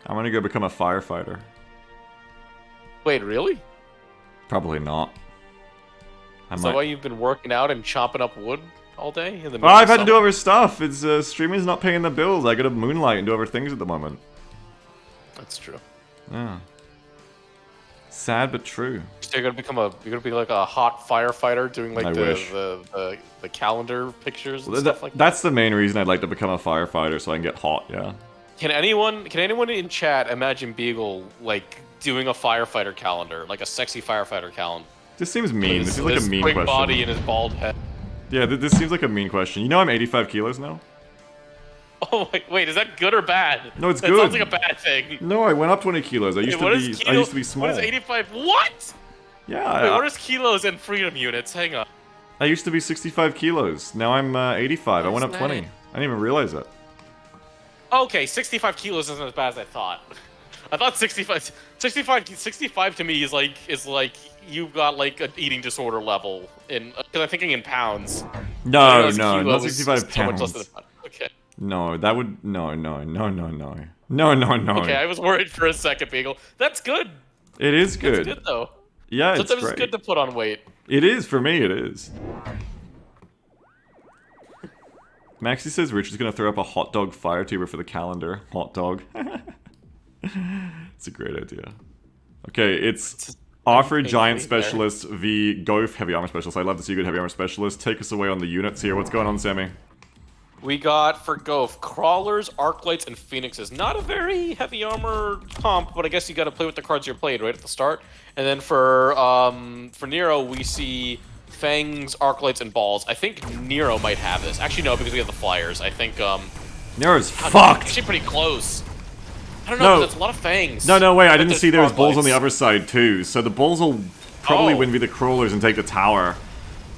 I'm gonna go become a firefighter. Wait, really? Probably not. Is that why you've been working out and chopping up wood all day? In the middle Well, I've of had to do summer? other stuff. It's streaming's not paying the bills. I gotta moonlight and do other things at the moment. That's true. Yeah. Sad but true. So you're gonna be like a hot firefighter doing like I wish. the calendar pictures and Well, stuff like that. that's the main reason I'd like to become a firefighter, so I can get hot, yeah. Can anyone in chat imagine Beagle like doing a firefighter calendar, like a sexy firefighter calendar? This seems mean. This seems like a mean big question. body and his bald head. Yeah, this seems like a mean question. You know I'm 85 kilos now? Oh wait, is that good or bad? No, it's that good. That sounds like a bad thing. No, I went up 20 kilos. I used to be small. What is 85? What? Yeah. Wait, what is kilos and freedom units? Hang on. I used to be 65 kilos. Now I'm 85. I went up 20. I didn't even realize it. Okay, 65 kilos isn't as bad as I thought. I thought 65 to me is like you've got like an eating disorder level in, because I'm thinking in pounds. No, not 65 pounds. Less than a pound. Okay. No, that would no. Okay, I was worried for a second, Beagle. That's good. It is good. That's good though. Yeah, it's Sometimes great. it's good to put on weight. It is for me. It is. Maxie says Rich is gonna throw up a hot dog fire tuber for the calendar. Hot dog. It's a great idea. Okay, it's Arthur Giant Specialist v Goaf Heavy Armor Specialist. I'd love to see a good Heavy Armor Specialist. Take us away on the units here. What's going on, Sammy? We got for Goaf Crawlers, Arclights, and Phoenixes. Not a very heavy armor comp, but I guess you got to play with the cards you're played right at the start. And then for Nero, we see Fangs, Arclights, and Balls. I think Nero might have this. Actually, no, because we have the Flyers. I think Nero's fucked. Actually, pretty close. I don't know, but that's a lot of Fangs. No, wait, I didn't see there was Balls on the other side too. So the Balls will probably win via the Crawlers and take the tower.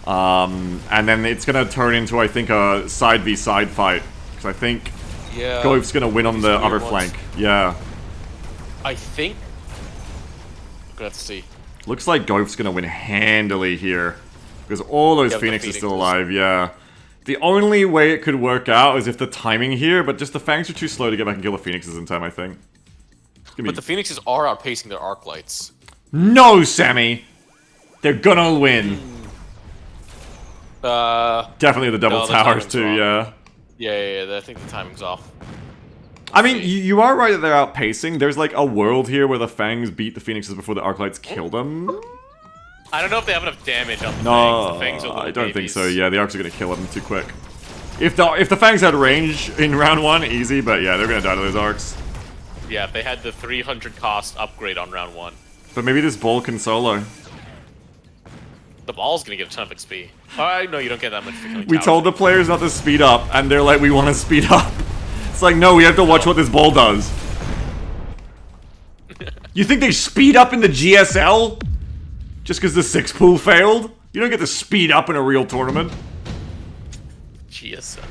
And then it's gonna turn into, I think, a side v side fight. Because I think Goaf's gonna win on the other flank. Yeah. I think. We're gonna have to see. Looks like Goaf's gonna win handily here. Because all those Phoenixes are still alive, yeah. The only way it could work out is if the timing here, but just the Fangs are too slow to get back and kill the Phoenixes in time, I think. But the Phoenixes are outpacing their Arclights. No, Sammy! They're gonna win. Definitely the double towers too, yeah. Yeah, I think the timing's off. I mean, you are right that they're outpacing. There's like a world here where the Fangs beat the Phoenixes before the Arclights kill them. I don't know if they have enough damage on the No, Fangs. I don't think so. Yeah, the Arcs are gonna kill them too quick. If the Fangs had range in round 1, easy, but yeah, they're gonna die to those Arcs. Yeah, they had the 300 cost upgrade on round 1. But maybe this Ball can solo. The Ball's gonna get a ton of XP. No, you don't get that much for killing We towers. told the players not to speed up, and they're like, we want to speed up. It's like, no, we have to watch what this Ball does. You think they speed up in the GSL? Just because the 6 pool failed? You don't get to speed up in a real tournament. GSL.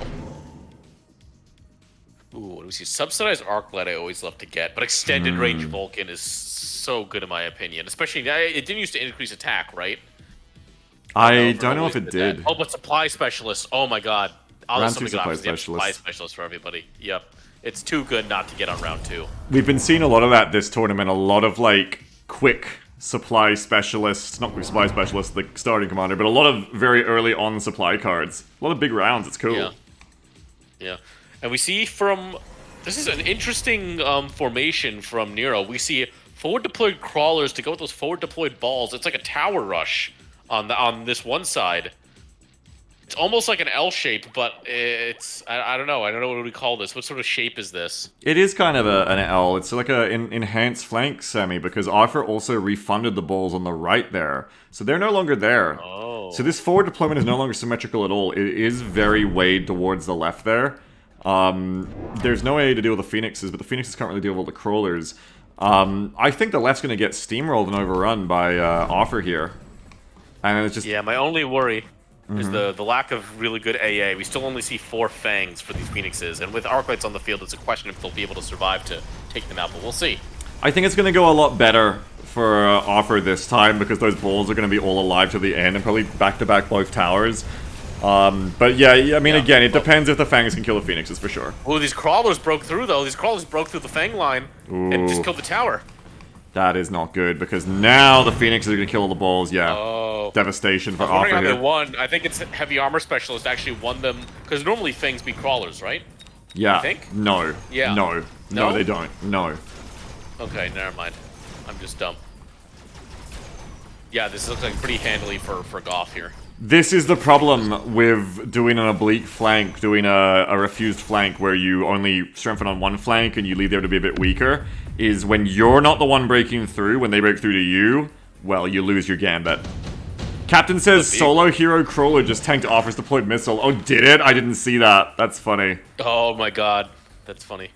Ooh, what do we see? Subsidized Arclight I always love to get, but extended range Vulcan is so good in my opinion. Especially, it didn't used to increase attack, right? I don't know if it did. That. Oh, but Supply Specialist. Oh my god. Round 2 Supply Specialist. Supply Specialist for everybody. Yep. It's too good not to get on round 2. We've been seeing a lot of that this tournament. A lot of, like, quick supply specialists. Not quick supply specialists, the starting commander, but a lot of very early on supply cards. A lot of big rounds. It's cool. Yeah. And we see from... This is an interesting formation from Nero. We see forward deployed crawlers to go with those forward deployed balls. It's like a tower rush on this one side. It's almost like an L shape, but it's I don't know. I don't know what we call this. What sort of shape is this? It is kind of an L. It's like an enhanced flank semi because Arthur also refunded the balls on the right there, so they're no longer there. Oh. So this forward deployment is no longer symmetrical at all. It is very weighed towards the left there. There's no way to deal with the Phoenixes, but the Phoenixes can't really deal with all the crawlers. I think the left's going to get steamrolled and overrun by Arthur here. And it's just... Yeah, my only worry is the lack of really good AA. We still only see 4 Fangs for these Phoenixes, and with Arclights on the field, it's a question if they'll be able to survive to take them out, but we'll see. I think it's going to go a lot better for Arthur this time, because those balls are going to be all alive to the end, and probably back-to-back both towers. But yeah, I mean, Yeah, again, it depends if the Fangs can kill the Phoenixes for sure. Oh, these crawlers broke through though. These crawlers broke through the Fang line and just Ooh. killed the tower. That is not good, because now the Phoenixes are going to kill all the balls, yeah. Oh. Devastation for I'm wondering Arthur how they here. won. I think it's heavy armor specialist actually won them, because normally Fangs beat crawlers, right? Yeah. You think? No. Yeah. No. No, they don't. No. Okay, never mind. I'm just dumb. Yeah, this looks like pretty handily for Goff here. This is the problem with doing an oblique flank, doing a refused flank where you only strengthen on one flank and you leave there to be a bit weaker, is when you're not the one breaking through, when they break through to you, well, you lose your gambit. Captain says solo hero crawler just tanked offers deployed missile. Oh, did it? I didn't see that. That's funny. Oh my god, that's funny.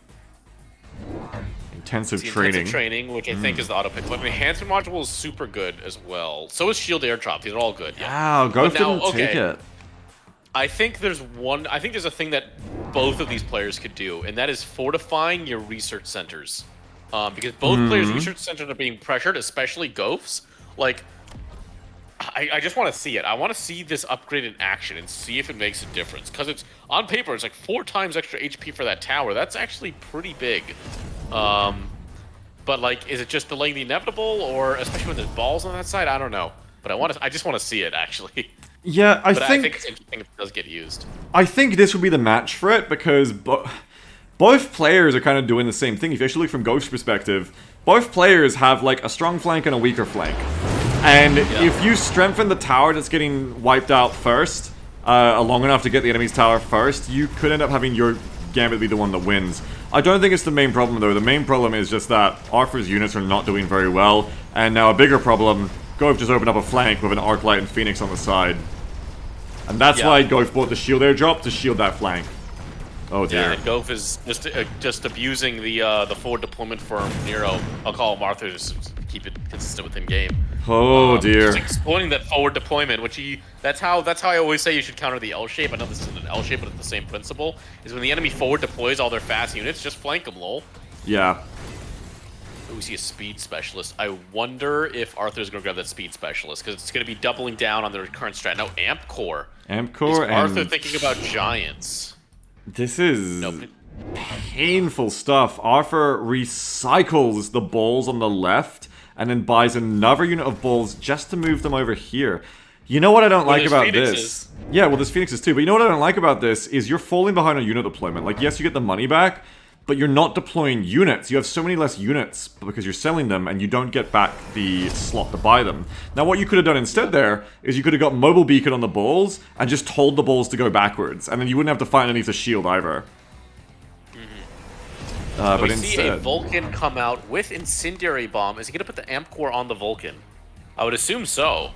Intensive It's the training. Intensive training, which I think is the auto pick. But enhancement module is super good as well. So is shield airdrop. These are all good. Yeah. Wow, Gof But now, didn't take it. I think there's a thing that both of these players could do, and that is fortifying your research centers. Because both players' research centers are being pressured, especially Goph's. Like, I just want to see it. I want to see this upgrade in action and see if it makes a difference. Because it's on paper, it's like 4 times extra HP for that tower. That's actually pretty big. But like, is it just delaying the inevitable, or especially when there's balls on that side? I don't know. But I just want to see it actually. Yeah, I But I think think it's interesting if it does get used. I think this would be the match for it, because both players are kind of doing the same thing. If you actually look from Ghost's perspective, both players have like a strong flank and a weaker flank. And if you strengthen the tower that's getting wiped out first, long enough to get the enemy's tower first, you could end up having your Gambit be the one that wins. I don't think it's the main problem though. The main problem is just that Arthur's units are not doing very well, and now a bigger problem, Gof just opened up a flank with an Arclight and Phoenix on the side. And that's why Gof bought the shield airdrop, to shield that flank. Oh dear. Yeah, and Gof is just abusing the forward deployment for Nero. I'll call him Arthur just to keep it consistent within game. Oh dear. Just exploiting that forward deployment, which that's how I always say you should counter the L shape. I know this isn't an L shape, but it's the same principle. Is when the enemy forward deploys all their fast units, just flank them, lol. Yeah. We see a speed specialist. I wonder if Arthur's going to grab that speed specialist, because it's going to be doubling down on their current strat. No, Amp Core. Amp Core is and... Arthur thinking about Giants? This is painful stuff. Arthur recycles the balls on the left and then buys another unit of balls just to move them over here. You know what I don't like about this? Yeah, well, there's Phoenixes too, but you know what I don't like about this is you're falling behind on unit deployment. Like, yes, you get the money back, but you're not deploying units. You have so many less units because you're selling them, and you don't get back the slot to buy them. Now, what you could have done instead there is you could have got Mobile Beacon on the balls and just told the balls to go backwards, and then you wouldn't have to fight underneath the shield either. But we instead... see a Vulcan come out with Incendiary Bomb. Is he going to put the Amp Core on the Vulcan? I would assume so.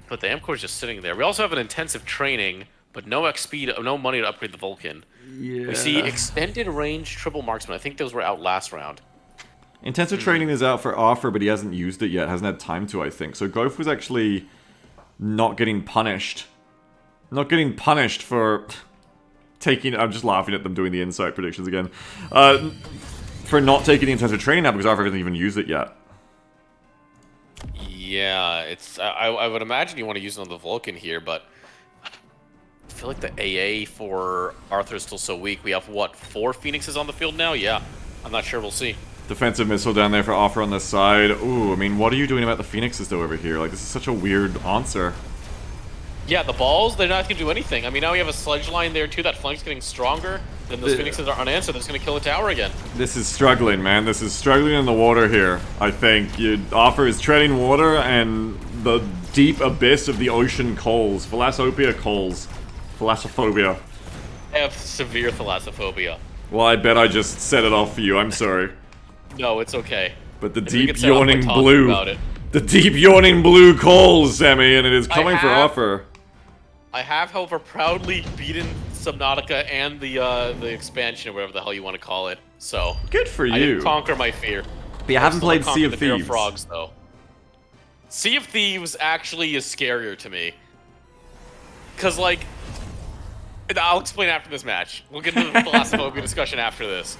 But the Amp Core is just sitting there. We also have an intensive training, but no XP, no money to upgrade the Vulcan. Yeah. We see extended range triple marksman. I think those were out last round. Intensive training is out for Arthur, but he hasn't used it yet. Hasn't had time to, I think. So Gof was actually not getting punished. Not getting punished for taking... I'm just laughing at them doing the insight predictions again. For not taking the intensive training now because Arthur hasn't even used it yet. Yeah, it's... I would imagine you want to use it on the Vulcan here, but... I feel like the AA for Arthur is still so weak. We have, what, 4 Phoenixes on the field now? Yeah. I'm not sure. We'll see. Defensive missile down there for Arthur on this side. Ooh, I mean, what are you doing about the Phoenixes, though, over here? Like, this is such a weird answer. Yeah, the balls, they're not going to do anything. I mean, now we have a sledge line there, too. That flank's getting stronger. Then those Phoenixes are unanswered. That's going to kill the tower again. This is struggling, man. This is struggling in the water here, I think. Arthur is treading water, and the deep abyss of the ocean coals. Thalassopia coals. Thalassophobia. I have severe thalassophobia. Well, I bet I just set it off for you. I'm sorry. No, it's okay. But the deep yawning blue... The deep yawning blue calls, Sammy, and it is coming for Arthur. I have, however, proudly beaten Subnautica and the expansion, or whatever the hell you want to call it. So good for you. I didn't conquer my fear. But you haven't played Sea of Thieves. Fear of Frogs, though. Sea of Thieves actually is scarier to me. Because, like... I'll explain after this match. We'll get into the Thalassophobia discussion after this.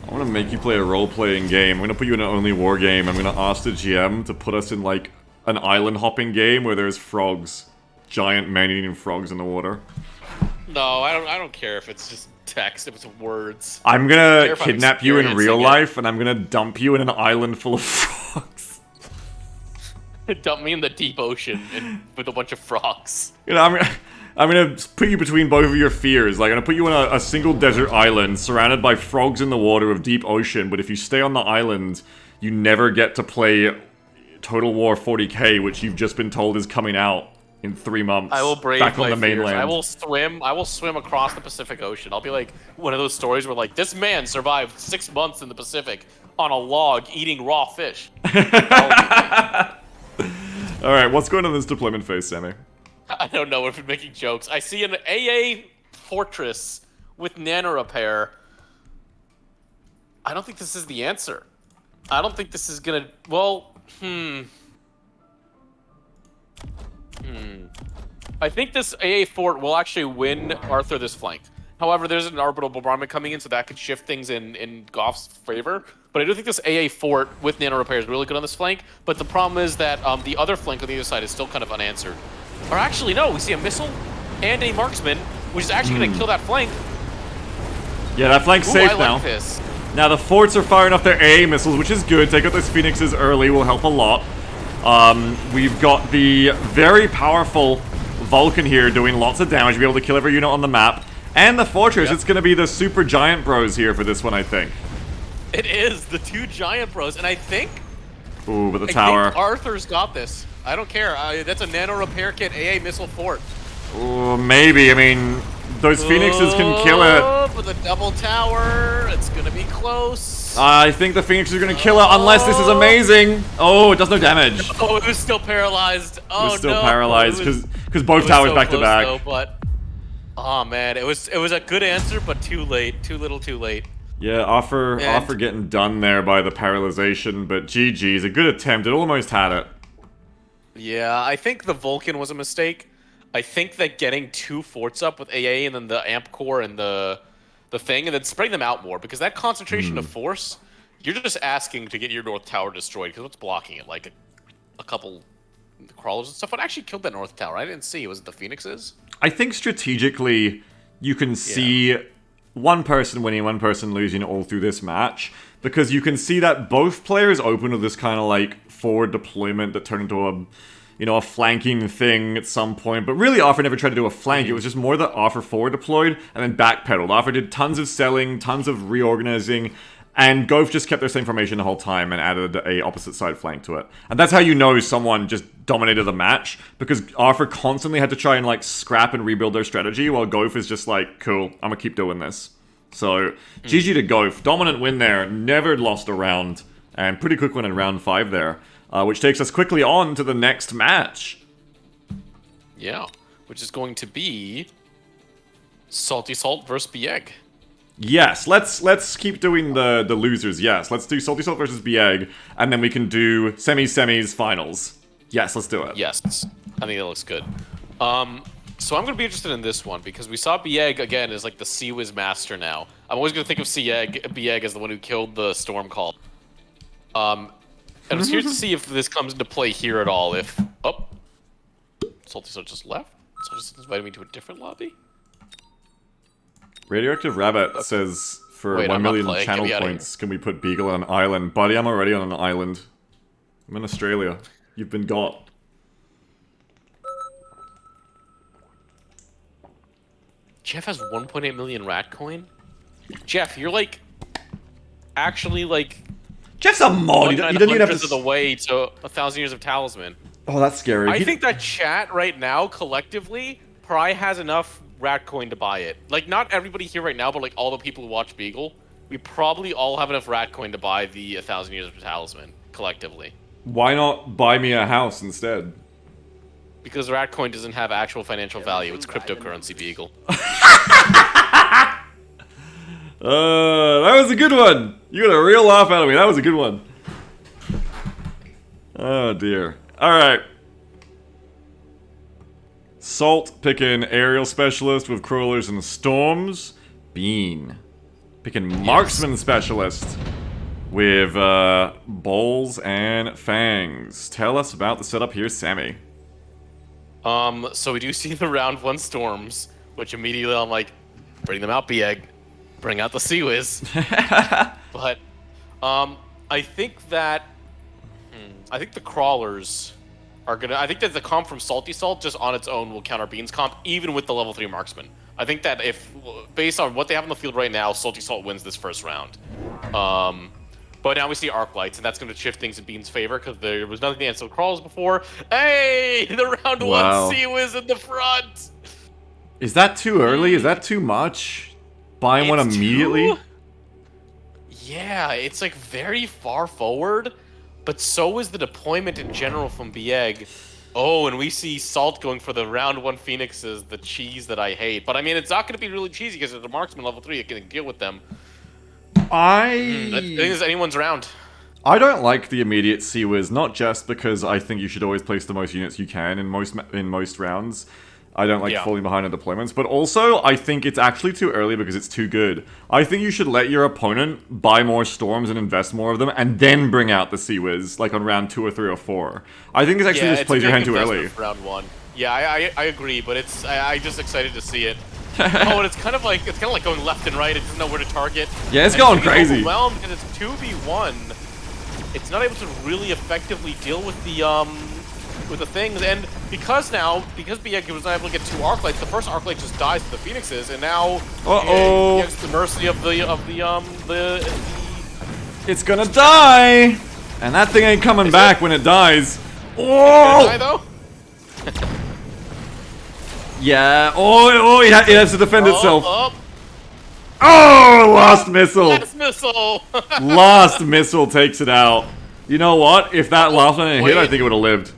I want to make you play a role-playing game. I'm going to put you in an only war game. I'm going to ask the GM to put us in, like, an island-hopping game where there's frogs. giant man-eating frogs in the water. No, I don't care if it's just text, if it's words. I'm I gonna care if I'm kidnap you in real experiencing it. life, and I'm gonna dump you in an island full of frogs. Dump me in the deep ocean and with a bunch of frogs. You know, I'm gonna put you between both of your fears. Like, I'm gonna put you on a single desert island surrounded by frogs in the water of deep ocean, but if you stay on the island, you never get to play Total War 40K, which you've just been told is coming out in 3 months. I will brave back on my the fears. mainland. I will swim across the Pacific Ocean. I'll be like one of those stories where like this man survived 6 months in the Pacific on a log eating raw fish. Alright, what's going on in this deployment phase, Sammy? I don't know if we're making jokes. I see an AA fortress with nano repair. I don't think this is the answer. I don't think this is gonna. Well, I think this AA fort will actually win Arthur this flank. However, there's an orbital bombardment coming in, so that could shift things in Goff's favor. But I do think this AA fort with nano repair is really good on this flank. But the problem is that the other flank on the other side is still kind of unanswered. Or actually, no, we see a missile and a marksman, which is actually going to kill that flank. Yeah, that flank's safe I now. like this. Now the forts are firing off their AA missiles, which is good. Take out those Phoenixes early will help a lot. We've got the very powerful Vulcan here doing lots of damage, be able to kill every unit on the map. And the fortress, it's going to be the super giant bros here for this one, I think. It is, the 2 giant bros, and I think... Ooh, but the tower. I think Arthur's got this. I don't care. That's a nano repair kit AA missile fort. Ooh, maybe. I mean, those Phoenixes can kill it. But the double tower, it's going to be close. I think the Phoenixes are going to kill it unless this is amazing. Oh, it does no damage. Oh, it was still paralyzed. Oh, It was still no. paralyzed because both towers so back to close, back. though, but... Oh man, it was a good answer, but too late. Too little, too late. Yeah, offer getting done there by the paralyzation, but GG's. A good attempt. It almost had it. Yeah, I think the Vulcan was a mistake. I think that getting 2 forts up with AA and then the amp core and the thing, and then spreading them out more, because that concentration of force, you're just asking to get your North Tower destroyed, because what's blocking it? Like a couple crawlers and stuff. What actually killed that North Tower? I didn't see. Was it the Phoenixes? I think strategically, you can see one person winning, one person losing all through this match, because you can see that both players open with this kind of like forward deployment that turned into a flanking thing at some point. But really, Offer never tried to do a flank. It was just more that Offer forward deployed and then backpedaled. Offer did tons of selling, tons of reorganizing. And Goaf just kept their same formation the whole time and added a opposite side flank to it. And that's how you know someone just dominated the match, because Arthur constantly had to try and like scrap and rebuild their strategy, while Goaf is just like, cool, I'm gonna keep doing this. So, GG to Goaf. Dominant win there, never lost a round, and pretty quick win in round 5 there. Which takes us quickly on to the next match. Yeah, which is going to be Salty Salt versus Bieg. Yes, let's keep doing the losers. Yes, let's do Salty Salt versus Bieg, and then we can do semis, finals. Yes, let's do it. Yes, I think that looks good. So I'm going to be interested in this one, because we saw Bieg, again, as like the Sea-Wiz master now. I'm always going to think of Bieg as the one who killed the Storm Call. And I was curious to see if this comes into play here at all. If... Oh. Salty Salt just left? So just invited me to a different lobby? Radioactive Rabbit says, for Wait, 1 I'm not million playing. channel Get me outta points, can we put Beagle on an island? Buddy, I'm already on an island. I'm in Australia. You've been got. Jeff has 1.8 million rat coin? Jeff, you're like... Actually, like... Jeff's a mod. He doesn't even have to... of the way to 1,000 years of talisman. Oh, that's scary. I think that chat right now, collectively, probably has enough rat coin to buy it. Like, not everybody here right now, but like all the people who watch Beagle, we probably all have enough rat coin to buy the 1,000 years of talisman, collectively. Why not buy me a house instead? Because rat coin doesn't have actual financial value. It's cryptocurrency, Beagle. That was a good one. You got a real laugh out of me. That was a good one. Oh dear. All right. Salt picking aerial specialist with crawlers and storms. Bean picking marksman specialist with balls and fangs. Tell us about the setup here, Sammy. So we do see the round 1 storms, which immediately I'm like, bring them out, B-Egg. Bring out the Sea Whiz. But, I think that... I think the crawlers are gonna... I think that the comp from Salty Salt just on its own will counter Bean's comp, even with the level 3 marksman. I think that if, based on what they have on the field right now, Salty Salt wins this first round. But now we see Arc Lights, and that's going to shift things in Bean's favor, because there was nothing against the crawlers before. Hey! The round 1 Sea Whiz in the front! Is that too early? Is that too much? Buying one immediately? Yeah, it's like very far forward, but so is the deployment in general from Bieg. Oh, and we see Salt going for the round 1 Phoenixes, the cheese that I hate. But I mean, it's not going to be really cheesy because it's a marksman level 3, you can deal with them. I think it's anyone's round. I don't like the immediate Sea Whiz, not just because I think you should always place the most units you can in most rounds. I don't like falling behind on deployments, but also I think it's actually too early because it's too good. I think you should let your opponent buy more storms and invest more of them, and then bring out the Sea Whiz, like on round 2 or 3 or 4. I think it's actually just plays your hand too early. Round 1. Yeah, I agree, but it's I'm just excited to see it. Oh, and it's kind of like going left and right. It doesn't know where to target. Yeah, it's going crazy. Overwhelmed because it's 2v1. It's not able to really effectively deal with the things, and because Bieg was not able to get 2 arc lights, the first arc light just dies to the Phoenixes, and now Bieg's at the mercy of the. It's gonna die, and that thing ain't coming back when it dies. Oh! Die, though? Yeah. Oh! It has to defend itself. Oh! Last missile. Last missile. Last missile takes it out. You know what? If that last one didn't hit, I think it would have lived.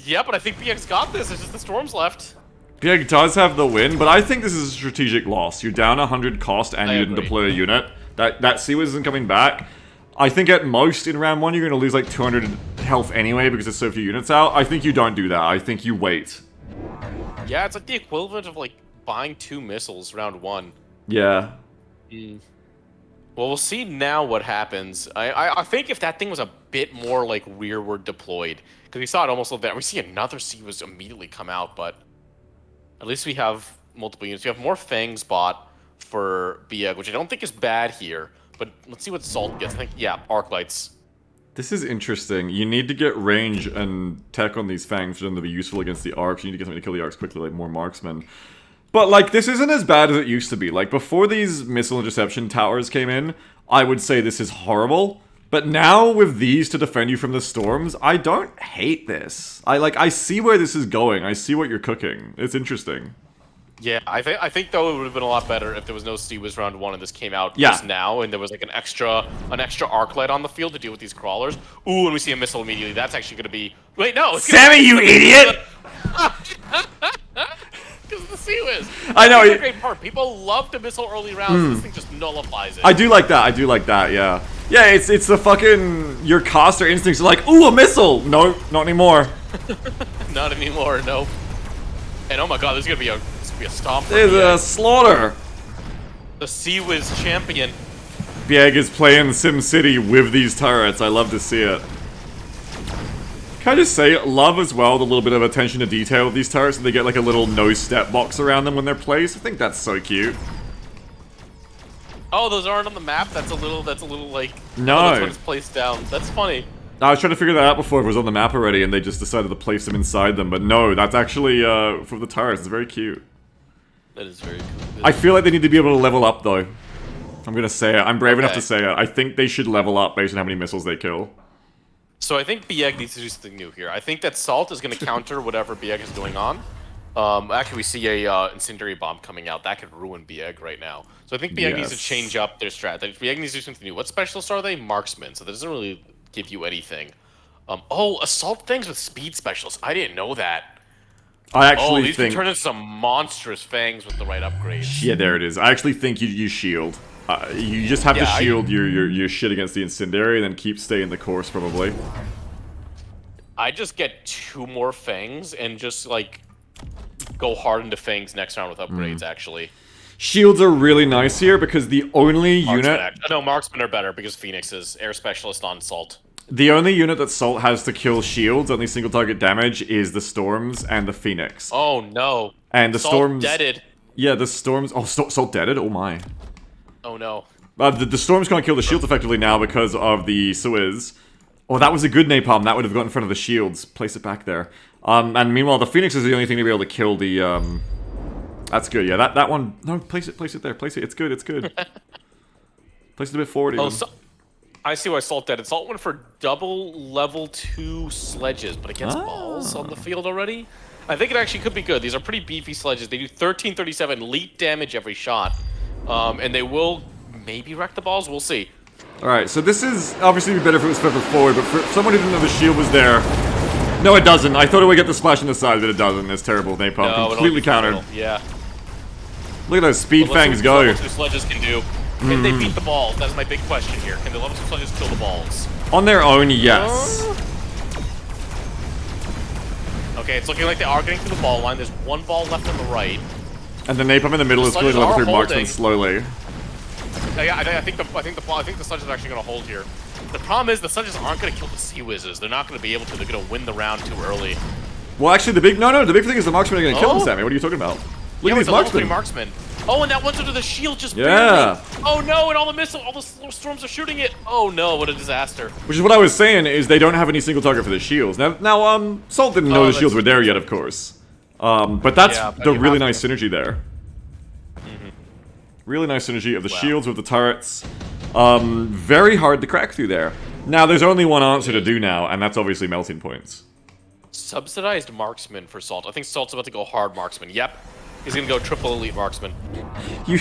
Yeah, but I think BX got this. It's just the storms left. BX does have the win, but I think this is a strategic loss. You're down 100 cost and you didn't deploy a unit. That Sea Whiz isn't coming back. I think at most in round 1 you're going to lose like 200 health anyway because there's so few units out. I think you don't do that. I think you wait. Yeah, it's like the equivalent of like buying 2 missiles round 1. Yeah. Well, we'll see now what happens. I think if that thing was a bit more like rearward deployed, because we saw it almost like that. We see another Sea Whiz immediately come out, but at least we have multiple units. We have more Fangs bought for Bieg, which I don't think is bad here. But let's see what Salt gets. I think, yeah, Arc Lights. This is interesting. You need to get range and tech on these Fangs for them to be useful against the Arcs. You need to get something to kill the Arcs quickly, like more marksmen. But, like, this isn't as bad as it used to be. Like, before these missile interception towers came in, I would say this is horrible. But now, with these to defend you from the storms, I don't hate this. I see where this is going. I see what you're cooking. It's interesting. Yeah, I think though it would have been a lot better if there was no Sea Whiz round 1 and this came out just now, and there was like an extra arc light on the field to deal with these crawlers. Ooh, and we see a missile immediately. That's actually going to be... Wait, no! Sammy, you idiot! Because of the Sea Whiz. I know. That's a great part. People love to missile early rounds, and this thing just nullifies it. I do like that, yeah. Yeah, it's the fucking... Your caster instincts are like, ooh, a missile! No, not anymore. Not anymore, no. And oh my god, there's gonna be a stomp. There's a slaughter. The Sea Whiz champion. Bieg is playing SimCity with these turrets. I love to see it. Can I just say, love as well the little bit of attention to detail of these turrets, so they get like a little no-step box around them when they're placed. I think that's so cute. Oh, those aren't on the map? That's a little like... No. Oh, that's when it's placed down. That's funny. I was trying to figure that out before it was on the map already, and they just decided to place them inside them, but no, that's actually, for the turrets. It's very cute. That is very cool. I feel like they need to be able to level up, though. I'm gonna say it. I'm brave enough to say it. I think they should level up based on how many missiles they kill. So I think Bieg needs to do something new here. I think that Salt is going to counter whatever Bieg is doing on. Actually, we see a incendiary bomb coming out. That could ruin Bieg right now. So I think Bieg needs to change up their strat. Bieg needs to do something new. What specialists are they? Marksmen. So that doesn't really give you anything. Oh, assault things with speed specialists. I didn't know that. I actually these think... can turn into some monstrous fangs with the right upgrades. Yeah, there it is. I actually think you shield. You just have to shield your shit against the incendiary, and then keep staying the course, probably. I just get 2 more fangs and just, like, go hard into fangs next round with upgrades, actually. Shields are really nice here, because the only unit... No, marksmen are better, because Phoenix is air specialist on Salt. The only unit that Salt has to kill shields, only single target damage, is the Storms and the Phoenix. Oh no. And the Salt Storms... deaded. Yeah, the Storms... Oh, Salt deaded? Oh my. Oh no. The Storms can't kill the shields effectively now because of the Suez. Oh, that was a good napalm. That would have got in front of the shields. Place it back there. And meanwhile, the Phoenix is the only thing to be able to kill the, That's good, yeah. That one... No, place it there. Place it. It's good, it's good. Place it a bit forward even. Oh, I see why Salt dead. Salt went for double level 2 sledges, but against balls on the field already? I think it actually could be good. These are pretty beefy sledges. They do 1337 lead damage every shot. And they will maybe wreck the balls. We'll see. Alright, so this is obviously be better if it was further forward, but for someone who didn't know the shield was there... No, it doesn't. I thought it would get the splash on the side, but it doesn't. It's terrible. Napalm. No, completely countered. Yeah. Look at those speed fangs go. go. Level 2 sledges can do. Can they beat the balls? That's my big question here. Can the level 2 sledges kill the balls? On their own, yes. Okay, it's looking like they are getting to the ball line. There's one ball left on the right. And the napalm in the middle is killing level 3 marksman slowly. Yeah, I think the sledges are actually going to hold here. The problem is the sledges aren't going to kill the Sea Whizzes. They're not going to be able to. They're going to win the round too early. Well, actually, the big thing is the marksmen are going to kill them, Sammy. What are you talking about? Look at these marksmen. Oh, and that one's under the shield just barely. Oh no, and all the storms are shooting it. Oh no, what a disaster. Which is what I was saying, is they don't have any single target for the shields. Now, Salt didn't know the shields were there yet, of course. But that's the really nice synergy there. Really nice synergy of the shields with the turrets. Very hard to crack through there. Now, there's only one answer to do now, and that's obviously melting points. Subsidized marksman for Salt. I think Salt's about to go hard marksman. Yep. He's gonna go triple elite marksman. You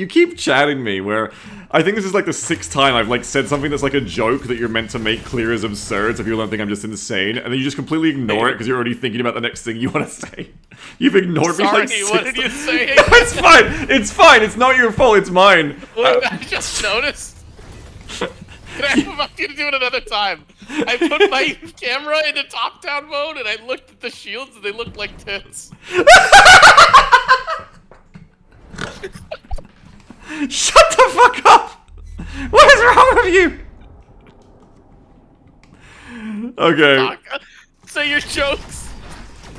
keep chatting me where I think this is like the 6th time I've like said something that's like a joke that you're meant to make clear as absurd so people don't think I'm just insane, and then you just completely ignore it because you're already thinking about the next thing you want to say. You've ignored me like 6 what did you say? It's fine. It's fine. It's not your fault. It's mine. I just noticed. I'm gonna do it another time. I put my camera into top-down mode and I looked at the shields and they looked like tits. Shut the fuck up! What is wrong with you? Okay. Say your jokes.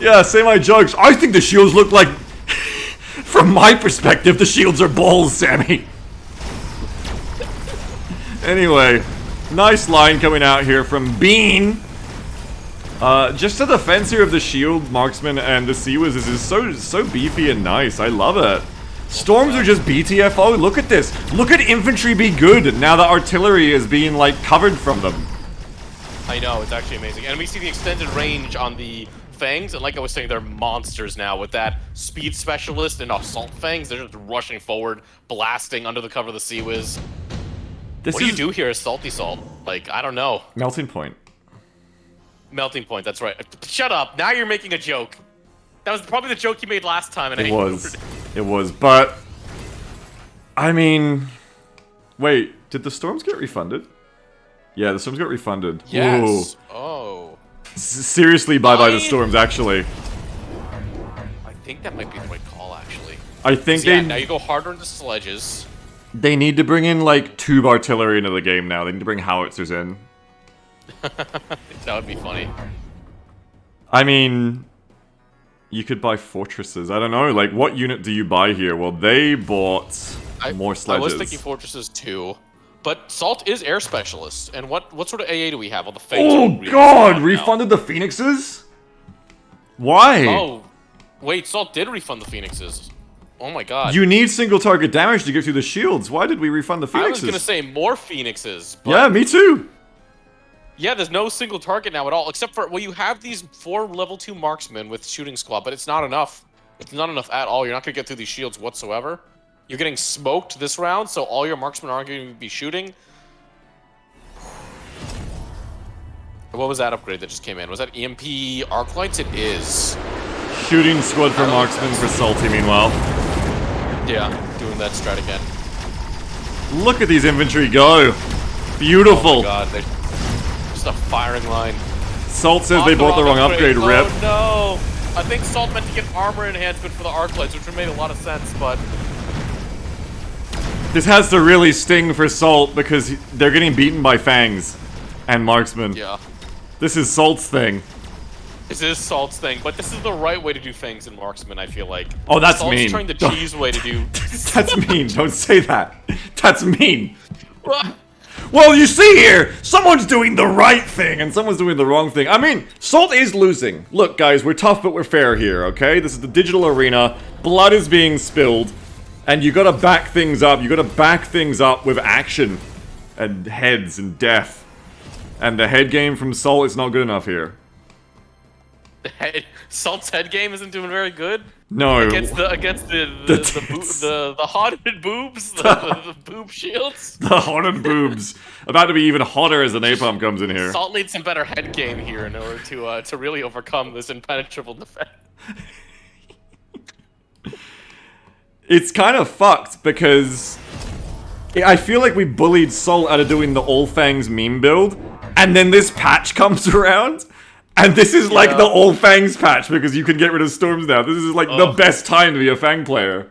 Yeah, say my jokes. I think the shields look like... From my perspective, the shields are balls, Sammy. Anyway, nice line coming out here from Bean. Just the defense here of the shield, marksman, and the Sea Whizzes is so beefy and nice. I love it. Storms are just BTFO. Look at this. Look at infantry be good now that artillery is being, like, covered from them. I know, it's actually amazing. And we see the extended range on the Fangs, and like I was saying, they're monsters now with that speed specialist and assault Fangs. They're just rushing forward, blasting under the cover of the Sea Whiz. What do you do here as Salty Salt? Like, I don't know. Melting point. Melting point, that's right. Shut up, now you're making a joke. That was probably the joke you made last time, and It was, but... I mean... Wait, did the storms get refunded? Yeah, the storms got refunded. Yes. Ooh. Oh. Seriously, bye-bye the storms, actually. I think that might be the right call, actually. I think yeah, now you go harder into sledges. They need to bring in, like, tube artillery into the game now. They need to bring howitzers in. That would be funny. I mean... You could buy fortresses. I don't know, like, what unit do you buy here? Well, they bought more sledges. I was thinking fortresses too. But Salt is air specialist, and what sort of AA do we have on the Fangs? Oh god, refunded the Phoenixes? Why? Oh, wait, Salt did refund the Phoenixes. Oh my god. You need single target damage to get through the shields. Why did we refund the Phoenixes? I was gonna say more Phoenixes. But yeah, me too. Yeah, there's no single target now at all, except for, well, you have these 4 level 2 marksmen with shooting squad, but it's not enough. It's not enough at all. You're not gonna get through these shields whatsoever. You're getting smoked this round, so all your marksmen aren't going to be shooting. What was that upgrade that just came in? Was that EMP arc lights? It is. Shooting squad for marksmen for Salty, meanwhile. Yeah, doing that strat again. Look at these infantry go. Beautiful. Oh my god, they're just a firing line. Salt says they bought the wrong upgrade, rip. Oh no! I think Salt meant to get armor enhancement for the arc lights, which would make a lot of sense, but... This has to really sting for Salt because they're getting beaten by Fangs and Marksman. Yeah. This is Salt's thing. This is Salt's thing, but this is the right way to do things in Marksman, I feel like. Oh, that's Salt's mean. trying the cheese way to do... That's mean. Don't say that. That's mean. Well, you see here, someone's doing the right thing and someone's doing the wrong thing. I mean, Salt is losing. Look, guys, we're tough but we're fair here, okay? This is the digital arena. Blood is being spilled. And you gotta back things up. You gotta back things up with action. And heads and death. And the head game from Salt is not good enough here. Salt's head game isn't doing very good. No. Against the haunted boobs, the boob shields. The haunted boobs. About to be even hotter as the napalm comes in here. Salt needs some better head game here in order to really overcome this impenetrable defense. It's kind of fucked because I feel like we bullied Salt out of doing the All Fangs meme build, and then this patch comes around. And this is like the All Fangs patch because you can get rid of storms now. This is like the best time to be a Fang player.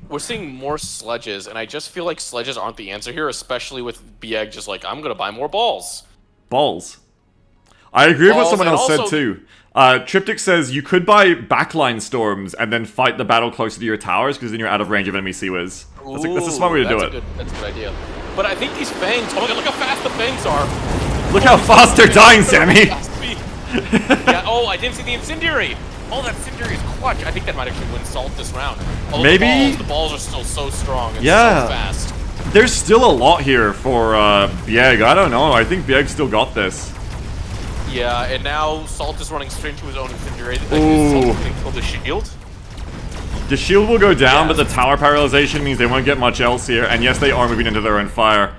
We're seeing more sledges, and I just feel like sledges aren't the answer here, especially with Bieg just like, I'm gonna buy more balls. Balls. I agree with what Balls, someone and else said also- too. Triptych says you could buy backline storms and then fight the battle closer to your towers because then you're out of range of enemy Seawiz. That's a smart way to do it. That's a good idea. But I think these Fangs, oh my god, look how fast the Fangs are! Look how fast they're dying, Sammy! Yeah, oh, I didn't see the Incendiary! Oh, that Incendiary is clutch. I think that might actually win Salt this round. Oh, Maybe? The balls are still so strong and so Yeah. fast. There's still a lot here for Bieg. I don't know. I think Bieg still got this. Yeah, and now Salt is running straight to his own Incendiary. Like, Ooh. is Salt getting killed the shield? The shield will go down, Yeah. but the tower paralyzation means they won't get much else here. And yes, they are moving into their own fire.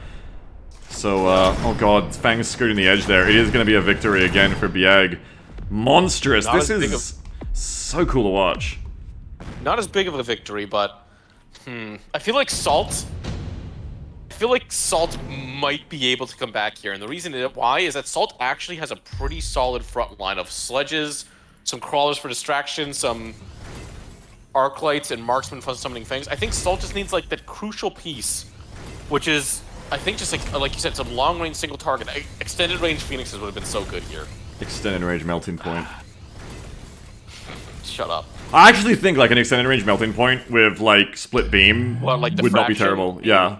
So, oh god, Fang's skirting the edge there. It is going to be a victory again for Bieg. Monstrous. Not This as big is so cool to watch. Not as big of a victory, but I feel like Salt might be able to come back here, and the reason why is that Salt actually has a pretty solid front line of sledges, some crawlers for distraction, some arc lights, and marksman for summoning things. I think Salt just needs like that crucial piece, which is I think just like you said, some long range single target. Extended range Phoenixes would have been so good here. Extended range melting point. Shut up. I actually think like an extended range melting point with like split beam Well, like would not be diffraction. terrible. Yeah.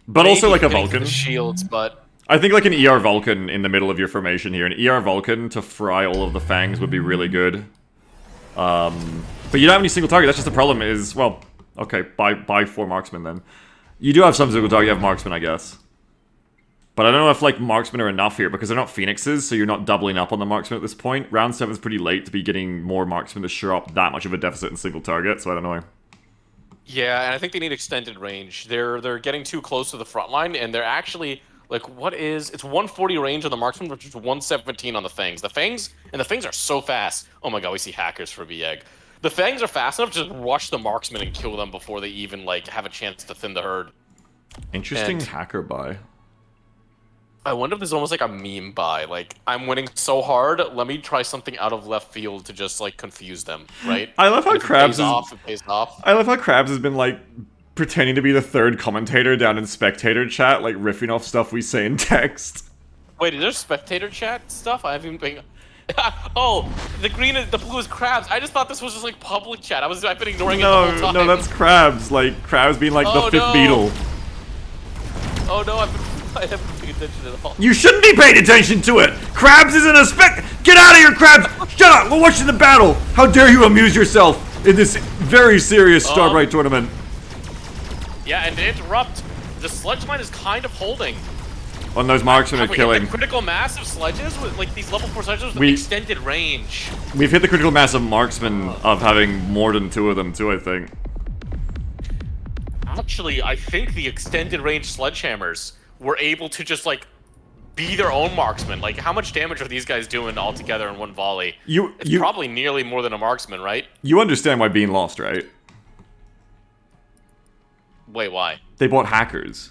But also like a Vulcan. Shields, but I think like an ER Vulcan in the middle of your formation here. An ER Vulcan to fry all of the Fangs would be really good. But you don't have any single target. That's just the problem is, well, okay, buy 4 marksmen then. You do have some single target, you have marksmen, I guess. But I don't know if like marksmen are enough here because they're not Phoenixes, so you're not doubling up on the marksmen at this point. Round 7 is pretty late to be getting more marksmen to shore up that much of a deficit in single target, so I don't know. yeah, and I think they need extended range. They're getting too close to the front line, and they're actually like it's 140 range on the marksman, which is 117 on the Fangs. The Fangs are so fast. Oh my god, we see hackers for Bieg. The Fangs are fast enough to just rush the marksman and kill them before they even like have a chance to thin the herd. Interesting And- hacker buy. I wonder if there's almost like a meme buy. Like, I'm winning so hard, let me try something out of left field to just like confuse them, right? I love how And if Krabs it pays off. I love how Krabs has been like pretending to be the third commentator down in spectator chat, like riffing off stuff we say in text. Wait, is there spectator chat stuff? I haven't been. Oh, the blue is Krabs. I just thought this was just like public chat. I've been ignoring it the whole time. No, that's Krabs. Like Krabs being like the Oh, fifth no. beetle. Oh no, I haven't paid attention at all. You shouldn't be paying attention to it! Krabs isn't a spec- Get out of here, Krabs! Shut up! We're watching the battle! How dare you amuse yourself in this very serious Starbright tournament? Yeah, and to interrupt, the sledge line is kind of holding. On those marksmen are Have we hit killing. the critical mass of sledges with like these level 4 sledges with We- extended range? We've hit the critical mass of marksmen of having more than 2 of them too, I think. Actually, I think the extended range sledgehammers were able to just like be their own marksman. Like, how much damage are these guys doing all together in one volley? It's You probably nearly more than a marksman, right? you understand why being lost, right? Wait, why? They bought hackers.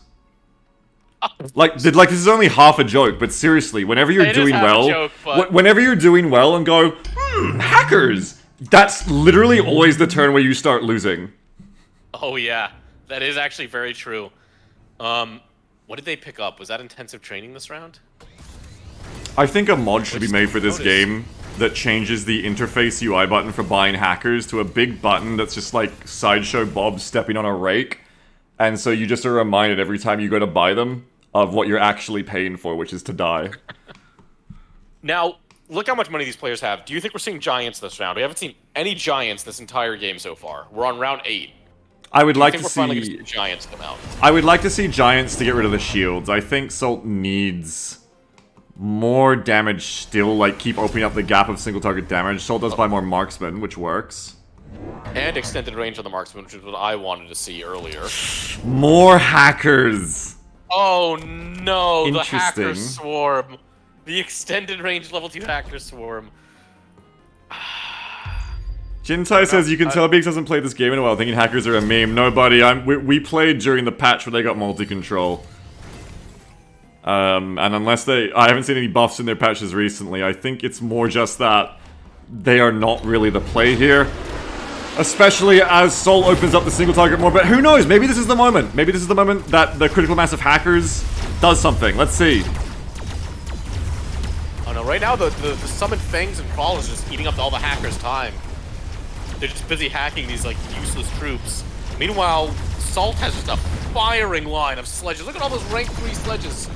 Like this is only half a joke, but seriously, whenever you're It is doing half a well, joke, but- whenever you're doing well and go, hackers, that's literally always the turn where you start losing. Oh yeah. That is actually very true. What did they pick up? Was that intensive training this round? I think a mod should be made for this notice. game that changes the interface UI button for buying hackers to a big button that's just like Sideshow Bob stepping on a rake. And so you just are reminded every time you go to buy them of what you're actually paying for, which is to die. Now, look how much money these players have. Do you think we're seeing Giants this round? We haven't seen any Giants this entire game so far. We're on round 8. I would like I think to we're finally see... gonna see Giants come out. I would like to see Giants to get rid of the shields. I think Salt needs more damage still, like keep opening up the gap of single target damage. Salt does buy more marksman, which works. And extended range on the marksman, which is what I wanted to see earlier. More hackers! Oh no, the hacker Interesting. swarm. The extended range level 2 hacker swarm. Jintai says, you can tell Beaks hasn't played this game in a while, thinking hackers are a meme. No, buddy, we played during the patch where they got multi-control. And unless I haven't seen any buffs in their patches recently, I think it's more just that they are not really the play here. Especially as Sol opens up the single target more, but who knows, maybe this is the moment. Maybe this is the moment that the critical mass of hackers does something. Let's see. Oh no, right now the summoned fangs and crawlers are just eating up all the hackers' time. They're just busy hacking these like useless troops. Meanwhile, Salt has just a firing line of sledges. Look at all those rank 3 sledges.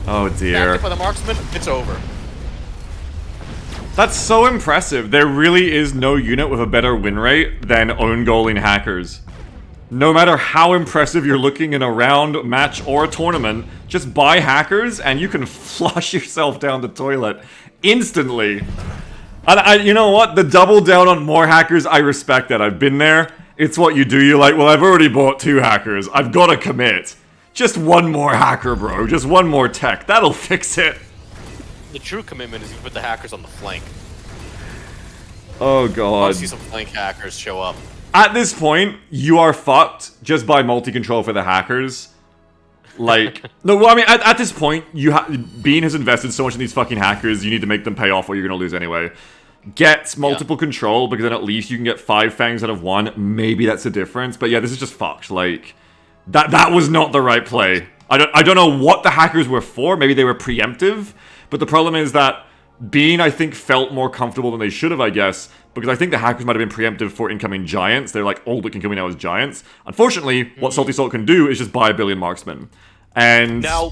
Oh dear. Backed by the marksman, it's over. That's so impressive. There really is no unit with a better win rate than own goaling hackers. No matter how impressive you're looking in a round, match, or a tournament, just buy hackers and you can flush yourself down the toilet instantly. And you know what? The double down on more hackers, I respect that. I've been there. It's what you do. You're like, well, I've already bought 2 hackers. I've got to commit. Just one more hacker, bro. Just one more tech. That'll fix it. The true commitment is you put the hackers on the flank. Oh, I want God. to see some flank hackers show up. At this point, you are fucked just by multi-control for the hackers. Like, no, well, I mean, at this point, Bean has invested so much in these fucking hackers, you need to make them pay off or you're gonna lose anyway. Get multiple control, because then at least you can get 5 fangs out of 1. Maybe that's a difference, but yeah, this is just fucked. Like, that was not the right play. I don't know what the hackers were for, maybe they were preemptive, but the problem is that Bean, I think, felt more comfortable than they should have, I guess, because I think the hackers might have been preemptive for incoming Giants. They're like, all that can come in now is Giants. Unfortunately, what Salty Salt can do is just buy a billion marksmen. And... Now,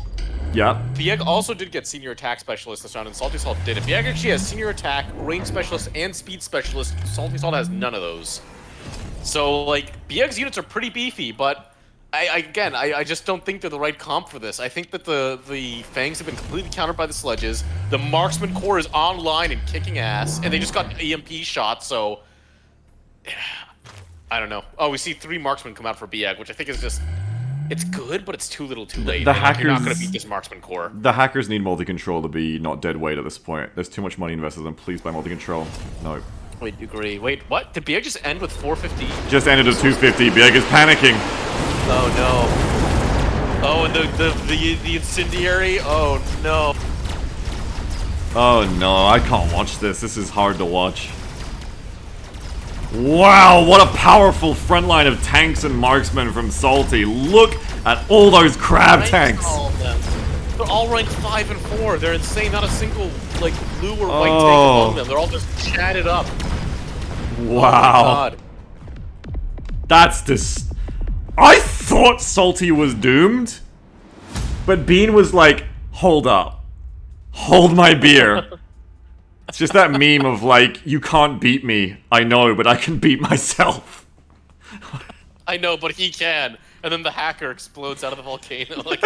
yeah. Bieg also did get senior attack specialist this round, and Salty Salt did it. Bieg actually has senior attack, range specialist, and speed specialist. Salty Salt has none of those. So, like, Bieg's units are pretty beefy, but I just don't think they're the right comp for this. I think that the Fangs have been completely countered by the sledges. The Marksman Core is online and kicking ass, and they just got EMP shot, so... I don't know. Oh, we see 3 Marksmen come out for Bieg, which I think is just... It's good, but it's too little too late. The You're hackers... not going to beat this Marksman Core. The hackers need multi-control to be not dead weight at this point. There's too much money invested in them. Please buy multi-control. No. Wait, agree. Wait, what? Did Bieg just end with 450? Just ended at 250. Bieg is panicking. Oh no. Oh, and the incendiary? Oh no. Oh no, I can't watch this. This is hard to watch. Wow, what a powerful front line of tanks and marksmen from Salty. Look at all those crab tanks. All of them. They're all ranked 5 and 4. They're insane. Not a single like blue or white tank among them. They're all just chatted up. Wow. Oh my God. That's just... I thought Salty was doomed. But Bean was like, hold up. Hold my beer. It's just that meme of like, you can't beat me. I know, but I can beat myself. I know, but he can. And then the hacker explodes out of the volcano. Like,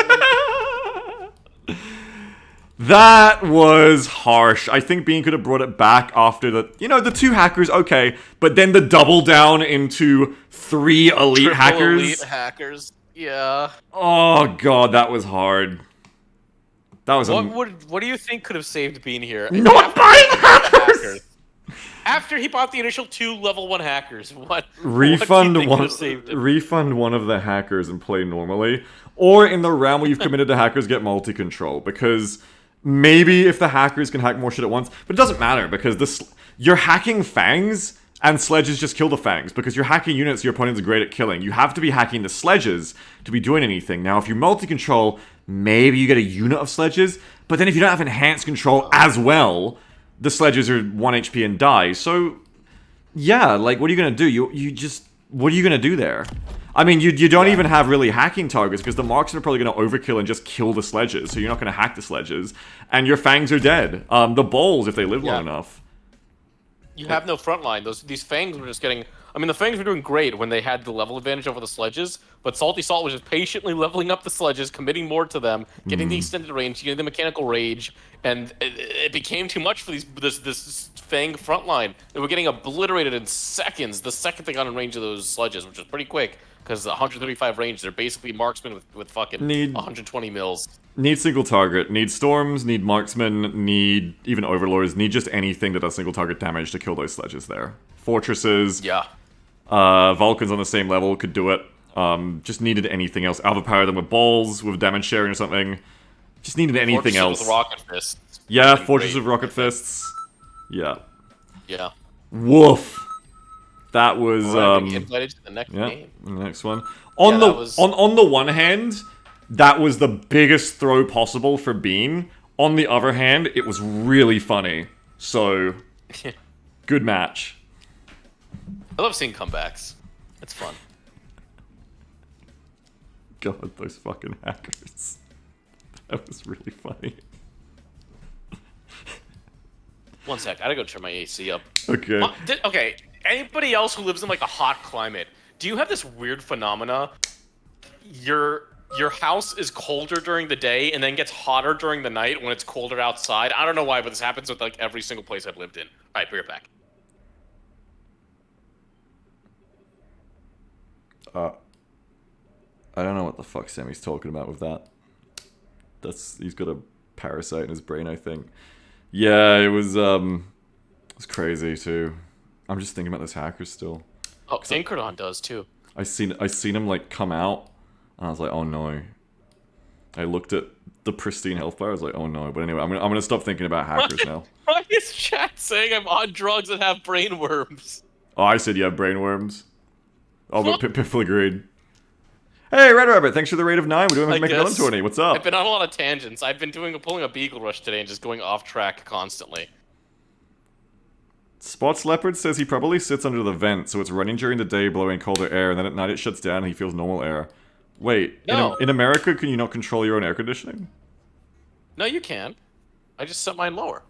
that was harsh. I think Bean could have brought it back after the... You know, the 2 hackers, okay. But then the double down into 3 elite hackers. Elite hackers. Yeah. Oh god, that was hard. That was What do you think could have saved Bean here? not buying hackers! After he bought the initial 2 level 1 hackers, what? Refund what do you think one. could have saved him? Refund one of the hackers and play normally, or in the round where you've committed to hackers, get multi-control, because maybe if the hackers can hack more shit at once, but it doesn't matter because you're hacking Fangs and sledges just kill the fangs, because you're hacking units your opponents are great at killing. You have to be hacking the sledges to be doing anything. Now, if you multi-control, maybe you get a unit of sledges, but then if you don't have enhanced control as well, the sledges are 1 HP and die. So, yeah, like, what are you gonna do? You just... What are you gonna do there? I mean, you don't even have really hacking targets, because the marksmen are probably gonna overkill and just kill the sledges, so you're not gonna hack the sledges, and your fangs are dead. The bowls, if they live long enough. You have no front line. These fangs were just getting... I mean, the fangs were doing great when they had the level advantage over the sledges, but Salty Salt was just patiently leveling up the sledges, committing more to them, getting the extended range, getting the mechanical rage, and it became too much for this fang front line. They were getting obliterated in seconds the second they got in range of those sledges, which was pretty quick, because 135 range, they're basically marksmen with fucking 120 mils. Need single target, need storms, need marksmen, need even overlords, need just anything that does single target damage to kill those sledges there. Fortresses, Vulcans on the same level could do it. Just needed anything else. Overpower them with balls, with damage sharing or something. Just needed anything else. With rocket fists. Yeah, Fortress of Rocket Fists. Yeah. Yeah. Woof. That was invited to the next game. The next one. On the one hand, that was the biggest throw possible for Bean. On the other hand, it was really funny. So, good match. I love seeing comebacks. It's fun. God, those fucking hackers. That was really funny. One sec, I gotta go turn my AC up. Okay. Okay, anybody else who lives in like a hot climate, do you have this weird phenomena? Your house is colder during the day and then gets hotter during the night when it's colder outside. I don't know why, but this happens with like every single place I've lived in. Alright, be right back. I don't know what the fuck Sammy's talking about with that. He's got a parasite in his brain, I think. Yeah, it was crazy too. I'm just thinking about this hacker still. Oh, Syncrodon does too. I seen him like come out, and I was like, oh no. I looked at the pristine health bar, I was like, oh no. But anyway, I'm gonna stop thinking about hackers now. Why is chat saying I'm on drugs and have brain worms? Oh, I said you have brain worms. Oh, but Piffle agreed. Hey, Red Rabbit, thanks for the raid of 9. We're doing a Mechabellum Tourney. What's up? I've been on a lot of tangents. I've been pulling a Beagle Rush today and just going off track constantly. Spots Leopard says he probably sits under the vent, so it's running during the day, blowing colder air, and then at night it shuts down and he feels normal air. Wait, no. in America, can you not control your own air conditioning? No, you can. I just set mine lower.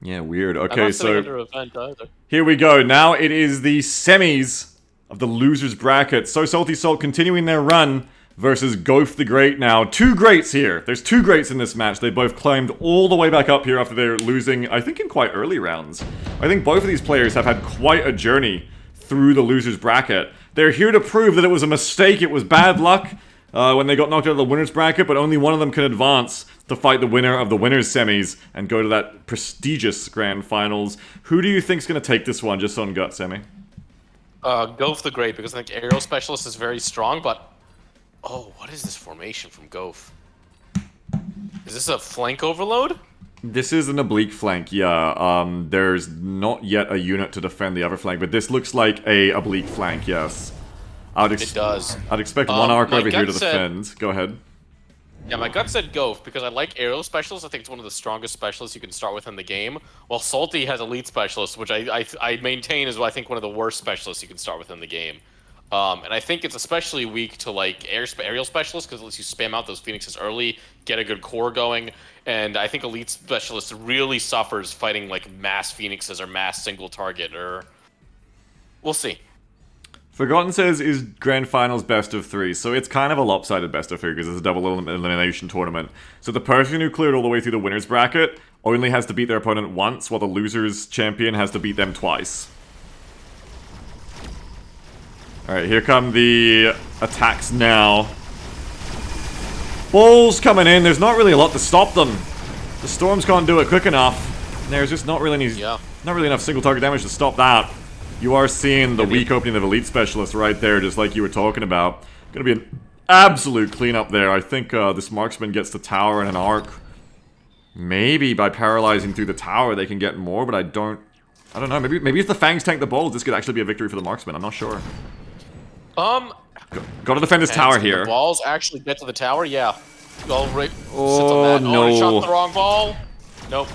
Yeah, weird. Okay, I'm not so under a vent either. Here we go. Now it is the semis of the losers bracket. So Salty Salt continuing their run versus Goaf the Great now. Two greats here. There's two greats in this match. They both climbed all the way back up here after they're losing, I think, in quite early rounds. I think both of these players have had quite a journey through the losers bracket. They're here to prove that it was a mistake, it was bad luck when they got knocked out of the winners bracket, but only one of them can advance to fight the winner of the winners semis and go to that prestigious grand finals. Who do you think's going to take this one, just on gut, Semi? Goaf the Great, because I think Aerial Specialist is very strong, but... Oh, what is this formation from Goaf? Is this a flank overload? This is an oblique flank, yeah. There's not yet a unit to defend the other flank, but this looks like a oblique flank, yes. It does. I'd expect one arc over here to defend. Go ahead. Yeah, my gut said Goaf, because I like Aerial Specialist. I think it's one of the strongest specialists you can start with in the game. While Salty has Elite Specialist, which I maintain is, I think, one of the worst specialists you can start with in the game. And I think it's especially weak to, like, Aerial Specialist, because it lets you spam out those Phoenixes early, get a good core going. And I think Elite Specialist really suffers fighting, like, mass Phoenixes or mass single target, or... We'll see. Forgotten says, is Grand Finals best of 3? So it's kind of a lopsided best of 3 because it's a double elimination tournament. So the person who cleared all the way through the winner's bracket only has to beat their opponent once, while the loser's champion has to beat them twice. Alright, here come the attacks now. Balls coming in. There's not really a lot to stop them. The Storms can't do it quick enough. There's just not really enough single target damage to stop that. You are seeing the weak opening of Elite Specialist right there, just like you were talking about. Gonna be an absolute cleanup there. I think this marksman gets the tower and an arc. Maybe by paralyzing through the tower they can get more, but I don't I don't know. Maybe if the Fangs tank the balls, this could actually be a victory for the marksman. I'm not sure. Got to defend this tower here. The balls actually get to the tower. Yeah. Oh, Oh, he shot no. the wrong ball. Nope.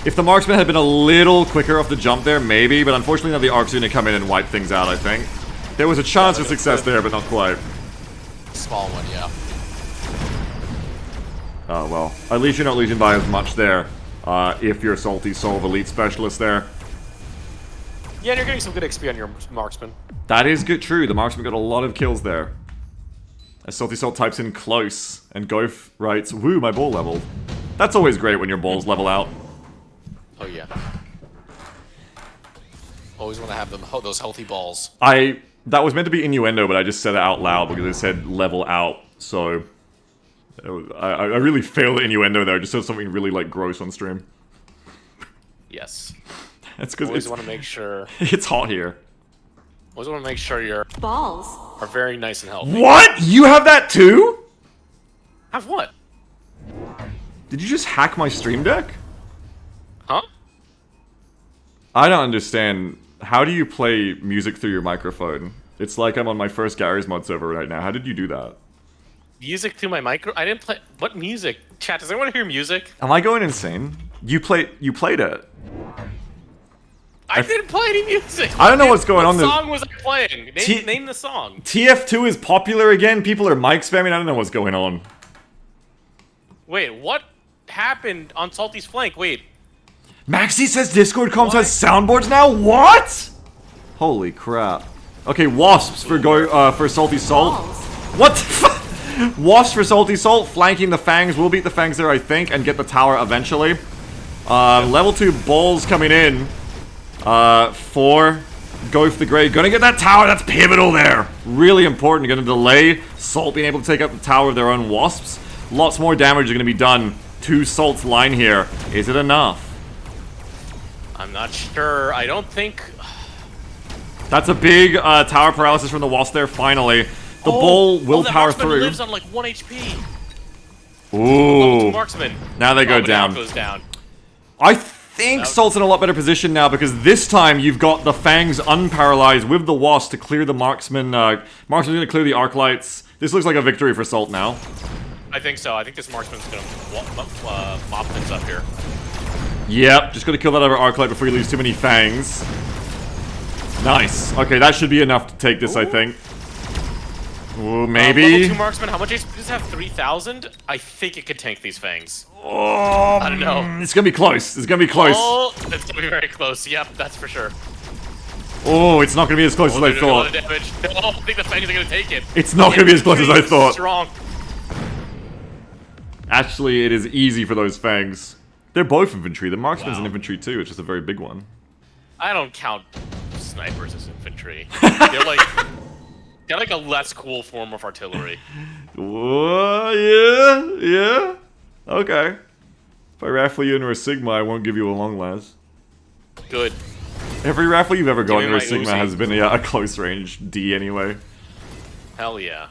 If the marksman had been a little quicker off the jump there, maybe. But unfortunately, now the Ark's going to come in and wipe things out, I think. There was a chance for success there, but not quite. Small one, yeah. Oh, well. At least you're not losing by as much there. If you're Salty Soul Elite Specialist there. Yeah, and you're getting some good XP on your marksman. That is good, true. The marksman got a lot of kills there. As Salty Soul types in close, and Gof writes, "Woo, my ball leveled." That's always great when your balls level out. Oh, yeah. Always want to have them those healthy balls. That was meant to be innuendo, but I just said it out loud because it said level out, so... I really failed at innuendo there. I just said something really, like, gross on stream. Yes. That's because always want to make sure... It's hot here. Always want to make sure your balls are very nice and healthy. What? You have that too? Have what? Did you just hack my stream deck? Huh? I don't understand. How do you play music through your microphone? It's like I'm on my first Gary's Mod server right now. How did you do that? Music through my micro? I didn't play... What music? Chat, does anyone hear music? Am I going insane? You played it. I didn't play any music. I don't know what's going on. What song was I playing? Name the song. TF2 is popular again. People are mic spamming. I don't know what's going on. Wait, what happened on Salty's flank? Wait. Maxi says Discord comms has soundboards now? What? Holy crap. Okay, Wasps for Salty Salt. What the fuck? Wasps for Salty Salt, flanking the Fangs. We'll beat the Fangs there, I think, and get the tower eventually. Level 2 balls coming in. For Gof the Grey. Gonna get that tower, that's pivotal there. Really important. Gonna delay Salt being able to take up the tower of their own Wasps. Lots more damage is gonna be done to Salt's line here. Is it enough? I'm not sure. I don't think... That's a big tower paralysis from the Wasp there, finally. The ball will power through. Lives on like 1 HP. Ooh. Level 2 marksman. Now they go down. Goes down. I think Salt's in a lot better position now because this time you've got the Fangs unparalyzed with the Wasp to clear the Marksman. Marksman's going to clear the Arc Lights. This looks like a victory for Salt now. I think so. I think this Marksman's going to mop things up here. Yep, just got to kill that other Arc Light before you lose too many Fangs. Nice. Okay, that should be enough to take this, I think. Ooh, maybe. Level 2 marksman, how much HP does it have? 3,000? I think it could tank these Fangs. Oh, I don't know. It's gonna be close. It's gonna be close. Oh, it's gonna be very close. Yep, that's for sure. Oh, it's not gonna be as close as I thought. A lot of damage. No, I think the Fangs are gonna take it. It's not gonna be as close as I thought. Strong. Actually, it is easy for those Fangs. They're both infantry. The marksman's an infantry too. It's just a very big one. I don't count snipers as infantry. They're like a less cool form of artillery. Yeah. Okay. If I raffle you into a Sigma, I won't give you a long last. Good. Every raffle you've ever gone into a Sigma Uzi. has been a close range D anyway. Hell yeah.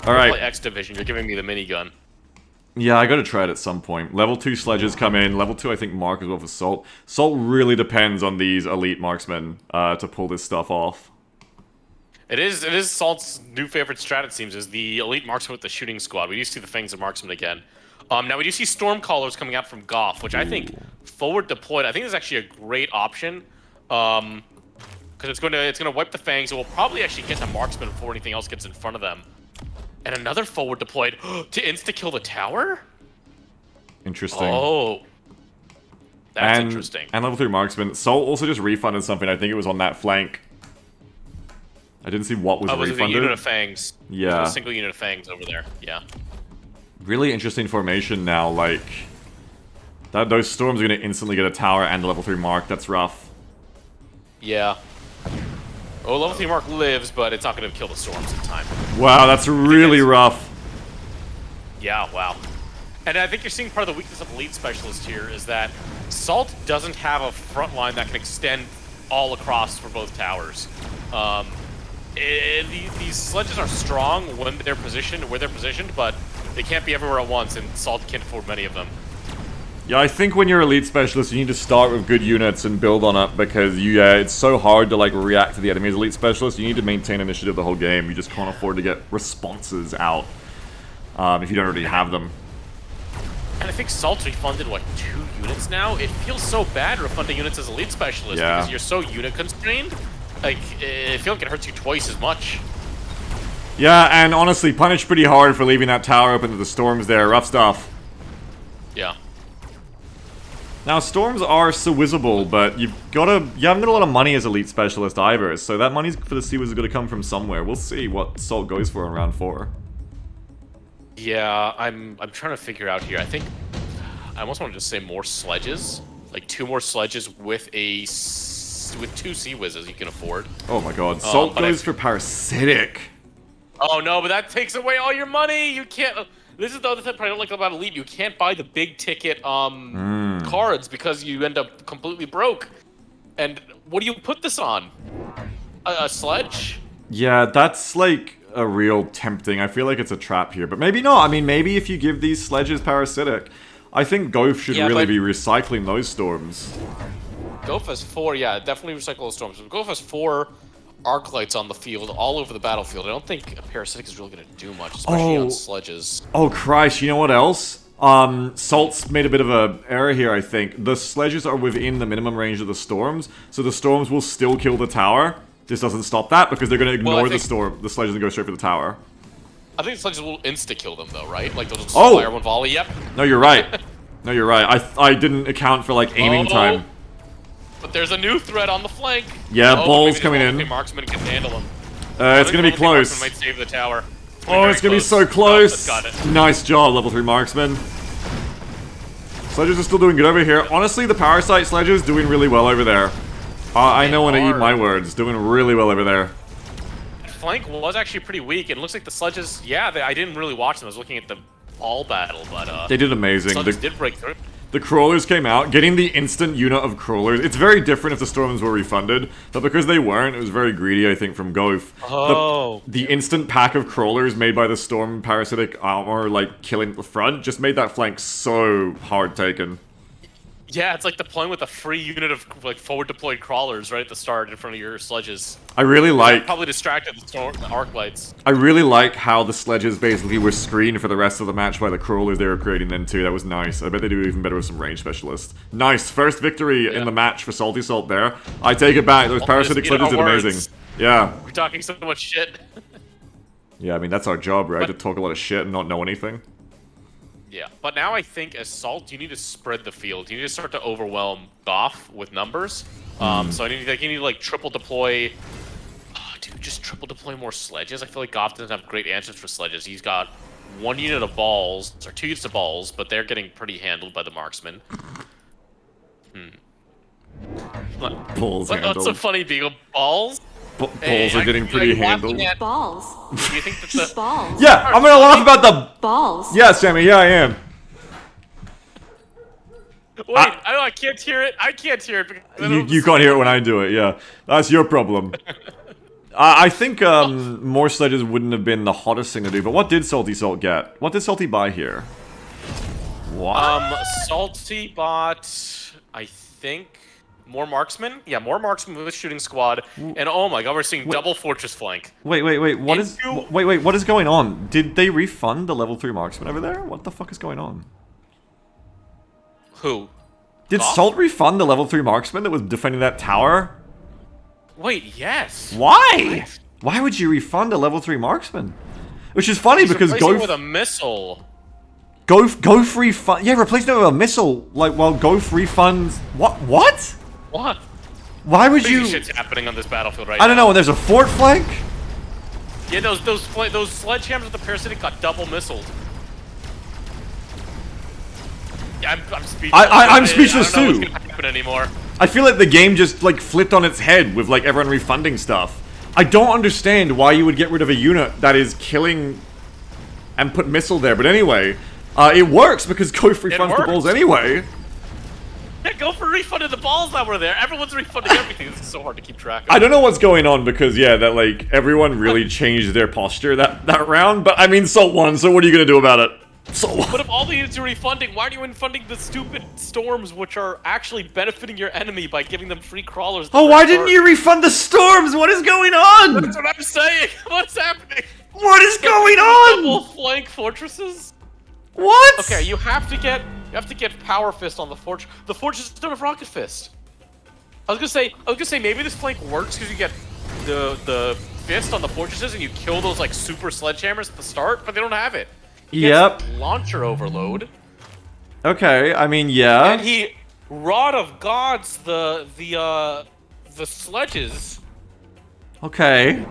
Alright. Play X Division, you're giving me the minigun. Yeah, I gotta try it at some point. Level 2 sledges come in. Level 2, I think, Mark as well for Salt. Salt really depends on these elite marksmen to pull this stuff off. It is Salt's new favorite strat, it seems, is the elite marksman with the shooting squad. We do see the Fangs of Marksman again. Now we do see Stormcallers coming out from Goff, which I think forward deployed. I think is actually a great option, because it's gonna wipe the Fangs. It will probably actually get the Marksman before anything else gets in front of them. And another forward deployed to insta kill the tower. Interesting. Oh, that's interesting. And level 3 marksman. Salt also just refunded something. I think it was on that flank. I didn't see what was refunded. Was it a unit of Fangs? Yeah. A single unit of Fangs over there. Yeah. Really interesting formation now. Like, those storms are going to instantly get a tower and a level 3 mark. That's rough. Yeah. Oh, level 3 mark lives, but it's not going to kill the storms in time. Wow, that's really rough. Yeah, wow. And I think you're seeing part of the weakness of Elite Specialist here is that Salt doesn't have a front line that can extend all across for both towers. These sledges are strong when they're positioned, where they're positioned, but they can't be everywhere at once, and Salt can't afford many of them. Yeah, I think when you're Elite Specialist, you need to start with good units and build on it, because it's so hard to, like, react to the enemy's Elite Specialist. You need to maintain initiative the whole game. You just can't afford to get responses out if you don't already have them. And I think Salt's refunded, what, 2 units now? It feels so bad refunding units as Elite Specialist because you're so unit constrained. Like, I feel like it hurts you twice as much. Yeah, and honestly, punished pretty hard for leaving that tower open to the storms there. Rough stuff. Yeah. Now, storms are Sea Wizable, but you haven't got a lot of money as Elite Specialist either, so that money for the Sea Wiz is going to come from somewhere. We'll see what Salt goes for in round 4. Yeah, I'm trying to figure out here. I think I almost want to just say more sledges, like 2 more sledges with 2 Sea Wizzes you can afford. Oh my god, Salt goes for Parasitic. Oh no, but that takes away all your money. You can't. This is the other thing I don't like about Elite. You can't buy the big ticket cards because you end up completely broke. And what do you put this on? A sledge? Yeah, that's like a real tempting. I feel like it's a trap here, but maybe not. I mean, maybe if you give these sledges Parasitic, I think Goaf should really be recycling those storms. Goaf has 4, yeah, definitely recycle those storms. Goaf has 4 arc lights on the field, all over the battlefield. I don't think a Parasitic is really going to do much, especially on sledges. Oh, Christ, you know what else? Salt's made a bit of a error here, I think. The sledges are within the minimum range of the storms, so the storms will still kill the tower. This doesn't stop that, because they're going to ignore the sledges and go straight for the tower. I think the sledges will insta-kill them, though, right? Like, they'll just fire one volley, yep. No, you're right. No, you're right. I didn't account for, like, aiming time. But there's a new threat on the flank. Yeah, balls coming in. Marksman can handle him. It's going to be close. Marksman might save the tower. It's going to be so close. Nice job, level 3 marksman. Sledges are still doing good over here. Honestly, the Parasite sledges doing really well over there. I know when I eat my words. Doing really well over there. Flank was actually pretty weak. It looks like the sledges, I didn't really watch them. I was looking at the all battle, but they did amazing. Sledges did break through. The crawlers came out, getting the instant unit of crawlers. It's very different if the storms were refunded, but because they weren't, it was very greedy, I think, from Goaf. The instant pack of crawlers made by the storm parasitic armor, like, killing the front, just made that flank so hard taken. Yeah, it's like deploying with a free unit of, like, forward deployed crawlers right at the start in front of your sledges. I really like... Probably distracted the arc lights. I really like how the sledges basically were screened for the rest of the match by the crawlers they were creating then too. That was nice. I bet they do even better with some range specialists. Nice! First victory in the match for Salty Salt there. I take it back. Those parasitic sledges did amazing. Yeah. We're talking so much shit. Yeah, I mean, that's our job, right? To talk a lot of shit and not know anything. Yeah, but now I think as Salt, you need to spread the field. You need to start to overwhelm Goff with numbers. So you need to like triple deploy. Oh, dude, just triple deploy more sledges. I feel like Goff doesn't have great answers for sledges. He's got 1 unit of balls or 2 units of balls, but they're getting pretty handled by the marksman. Balls handled. What's so funny, Beagle? Balls? Balls are getting pretty handled. Balls. Do you think that's Balls. Yeah, I'm gonna laugh about the balls. Yeah, Sammy. Yeah, I am. Wait, I can't hear it. I can't hear it. Because you can't hear it when I do it. Yeah, that's your problem. I think more sledges wouldn't have been the hottest thing to do. But what did Salty Salt get? What did Salty buy here? What? Salty bought, I think, more marksmen. Yeah, more marksmen with shooting squad. And oh my god, we're seeing double fortress flank. Wait, what is going on? Did they refund the level 3 marksman over there? What the fuck is going on? Who? Did Salt refund the level 3 marksman that was defending that tower? Wait, yes. Why? Why would you refund a level 3 marksman? Which is funny because Goaf with a missile. Goaf refund. Yeah, replace it with a missile. Like, while Goaf refunds. What? What? Why would you? Shit's happening on this battlefield right now. I don't know. And there's a fort flank. Yeah, those sledgehammers with the parasitic got double missiled. Yeah, I'm speechless. I'm speechless I don't know too. What's gonna happen anymore. I feel like the game just like flipped on its head with like everyone refunding stuff. I don't understand why you would get rid of a unit that is killing and put missile there. But anyway, it works because Goaf refunds the balls anyway. Yeah, go for refunding the balls that were there. Everyone's refunding everything. This is so hard to keep track of. I don't know what's going on because, yeah, that, like, everyone really changed their posture that round. But, I mean, Salt won, so what are you going to do about it? So But if all the units are refunding, why are you refunding the stupid storms, which are actually benefiting your enemy by giving them free crawlers? Oh, why didn't you refund the storms? What is going on? That's what I'm saying! What's happening? What is going on? Double flank fortresses? What? Okay, you have to get Power Fist on the fortress. The fortress don't have Rocket Fist. I was gonna say maybe this flank works because you get the fist on the fortresses and you kill those like super sledgehammers at the start, but they don't have it. Yep. Launcher overload. Okay, I mean, yeah. And he Rod of Gods the sledges. Okay.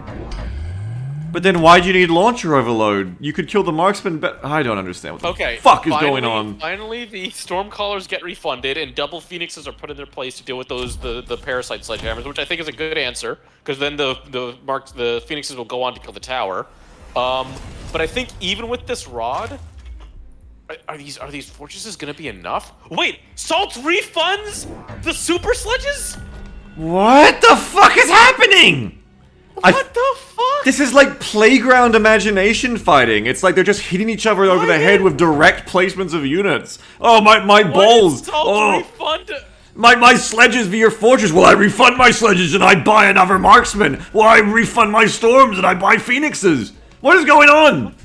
But then why'd you need launcher overload? You could kill the marksman, but I don't understand what the fuck is going on. Finally, the Stormcallers get refunded, and double Phoenixes are put in their place to deal with the Parasite Sledgehammers, which I think is a good answer, because then the Phoenixes will go on to kill the tower. But I think even with this rod, are these fortresses gonna be enough? Wait, Salt refunds the super sledges? What the fuck is happening? What the fuck? This is like playground imagination fighting. It's like they're just hitting each other over the head with direct placements of units. Oh, my balls! Refund? My sledges via your fortress. Well, I refund my sledges and I buy another marksman. Well, I refund my storms and I buy phoenixes. What is going on?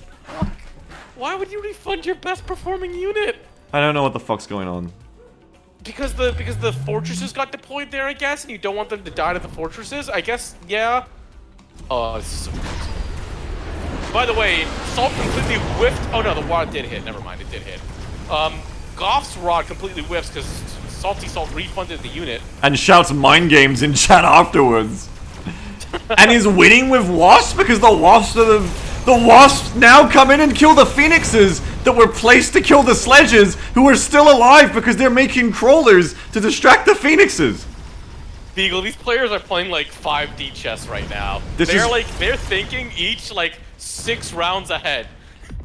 Why would you refund your best performing unit? I don't know what the fuck's going on. Because the fortresses got deployed there, I guess, and you don't want them to die to the fortresses? I guess, yeah. Oh, this is so crazy. By the way, Salt completely whiffed. Oh no, the rod did hit. Never mind, it did hit. Goff's rod completely whiffs because Salty Salt refunded the unit. And shouts mind games in chat afterwards. And he's winning with Wasp because the Wasps now come in and kill the Phoenixes that were placed to kill the sledges who are still alive because they're making crawlers to distract the Phoenixes. Beagle, these players are playing like 5D chess right now. They're thinking each like 6 rounds ahead.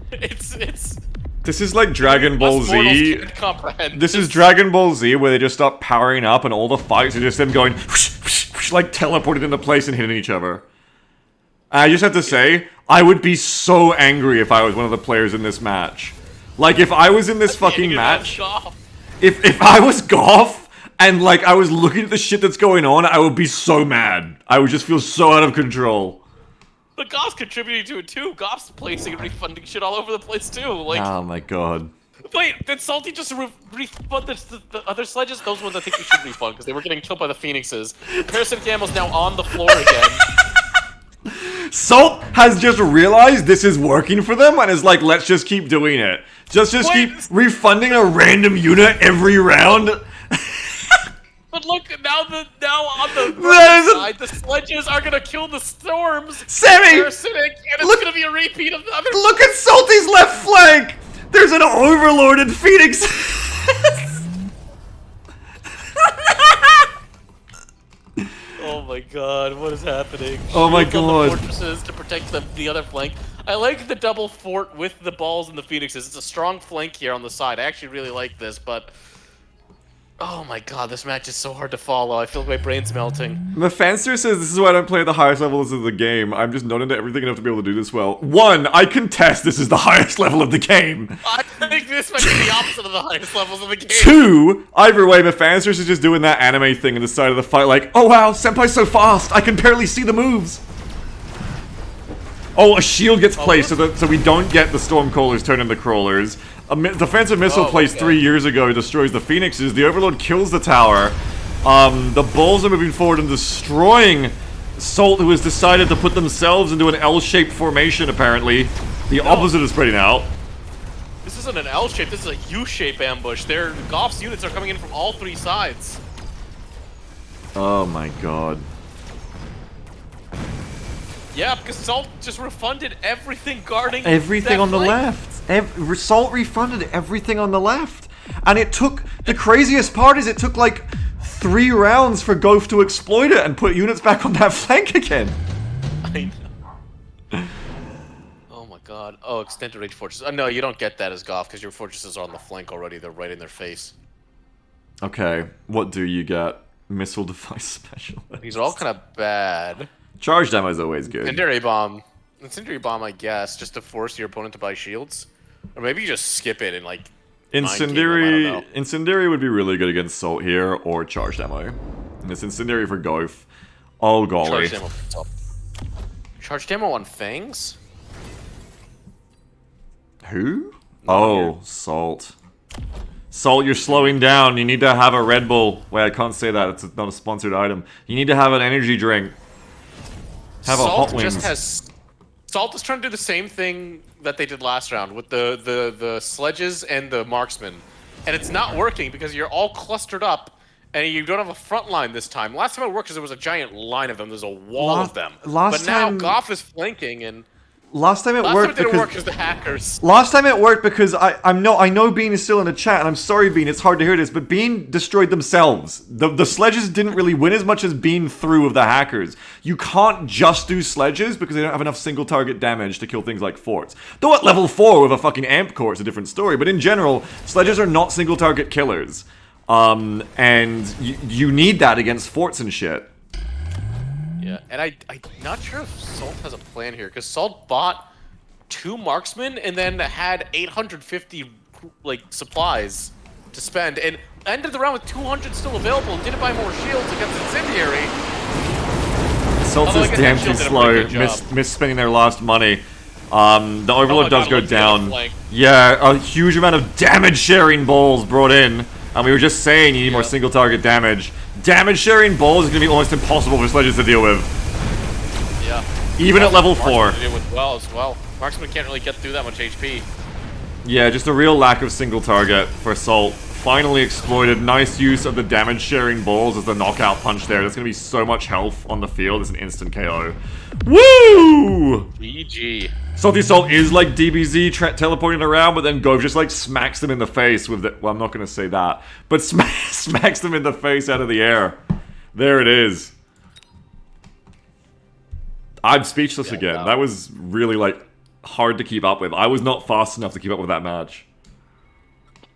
This is like Dragon Ball Z. This is Dragon Ball Z where they just start powering up and all the fights are just them going whoosh, whoosh, whoosh, like teleported into place and hitting each other. I just have to say, I would be so angry if I was one of the players in this match. Like if I was in this fucking match, if I was Goff, and like I was looking at the shit that's going on, I would be so mad. I would just feel so out of control. But Goff's contributing to it too. Goff's placing and refunding shit all over the place too. Like, oh my god. Wait, did Salty just refund the other sledges? Those ones I think we should refund because they were getting killed by the Phoenixes. Parasitic Ammo's now on the floor again. Salt has just realized this is working for them and is like, let's just keep doing it. Just keep refunding a random unit every round. But look, now on the right side, the sledges are gonna kill the storms. Sammy! Parasitic, and it's gonna be a repeat of the other. Look at Salty's left flank! There's an overloaded Phoenix! Oh my god, what is happening? Oh my god. The fortresses to protect the other flank. I like the double fort with the balls and the Phoenixes. It's a strong flank here on the side. I actually really like this, but... Oh my god, this match is so hard to follow. I feel like my brain's melting. Mafanster says, this is why I don't play at the highest levels of the game. I'm just not into everything enough to be able to do this well. 1, I contest this is the highest level of the game. I think this might be the opposite of the highest levels of the game. 2, either way, Mafanster is just doing that anime thing in the side of the fight like, oh wow, Senpai's so fast, I can barely see the moves. Oh, a shield gets placed so we don't get the Stormcallers turn into crawlers. A defensive missile placed 3 years ago destroys the Phoenixes. The Overlord kills the tower. The Bulls are moving forward and destroying Salt, who has decided to put themselves into an L-shaped formation, apparently. The opposite is spreading out. This isn't an L-shape, this is a U-shape ambush. Goff's units are coming in from all 3 sides. Oh my god. Yeah, because Salt just refunded everything guarding everything on the left. Salt refunded everything on the left. And it took, the craziest part is it took like 3 rounds for Goff to exploit it and put units back on that flank again. I know. Oh my god. Oh, extended range fortresses. No, you don't get that as Goff because your fortresses are on the flank already. They're right in their face. Okay, what do you get? Missile device specialist. These are all kind of bad. Charge demo is always good. Incendiary bomb. Incendiary bomb, I guess, just to force your opponent to buy shields. Or maybe you just skip it and like mind game them, I don't know. Incendiary would be really good against Salt here, or Charged Ammo. And it's Incendiary for Goaf. Oh golly. Charged ammo. Charged ammo on Fangs? Who? Oh, Salt. Salt, you're slowing down. You need to have a Red Bull. Wait, I can't say that. It's not a sponsored item. You need to have an energy drink. Have a Hot Wings. Salt is trying to do the same thing that they did last round with the sledges and the marksmen. And it's not working because you're all clustered up and you don't have a front line this time. Last time it worked because there was a giant line of them. There's a wall of them. But now Goff is flanking and... Last time it worked because the hackers. Last time it worked because I know Bean is still in the chat, and I'm sorry, Bean, it's hard to hear this, but Bean destroyed themselves. The sledges didn't really win as much as Bean threw of the hackers. You can't just do sledges because they don't have enough single target damage to kill things like forts. Though at level 4 with a fucking amp core, it's a different story. But in general, sledges are not single target killers. And you need that against forts and shit. Yeah, and I'm not sure if Salt has a plan here, because Salt bought 2 marksmen and then had 850 like supplies to spend, and ended the round with 200 still available and didn't buy more shields against Incendiary. Salt is damn too slow, misspending their last money. The Overlord does go down. Yeah, a huge amount of damage sharing balls brought in. And we were just saying you need more single target damage. Damage sharing balls is going to be almost impossible for sledges to deal with. Yeah. Even at level 4. To deal with as well. Marksman can't really get through that much HP. Yeah, just a real lack of single target for Salt. Finally exploited. Nice use of the damage sharing balls as the knockout punch there. There's going to be so much health on the field. It's an instant KO. Woo! GG. Salty Salt is like DBZ teleporting around, but then Gove just like smacks them in the face with the... Well, I'm not going to say that. But smacks them in the face out of the air. There it is. I'm speechless again. That was really like hard to keep up with. I was not fast enough to keep up with that match.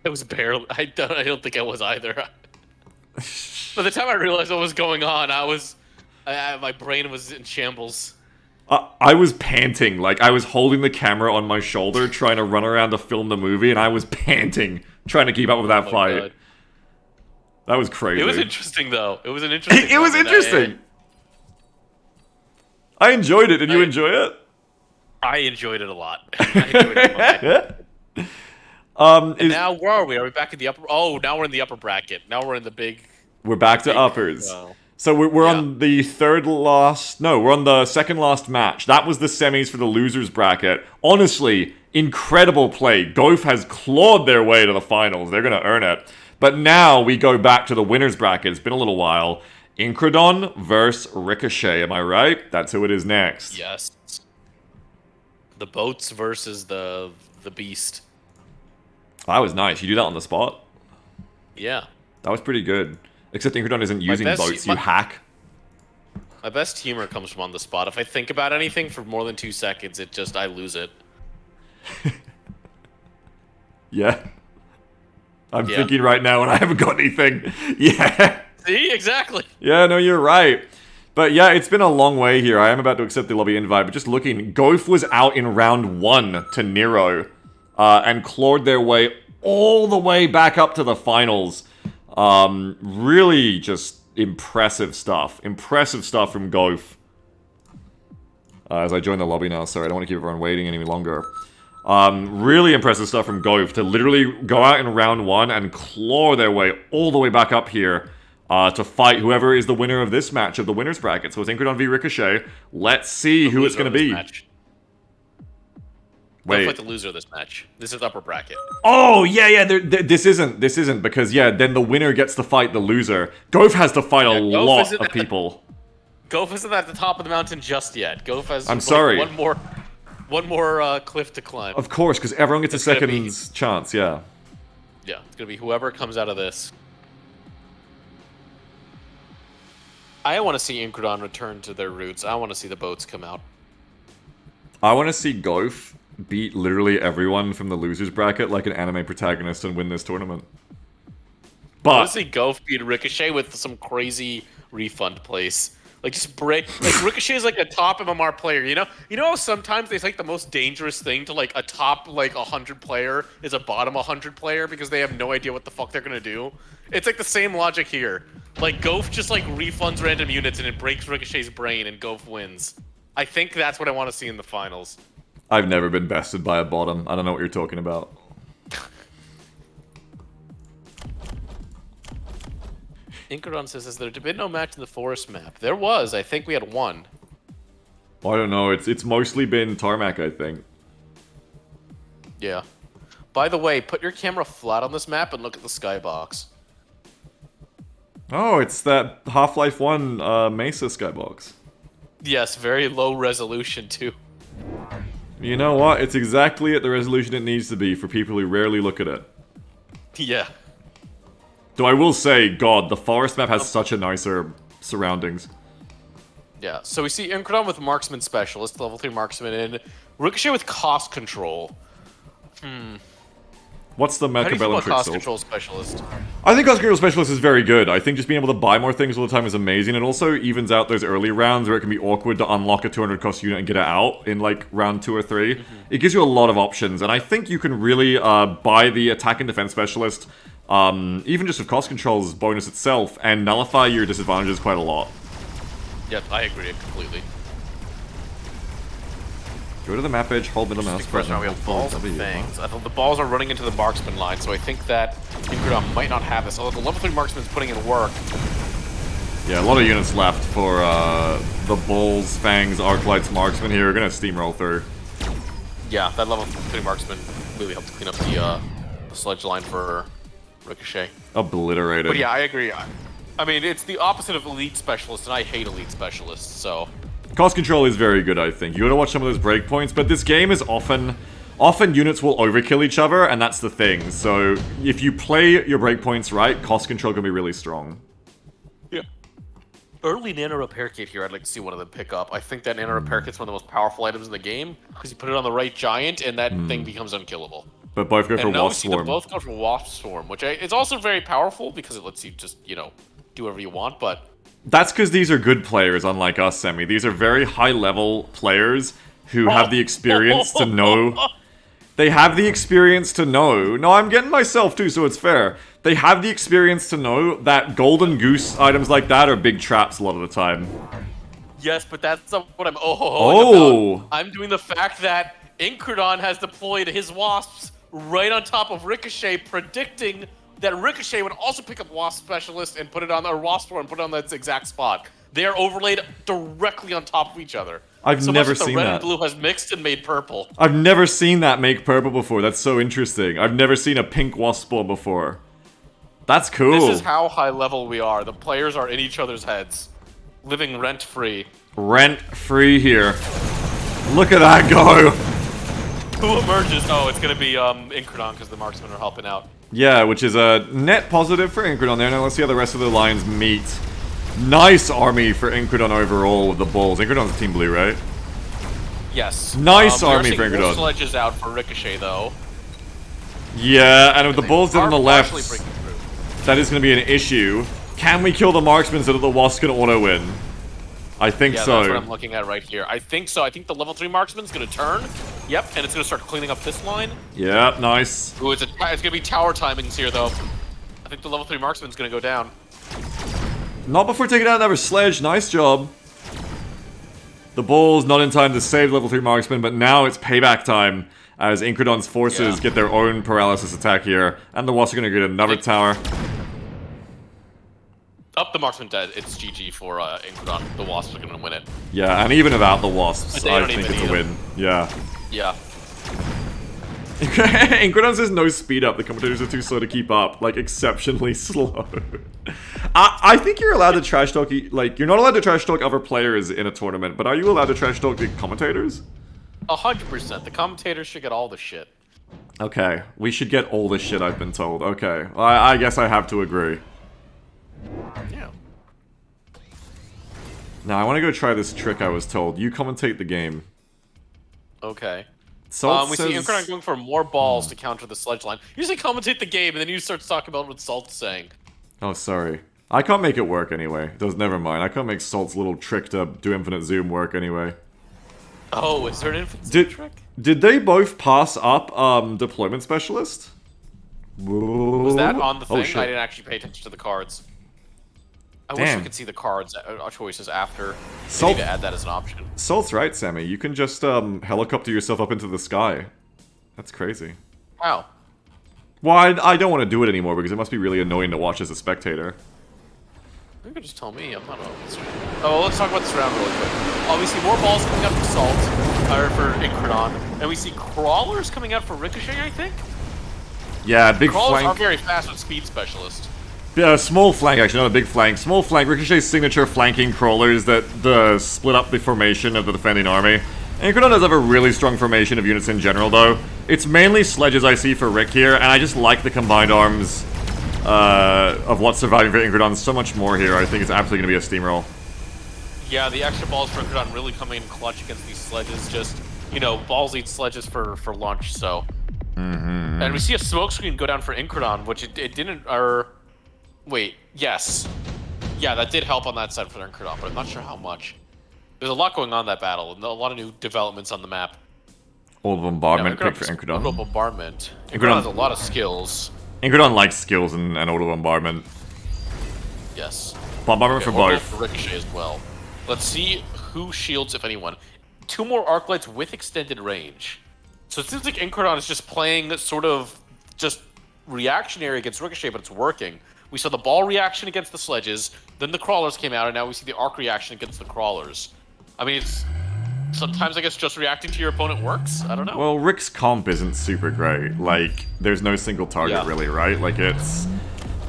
It was barely... I don't think I was either. By the time I realized what was going on, my brain was in shambles. I was panting, like I was holding the camera on my shoulder trying to run around to film the movie, and I was panting trying to keep up with that fight. God. That was crazy. It was interesting though. It was an interesting It was interesting. I enjoyed it. Did you enjoy it? I enjoyed it a lot. I enjoyed it a lot. And now where are we? Are we back in the upper... Oh, now we're in the upper bracket. Now we're in the big... We're back to uppers. So we're on the we're on the second last match. That was the semis for the losers bracket. Honestly, incredible play. Goaf has clawed their way to the finals. They're going to earn it. But now we go back to the winners bracket. It's been a little while. Incredon versus Ricochet. Am I right? That's who it is next. Yes. The boats versus the beast. That was nice. You do that on the spot? Yeah. That was pretty good. Except Incredon isn't using boats, you hack. My best humor comes from on the spot. If I think about anything for more than 2 seconds, I lose it. Yeah. I'm thinking right now and I haven't got anything. Yeah. See? Exactly. Yeah, no, you're right. But yeah, it's been a long way here. I am about to accept the lobby invite, but just looking, Goaf was out in round 1 to Nero and clawed their way all the way back up to the finals. Really just impressive stuff. Impressive stuff from Goaf. As I join the lobby now, sorry, I don't want to keep everyone waiting any longer. Really impressive stuff from Goaf to literally go out in round 1 and claw their way all the way back up here to fight whoever is the winner of this match of the winners bracket. So it's Incredon v Ricochet. Let's see who it's going to be. Wait. Fight the loser of this match. This is upper bracket. Oh, yeah. This isn't, because, yeah, then the winner gets to fight the loser. Goaf has to fight a lot of people. Goaf isn't at the top of the mountain just yet. Goaf has one more cliff to climb. Of course, because everyone gets a second chance, yeah. Yeah, it's going to be whoever comes out of this. I want to see Incredon return to their roots. I want to see the boats come out. I want to see Goaf beat literally everyone from the losers bracket like an anime protagonist and win this tournament. But I want to see Goaf beat Ricochet with some crazy refund place. Like just break. Like Ricochet is like a top MMR player. You know how sometimes they think the most dangerous thing to like a top like 100 player is a bottom 100 player because they have no idea what the fuck they're gonna do. It's like the same logic here. Like Goaf just like refunds random units and it breaks Ricochet's brain and Goaf wins. I think that's what I want to see in the finals. I've never been bested by a bottom. I don't know what you're talking about. Incrodon says, has there been no match in the forest map? There was. I think we had one. I don't know. It's mostly been tarmac, I think. Yeah. By the way, put your camera flat on this map and look at the skybox. Oh, it's that Half-Life 1 Mesa skybox. Yes, very low resolution too. You know what? It's exactly at the resolution it needs to be for people who rarely look at it. Yeah. Though I will say, God, the forest map has such a nicer surroundings. Yeah, so we see Incrodon with Marksman Specialist, level 3 Marksman, and Ricochet with Cost Control. What's the How do you feel Mechabellum about Cost Tourney? Control Specialist? I think Cost Control Specialist is very good. I think just being able to buy more things all the time is amazing. It also evens out those early rounds where it can be awkward to unlock a 200 cost unit and get it out in like round 2 or 3. It gives you a lot of options, and I think you can really buy the Attack and Defense Specialist, even just with Cost Control's bonus itself, and nullify your disadvantages quite a lot. Yep, I agree completely. Go to the map edge, hold middle mouse First button, round we hold have forward balls and W. things. I thought the balls are running into the marksman line, so I think that Incrodon might not have this. Although the level 3 marksman's putting in work. Yeah, a lot of units left for the Bulls, Fangs, Arclights, Marksman here. Are gonna steamroll through. Yeah, that level 3 marksman really helped clean up the sledge line for Ricochet. Obliterated. But yeah, I agree. I mean, it's the opposite of Elite Specialist, and I hate Elite Specialists, so... Cost control is very good, I think. You gotta watch some of those breakpoints, but this game is often units will overkill each other, and that's the thing. So if you play your breakpoints right, cost control can be really strong. Yeah. Early Nano Repair Kit here, I'd like to see one of them pick up. I think that Nano Repair Kit's one of the most powerful items in the game, because you put it on the right giant, and that thing becomes unkillable. But both go for And now we Wasp see them Swarm. both go for Wasp Swarm, which it's also very powerful, because it lets you just, you know, do whatever you want, but... That's because these are good players, unlike us, Semi. These are very high-level players who have the experience to know... They have the experience to know... No, I'm getting myself too, so it's fair. They have the experience to know that Golden Goose items like that are big traps a lot of the time. Yes, but that's not what I'm Oh! about. I'm doing the fact that Incrodon has deployed his Wasps right on top of Ricochet, predicting that Ricochet would also pick up Wasp Specialist and put it on, or Wasp Swarm and put it on that exact spot. They are overlaid directly on top of each other. I've so never much that seen the red that. and blue has mixed and made purple. I've never seen that make purple before. That's so interesting. I've never seen a pink Wasp Spawn before. That's cool. This is how high level we are. The players are in each other's heads, living rent-free. Rent-free here. Look at that go! Who emerges? Oh, it's gonna be Incrodon because the marksmen are helping out. Yeah, which is a net positive for Incrodon there. Now let's see how the rest of the lines meet. Nice army for Incrodon overall with the Bulls. Incrodon's Team Blue, right? Yes. Nice we are army seeing for Incrodon. Sledges out for Ricochet though. Yeah, and with the Bulls dead on the left, Partially breaking through. that is going to be an issue. Can we kill the marksman so that the Wasp can auto-win? I think Yeah, so. that's what I'm looking at right here. I think so. I think the level 3 marksman's gonna turn. Yep, and it's gonna start cleaning up this line. Yeah, nice. Ooh, it's gonna be tower timings here though. I think the level 3 marksman's gonna go down. Not before taking out another sledge. Nice job. The Bulls not in time to save level 3 marksman, but now it's payback time as Incrodon's forces get their own paralysis attack here. And the Wasps are going to get another tower. Up, the marksman dead. It's GG for Incrodon. The Wasps are gonna win it. Yeah, and even without the Wasps, They I don't think even it's a need win. Yeah. Yeah. Incrodon says no speed up. The commentators are too slow to keep up. Like, exceptionally slow. I think you're allowed to trash talk, like, you're not allowed to trash talk other players in a tournament, but are you allowed to trash talk the commentators? 100%. The commentators should get all the shit. Okay, we should get all this shit, I've been told. Okay, I guess I have to agree. Yeah. Now, I want to go try this trick I was told. You commentate the game. Okay. Salt We says... see Incrodon going for more balls to counter the sledge line. Usually commentate the game, and then you start talking about what Salt's saying. Oh, sorry. I can't make it work anyway. Never mind. I can't make Salt's little trick to do infinite zoom work anyway. Oh, is there an infinite zoom trick? Did they both pass up deployment specialist? Was that on the thing? Oh, shit. I didn't actually pay attention to the cards. I wish Damn. we could see the cards choices after. Salt- We need to add that as an option. Salt's right, Sammy. You can just helicopter yourself up into the sky. That's crazy. How? Well, I don't want to do it anymore because it must be really annoying to watch as a spectator. You could just tell me. I'm not on this round. Oh, let's talk about this round really quick. Obviously, more balls coming out for Salt, or for Incredon, and we see crawlers coming out for Ricochet, I think? Yeah, big Crawlers flank. are very fast with Speed Specialist. Yeah, small flank, actually, not a big flank. Small flank, Ricochet's signature flanking crawlers that split up the formation of the defending army. Incredon does have a really strong formation of units in general, though. It's mainly sledges I see for Rick here, and I just like the combined arms of what's surviving for Incredon so much more here. I think it's absolutely going to be a steamroll. Yeah, the extra balls for Incredon really coming in clutch against these sledges. Just, you know, balls eat sledges for launch, so. And we see a smoke screen go down for Incredon, which it didn't, or... Wait, yes. Yeah, that did help on that side for Incredon, but I'm not sure how much. There's a lot going on in that battle, and a lot of new developments on the map. Old bombardment Yeah, pick for Incredon. Old bombardment. Incredon has a lot of skills. Incredon likes skills and auto bombardment. Yes. Bombardment for both. For Ricochet as well. Let's see who shields, if anyone. 2 more arc lights with extended range. So it seems like Incredon is just playing sort of just reactionary against Ricochet, but it's working. We saw the ball reaction against the sledges, then the crawlers came out, and now we see the arc reaction against the crawlers. I mean, it's sometimes I guess just reacting to your opponent works. I don't know. Well, Rick's comp isn't super great. Like, there's no single target really, right? Like, it's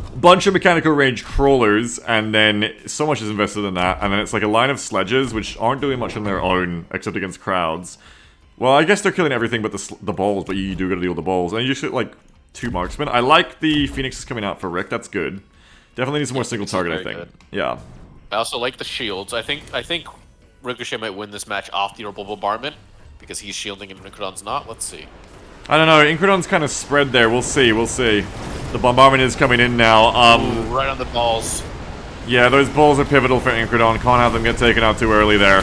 a bunch of mechanical range crawlers, and then so much is invested in that, and then it's like a line of sledges, which aren't doing much on their own, except against crowds. Well, I guess they're killing everything but the balls, but you do gotta deal with the balls. And you just get, like, 2 marksmen. I like the Phoenixes coming out for Rick, that's good. Definitely needs some more single target, I think. Good. Yeah. I also like the shields. I think Ricochet might win this match off the orbital bombardment because he's shielding and Incredon's not. Let's see. I don't know, Incredon's kind of spread there. We'll see, we'll see. The bombardment is coming in now. Ooh, right on the balls. Yeah, those balls are pivotal for Incredon. Can't have them get taken out too early there.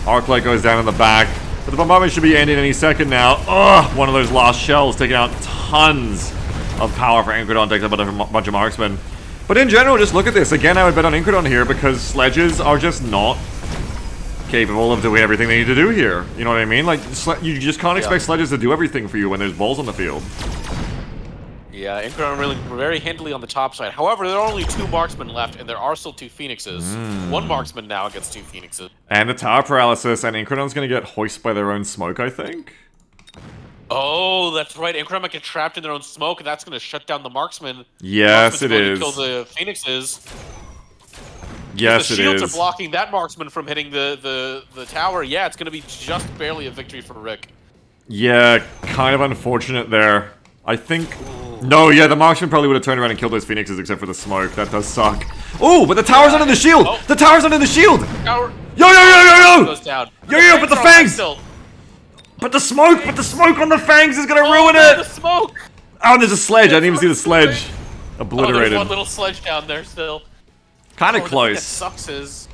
Arc light goes down in the back. But the bombardment should be ending any second now. Ugh! One of those lost shells taking out tons of power for Incredon, takes out a bunch of marksmen. But in general, just look at this. Again, I would bet on Incredon here because sledges are just not capable of doing everything they need to do here. You know what I mean? Like, you just can't expect sledges to do everything for you when there's balls on the field. Yeah, Incredon really very handily on the top side. However, there are only 2 marksmen left, and there are still 2 Phoenixes. 1 marksman now against 2 Phoenixes. And the tower paralysis, and Incredon's gonna get hoisted by their own smoke, I think. Oh, that's right. Incredon might get trapped in their own smoke, and that's going to shut down the marksman. Yes, it is. Kill the Phoenixes. Yes, the it shields is. are blocking that marksman from hitting the tower. Yeah, it's going to be just barely a victory for Rick. Yeah, kind of unfortunate there. I think... No, yeah, the marksman probably would have turned around and killed those Phoenixes except for the smoke. That does suck. Oh, but the tower's under the shield! Oh. The tower's under the shield! Tower Yo! goes down. Yo, but the fangs! But the smoke on the fangs is gonna ruin no, it! the smoke! Oh, and there's a sledge. I didn't even see the sledge. Oh, Obliterated. there's one little sledge down there still. Kind of The thing close. that sucks is,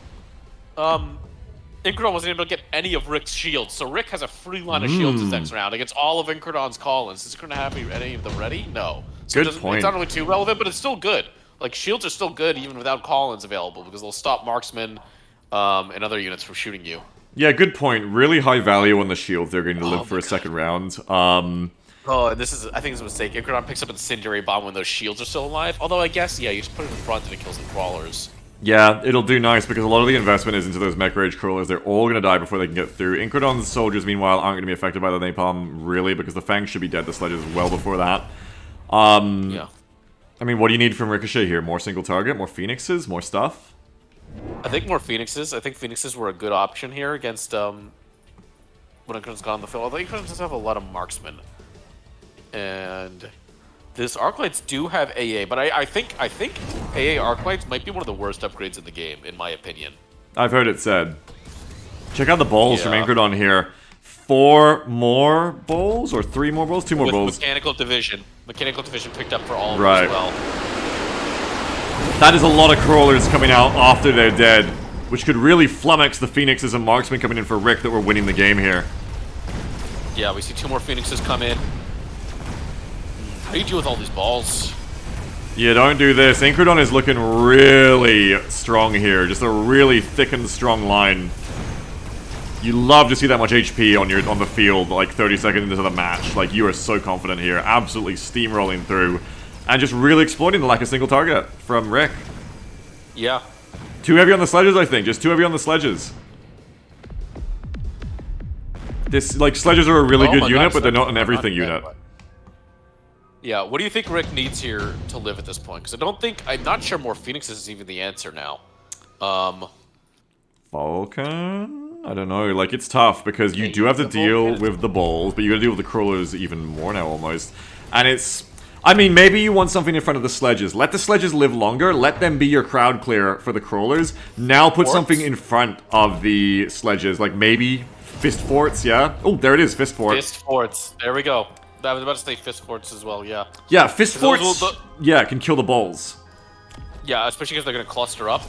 Incredon wasn't able to get any of Rick's shields, so Rick has a free line of shields this next round against all of Incredon's call-ins. Is Incredon have any of them ready? No. So Good point. It's not really too relevant, but it's still good. Like, shields are still good even without call-ins available because they'll stop marksmen and other units from shooting you. Yeah, good point. Really high value on the shields they're going to live for a second round. Oh, and this is, I think it's a mistake. Incredon picks up an incendiary bomb when those shields are still alive. Although I guess, yeah, you just put it in front and it kills the crawlers. Yeah, it'll do nice because a lot of the investment is into those mech rage crawlers. They're all going to die before they can get through. Incredon's soldiers, meanwhile, aren't going to be affected by the napalm, really, because the fangs should be dead. The sledges well before that. Yeah. I mean, what do you need from Ricochet here? More single target? More Phoenixes? More stuff? I think more Phoenixes. I think Phoenixes were a good option here against, when Incredon's gone on the field. Although Incredon does have a lot of marksmen. And this Arclights do have AA, but I think AA Arclights might be one of the worst upgrades in the game, in my opinion. I've heard it said. Check out the balls from Yeah. Incredon here. 4 more balls? Or 3 more balls? 2 more With balls. Mechanical Division. Mechanical Division picked up for all of Right. them as well. That is a lot of crawlers coming out after they're dead, which could really flummox the Phoenixes and Marksmen coming in for Rick that were winning the game here. Yeah, we see 2 more Phoenixes come in. How do you deal with all these balls? Yeah, don't do this. Incredon is looking really strong here. Just a really thick and strong line. You love to see that much HP on the field, like 30 seconds into the match. Like, you are so confident here. Absolutely steamrolling through. And just really exploiting the lack of single target from Rick. Yeah. Too heavy on the sledges, I think. Just too heavy on the sledges. Sledges are a really good unit, but they're not an everything unit. Yeah, what do you think Rick needs here to live at this point? Because I'm not sure more Phoenixes is even the answer now. Falcon? I don't know. Like, it's tough because you do have to deal with the balls, but you gotta deal with the crawlers even more now, almost. And it's... I mean, maybe you want something in front of the sledges. Let the sledges live longer. Let them be your crowd clear for the crawlers. Now put something in front of the sledges. Like, maybe fist forts, yeah? Oh, there it is, fist fort. Fist forts. There we go. I was about to say fist forts as well, yeah. Yeah, fist forts, yeah, can kill the balls. Yeah, especially because they're going to cluster up.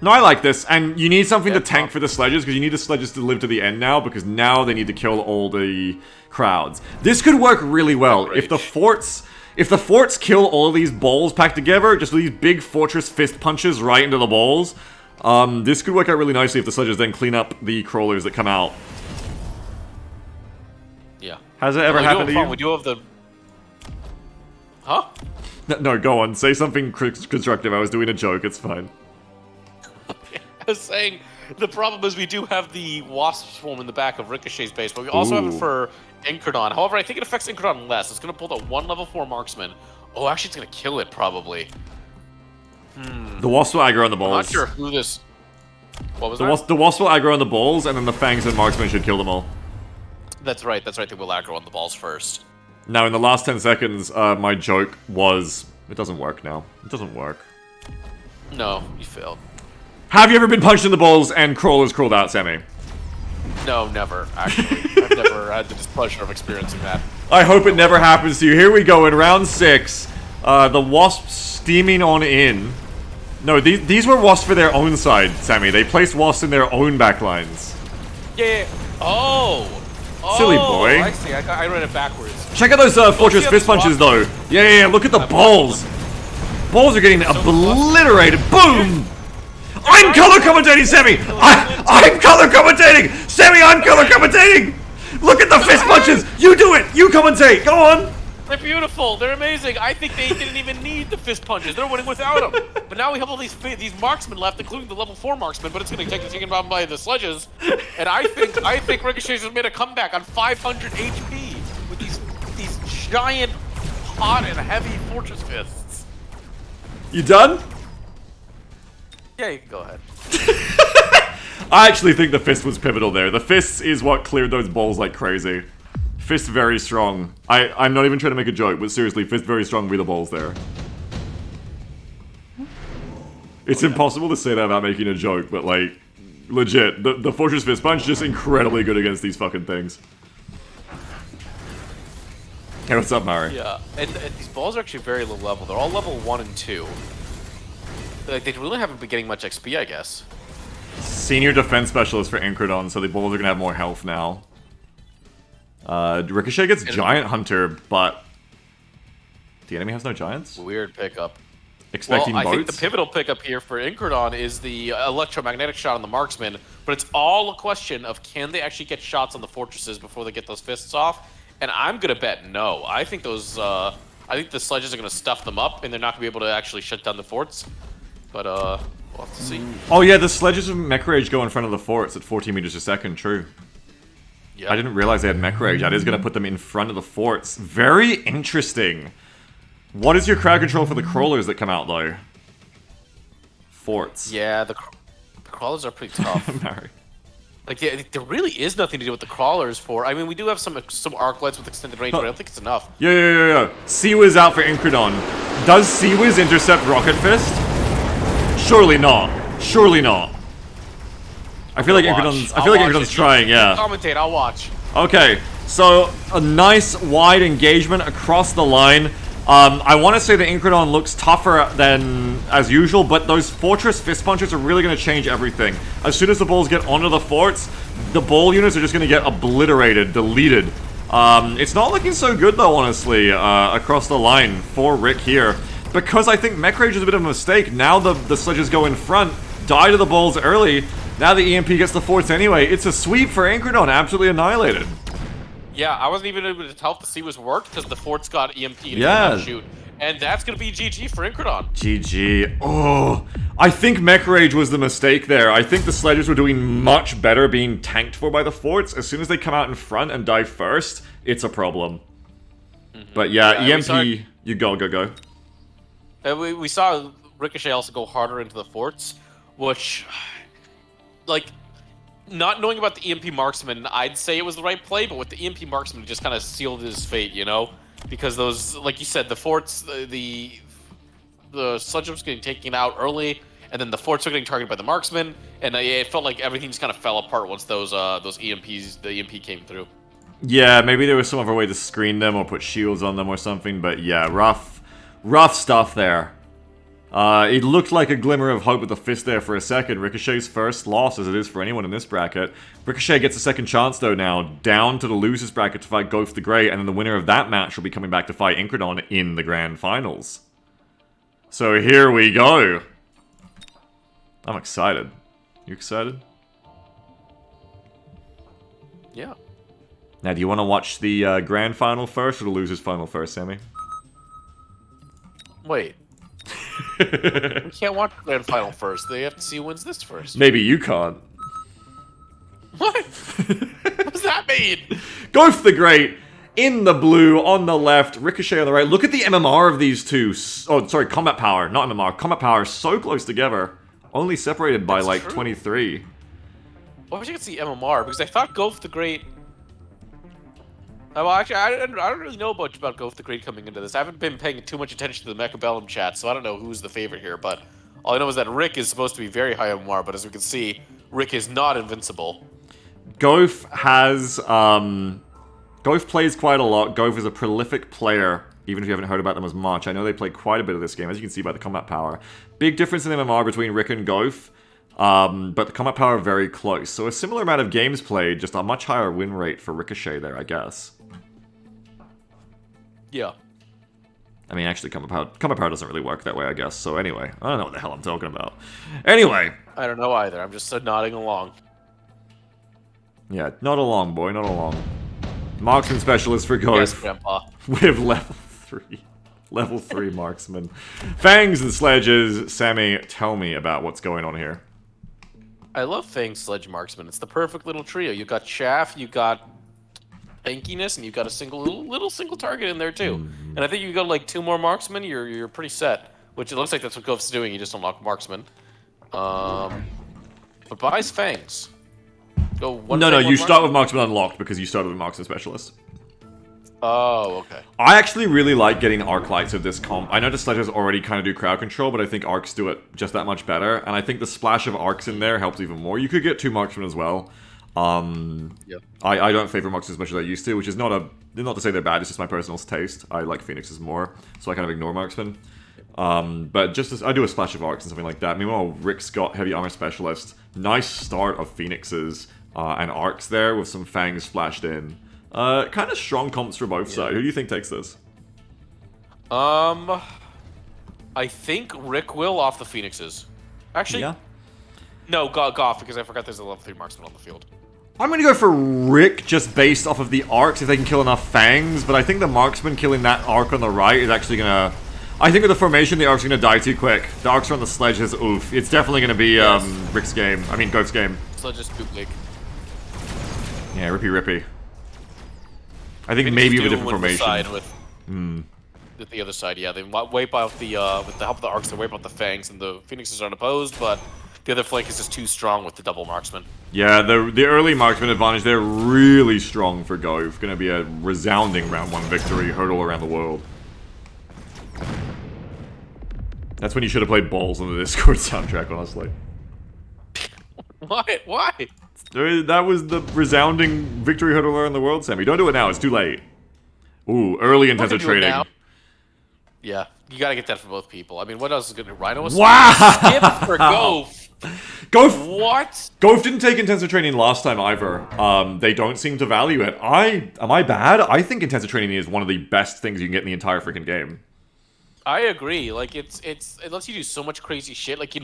No, I like this, and you need something to tank for the sledges, because you need the sledges to live to the end now, because now they need to kill all the crowds. This could work really well. If the forts kill all of these balls packed together, just these big fortress fist punches right into the balls, this could work out really nicely if the sledges then clean up the crawlers that come out. Yeah. Has it ever happened to you? We do have the... Huh? No, go on. Say something constructive. I was doing a joke. It's fine. I was saying, the problem is we do have the Wasp Swarm in the back of Ricochet's base, but we also have it for Incredon. However, I think it affects Incredon less. It's going to pull the 1 level 4 marksman. Oh, actually, it's going to kill it, probably. The Wasp will aggro on the balls. I'm not sure who this... What was that? The Wasp will aggro on the balls, and then the Fangs and Marksman should kill them all. That's right. They will aggro on the balls first. Now, in the last 10 seconds, my joke was... It doesn't work now. It doesn't work. No, you failed. Have you ever been punched in the balls and crawlers crawled out, Sammy? No, never, actually. I've never had the displeasure of experiencing that. I hope it never happens to you. Here we go in round 6. The Wasps steaming on in. No, these were Wasps for their own side, Sammy. They placed Wasps in their own backlines. Yeah. Oh! Silly boy. I see. I read it backwards. Check out those Fortress Fist Punches, though. Yeah, look at the balls. Balls are getting obliterated. Boom! I'm color commentating, Sammy! I'm color commentating! Sammy, I'm color commentating! Look at the fist punches! You do it! You commentate! Go on! They're beautiful. They're amazing. I think they didn't even need the fist punches. They're winning without them. But now we have all these marksmen left, including the level 4 marksman. But it's going to get taken down by the sledges. And I think Ricochet has made a comeback on 500 HP with these giant, hot and heavy fortress fists. You done? Yeah, you can go ahead. I actually think the fist was pivotal there. The fists is what cleared those balls like crazy. Fist very strong. I'm not even trying to make a joke, but seriously, fist very strong with the balls there. It's impossible to say that without making a joke, but like, legit, the Fortress Fist Punch just incredibly good against these fucking things. Hey, what's up, Mari? Yeah, and these balls are actually very low level. They're all level 1 and 2. Like, they really haven't been getting much XP, I guess. Senior defense specialist for Incredon, so the balls are gonna have more health now. Ricochet gets Giant Hunter, but the enemy has no Giants? Weird pickup. Expecting boats? I think the boats? pivotal pickup here for Incredon is the electromagnetic shot on the marksman, but it's all a question of can they actually get shots on the fortresses before they get those fists off? And I'm gonna bet no. I think those, I think the sledges are gonna stuff them up, and they're not gonna be able to actually shut down the forts. But we'll have to see. Oh yeah, the sledges of Mech Rage go in front of the forts at 14 meters a second, true. Yep. I didn't realize they had Mech Rage. That is going to put them in front of the forts. Very interesting. What is your crowd control for the crawlers that come out, though? Forts. Yeah, the crawlers are pretty tough. Mary. Like, there really is nothing to do with the crawlers for... I mean, we do have some arc lights with extended range, but I don't think it's enough. Yeah. Seawiz out for Incredon. Does Seawiz intercept Rocket Fist? Surely not. Surely not. I feel like Incredon's trying, yeah. Commentate, I'll watch. Okay, so a nice wide engagement across the line. I want to say the Incredon looks tougher than as usual, but those Fortress Fist Punches are really going to change everything. As soon as the balls get onto the forts, the ball units are just going to get obliterated, deleted. It's not looking so good though, honestly, across the line for Rick here. Because I think Mech Rage is a bit of a mistake. Now the sledges go in front, die to the balls early. Now the EMP gets the forts anyway. It's a sweep for Incredon, absolutely annihilated. Yeah, I wasn't even able to tell if the C was worked because the forts got EMP and Yeah. shoot. And that's going to be GG for Incredon. GG. Oh, I think Mech Rage was the mistake there. I think the sledges were doing much better being tanked for by the forts. As soon as they come out in front and die first, it's a problem. But yeah, EMP, you go. We saw Ricochet also go harder into the forts, which, like, not knowing about the EMP marksman, I'd say it was the right play, but with the EMP marksman, it just kind of sealed his fate, you know? Because those, like you said, the forts, the sledge was getting taken out early, and then the forts were getting targeted by the marksman, and it felt like everything just kind of fell apart once those EMPs, the EMP came through. Yeah, maybe there was some other way to screen them or put shields on them or something, but yeah, rough stuff there. It looked like a glimmer of hope with the fist there for a second. Ricochet's first loss, as it is for anyone in this bracket. Ricochet gets a second chance, though, now, down to the losers bracket to fight Goth the Grey, and then the winner of that match will be coming back to fight Incredon in the grand finals. So here we go. I'm excited. You excited? Yeah. Now, do you want to watch the grand final first or the losers final first, Sammy? Wait. We can't watch the grand final first. They have to see who wins this first. Maybe you can't. What? What does that mean? Goth the Great in the blue on the left, Ricochet on the right. Look at the MMR of these two. Oh, sorry, combat power, not MMR. Combat power so close together. Only separated by like true. 23. I wish I could see MMR because I thought Goth the Great. Well, actually, I don't really know much about Goth the Great coming into this. I haven't been paying too much attention to the Mechabellum chat, so I don't know who's the favorite here. But all I know is that Rick is supposed to be very high MMR, but as we can see, Rick is not invincible. Goth has, Goth plays quite a lot. Goth is a prolific player, even if you haven't heard about them as much. I know they play quite a bit of this game, as you can see by the combat power. Big difference in MMR between Rick and Goth, but the combat power are very close. So a similar amount of games played, just a much higher win rate for Ricochet there, I guess. Yeah. I mean, actually, combat power doesn't really work that way, I guess. So anyway, I don't know what the hell I'm talking about. Anyway. I don't know either. I'm just nodding along. Yeah, not along, boy, not along. Marksman specialist for Goth. Yes, Grandpa. With level 3. Level 3 marksman. Fangs and sledges. Sammy, tell me about what's going on here. I love Fang Sledge Marksman. It's the perfect little trio. You got Chaff, you got tankiness, and you got a little single target in there too. And I think you got like 2 more marksmen, you're pretty set. Which it looks like that's what Goth's doing. You just unlock marksman. But buys Fangs. Go one. No, you start with marksman? marksman unlocked because you started with marksman specialist. Oh, okay. I actually really like getting arc lights of this comp. I know the sledges already kind of do crowd control, but I think arcs do it just that much better. And I think the splash of arcs in there helps even more. You could get 2 marksmen as well. Yep. I don't favor marksmen as much as I used to, which is not to say they're bad. It's just my personal taste. I like phoenixes more, so I kind of ignore marksmen. But just as I do a splash of arcs and something like that. Meanwhile, Rick's got heavy armor specialist. Nice start of phoenixes and arcs there with some fangs splashed in. Kind of strong comps for both sides. Who do you think takes this? I think Rick will off the Phoenixes. Actually, Yeah. no, Goth, because I forgot there's a level 3 marksman on the field. I'm gonna go for Rick just based off of the arcs if they can kill enough fangs, but I think the marksman killing that arc on the right is actually gonna... I think with the formation, the arc's gonna die too quick. The arcs are on the sledges, oof. It's definitely gonna be Rick's game. I mean, Goat's game. Sledge is too big. Yeah, rippy. I think maybe with a different formation. Side with the other side, yeah. They wipe out the, with the help of the arcs, they wipe out the fangs, and the Phoenixes are unopposed, but the other flank is just too strong with the double marksman. Yeah, the early marksman advantage, they're really strong for Gove. Gonna be a resounding round 1 victory, hurdle around the world. That's when you should have played Balls on the Discord soundtrack, honestly. Why? Why? That was the resounding victory hurdle around the world, Sammy. Don't do it now, it's too late. Ooh, early intensive trading. Yeah, you gotta get that for both people. I mean, what else is gonna Rhino? Wow! Skip for Goph. Goph! What? Goph didn't take intensive training last time either. They don't seem to value it. Am I bad? I think intensive training is one of the best things you can get in the entire freaking game. I agree. Like it lets you do so much crazy shit. Like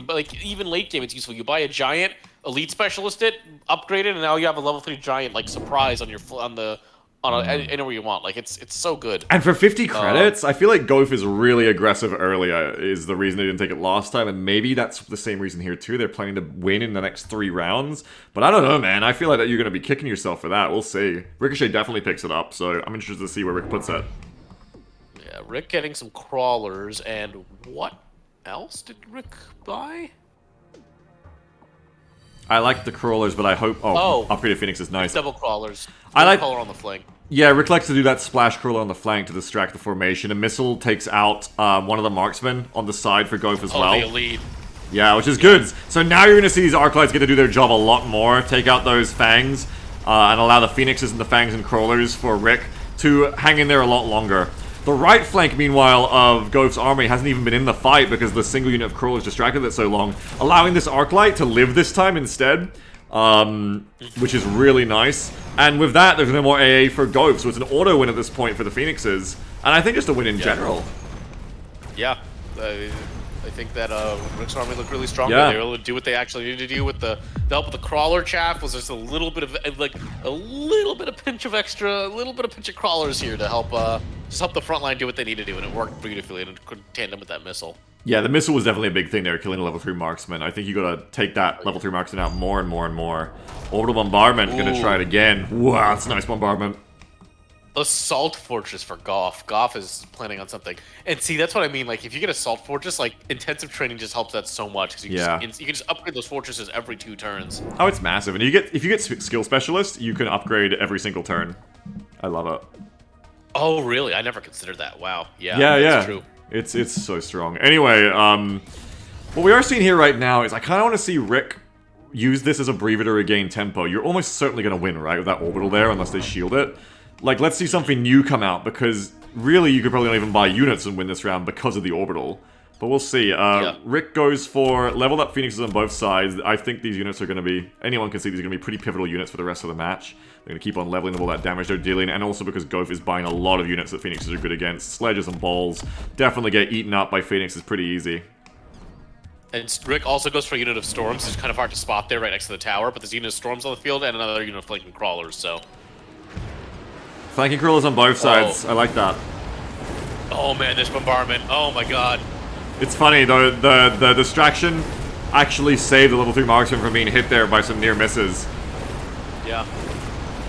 even late game, it's useful. You buy a giant elite specialist, upgrade it, and now you have a level 3 giant like surprise on your anywhere you want. Like it's so good. And for 50 credits, I feel like Goph is really aggressive earlier, is the reason they didn't take it last time, and maybe that's the same reason here too. They're planning to win in the next 3 rounds. But I don't know, man. I feel like that you're going to be kicking yourself for that. We'll see. Ricochet definitely picks it up, so I'm interested to see where Rick puts it. Yeah, Rick getting some crawlers, and what else did Rick buy? I like the crawlers, but I hope... Oh, upgraded Phoenix is nice. Double crawlers. I like... Crawler on the flank. Yeah, Rick likes to do that splash crawler on the flank to distract the formation. A missile takes out one of the marksmen on the side for Goph as well. The elite. Yeah, which is good. So now you're going to see these Arclights get to do their job a lot more. Take out those Fangs and allow the Phoenixes and the Fangs and Crawlers for Rick to hang in there a lot longer. The right flank, meanwhile, of Goph's army hasn't even been in the fight because the single unit of Crawlers distracted it so long, allowing this Arclight to live this time instead, which is really nice. And with that, there's no more AA for Goph, so it's an auto win at this point for the Phoenixes, and I think just a win in general. Yeah, I think that Rick's army looked really strong. Yeah. They were able to do what they actually needed to do with the help with the crawler chaff. Was just a little bit of pinch of crawlers here to help just help the front line do what they need to do, and it worked beautifully and it could tandem with that missile. Yeah, the missile was definitely a big thing there, killing a level 3 marksman. I think you gotta take that level 3 marksman out more and more and more. Orbital bombardment, gonna try it again. Wow, that's a nice bombardment. Assault Fortress for Goph. Goph is planning on something. And see, that's what I mean. Like, if you get Assault Fortress, like, intensive training just helps that so much. Because you can just upgrade those fortresses every 2 turns. Oh, it's massive. And if you get Skill Specialist, you can upgrade every single turn. I love it. Oh, really? I never considered that. Wow. Yeah, that's true. It's so strong. Anyway, what we are seeing here right now is I kind of want to see Rick use this as a breather to regain tempo. You're almost certainly going to win, right, with that orbital there, unless they shield it. Like, let's see something new come out, because really you could probably not even buy units and win this round because of the orbital. But we'll see. Rick goes for leveled up Phoenixes on both sides. I think these units are going to be... Anyone can see these are going to be pretty pivotal units for the rest of the match. They're going to keep on leveling them all that damage they're dealing, and also because Goph is buying a lot of units that Phoenixes are good against. Sledges and balls definitely get eaten up by Phoenixes pretty easy. And Rick also goes for a unit of Storms. It's kind of hard to spot there right next to the tower, but there's a unit of Storms on the field and another unit of Flanking Crawlers, so... Flanking Crawlers on both sides. I like that. Oh man, this bombardment. Oh my god. It's funny, though, the distraction actually saved the level 3 marksman from being hit there by some near misses. Yeah.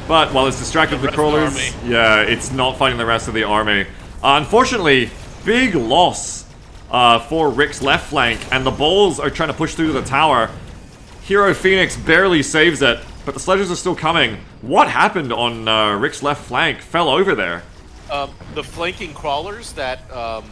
But while it's distracted the crawlers, yeah, it's not fighting the rest of the army. Unfortunately, big loss for Rick's left flank, and the balls are trying to push through the tower. Hero Phoenix barely saves it, but the sledges are still coming. What happened on Rick's left flank? Fell over there. The flanking crawlers that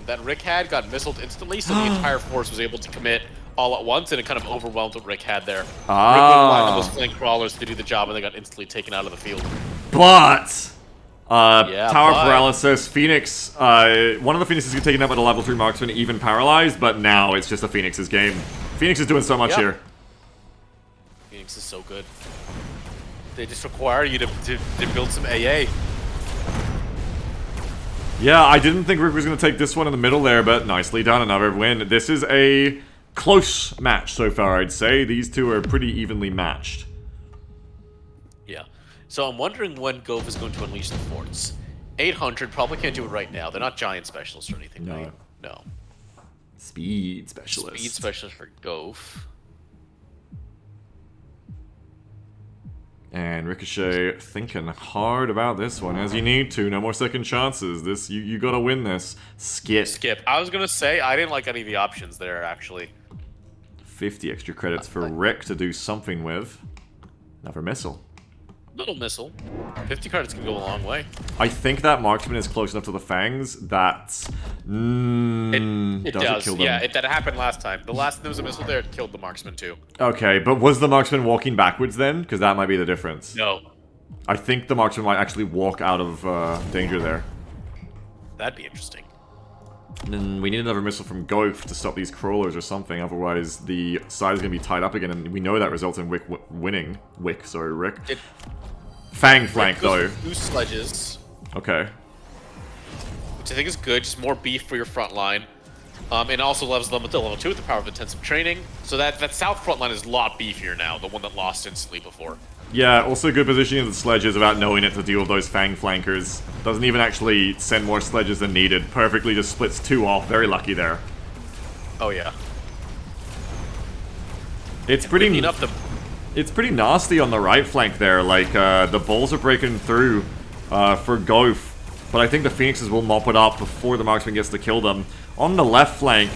that Rick had got missiled instantly, so the entire force was able to commit all at once, and it kind of overwhelmed what Rick had there. Rick relied on those flank crawlers to do the job, and they got instantly taken out of the field. But tower paralysis, Phoenix, one of the Phoenixes get taken out by the level 3 marksman, even paralyzed, but now it's just a Phoenix's game. Phoenix is doing so much here. Phoenix is so good. They just require you to build some AA. Yeah, I didn't think Rick was going to take this one in the middle there, but nicely done, another win. This is a close match so far, I'd say. These two are pretty evenly matched. Yeah. So I'm wondering when Goph is going to unleash the forts. 800 probably can't do it right now. They're not giant specialists or anything, right? No. Speed specialist. Speed specialist for Goph. And Ricochet thinking hard about this one, as you need to. No more second chances. This you gotta win this. Skip. I was gonna say, I didn't like any of the options there, actually. 50 extra credits for Rick to do something with. Another missile. Little missile. 50 credits can go a long way. I think that marksman is close enough to the fangs that it does. kill them? Yeah, that happened last time. The last time there was a missile there, it killed the marksman too. Okay, but was the marksman walking backwards then? Because that might be the difference. No. I think the marksman might actually walk out of danger there. That'd be interesting. Then we need another missile from Goaf to stop these crawlers or something, otherwise the side is going to be tied up again, and we know that results in winning. Rick. Fang flank, though. 2 sledges. Okay. Which I think is good, just more beef for your front line. And also levels them to level 2 with the power of intensive training. So that south front line is a lot beefier now, the one that lost instantly before. Yeah, also good positioning of the sledges without knowing it to deal with those Fang flankers. Doesn't even actually send more sledges than needed. Perfectly just splits 2 off. Very lucky there. Oh yeah. It's pretty nasty on the right flank there. Like, the balls are breaking through for Goaf. But I think the Phoenixes will mop it up before the marksman gets to kill them. On the left flank,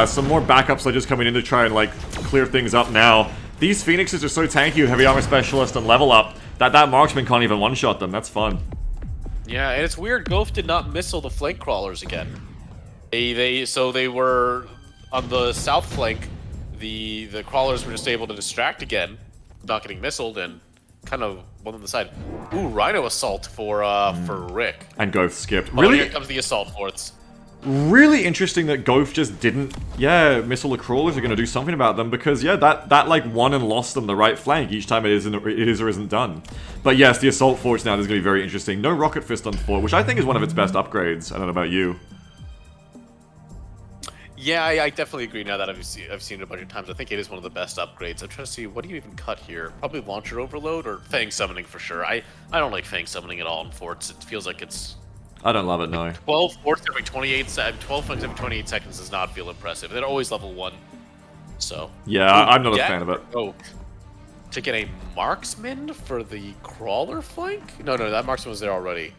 some more backup sledges coming in to try and, like, clear things up now. These Phoenixes are so tanky with Heavy Armor Specialist and level up that marksman can't even one-shot them. That's fun. Yeah, and it's weird. Goaf did not missile the flank crawlers again. So they were on the south flank. The crawlers were just able to distract again, not getting missiled, and kind of one on the side. Ooh, Rhino assault for Rick. And Goaf skipped. Oh, Really? here comes the assault forts. Really interesting that Goaf just didn't, missile the crawlers are going to do something about them, because, that like, won and lost them the right flank each time it is or isn't done. But yes, the assault forts now is going to be very interesting. No rocket fist on fort, which I think is one of its best upgrades. I don't know about you. Yeah, I definitely agree now that I've seen it a bunch of times. I think it is one of the best upgrades. I'm trying to see, what do you even cut here? Probably launcher overload or Fang summoning for sure. I don't like Fang summoning at all in forts. It feels like it's... I don't love it, no. 12 forts every 12 fangs every 28 seconds does not feel impressive. They're always level 1. So... Yeah, I'm not a fan of it. Oh, to get a marksman for the crawler flank? No, that marksman was there already.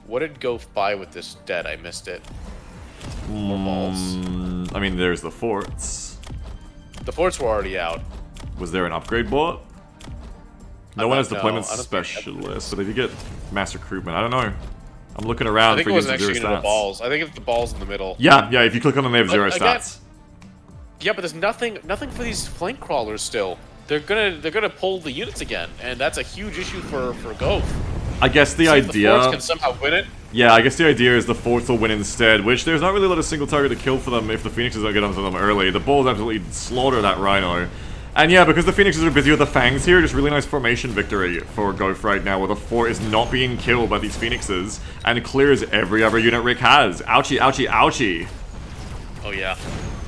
What did Goaf buy with this dead? I missed it. More balls. I mean, there's the forts. The forts were already out. Was there an upgrade bot? No one has deployment I don't specialist, but if you get mass recruitment, I don't know. I'm looking around I think for it wasn't zero actually the stats. balls. I think it's the balls in the middle. Yeah, if you click on them, they have zero again, stats. Yeah, but there's nothing for these flank crawlers still. They're gonna pull the units again, and that's a huge issue for Goaf. I guess the idea... the forts can somehow win it. Yeah, I guess the idea is the forts will win instead, which there's not really a lot of single target to kill for them if the Phoenixes don't get onto them early. The Bulls absolutely slaughter that Rhino. And yeah, because the Phoenixes are busy with the Fangs here, just really nice formation victory for Goaf right now, where the fort is not being killed by these Phoenixes, and clears every other unit Rick has. Ouchie, ouchie, ouchie. Oh yeah.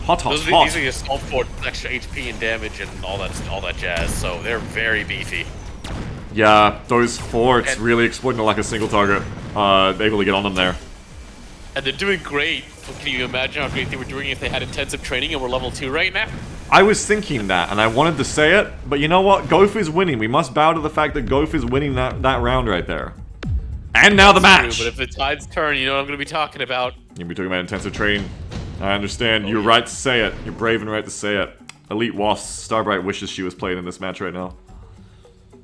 Hot. These are the assault forts, extra HP and damage and all that jazz, so they're very beefy. Yeah, those forts really exploiting the lack of single target, able to get on them there. And they're doing great. Can you imagine how great they were doing if they had intensive training and were level 2 right now? I was thinking that, and I wanted to say it, but you know what? Goaf is winning. We must bow to the fact that Goaf is winning that round right there. And now the match! True, but if the tides turn, you know what I'm going to be talking about. You're going to be talking about intensive training. I understand. You're right to say it. You're brave and right to say it. Elite Wasp, Starbright wishes she was playing in this match right now.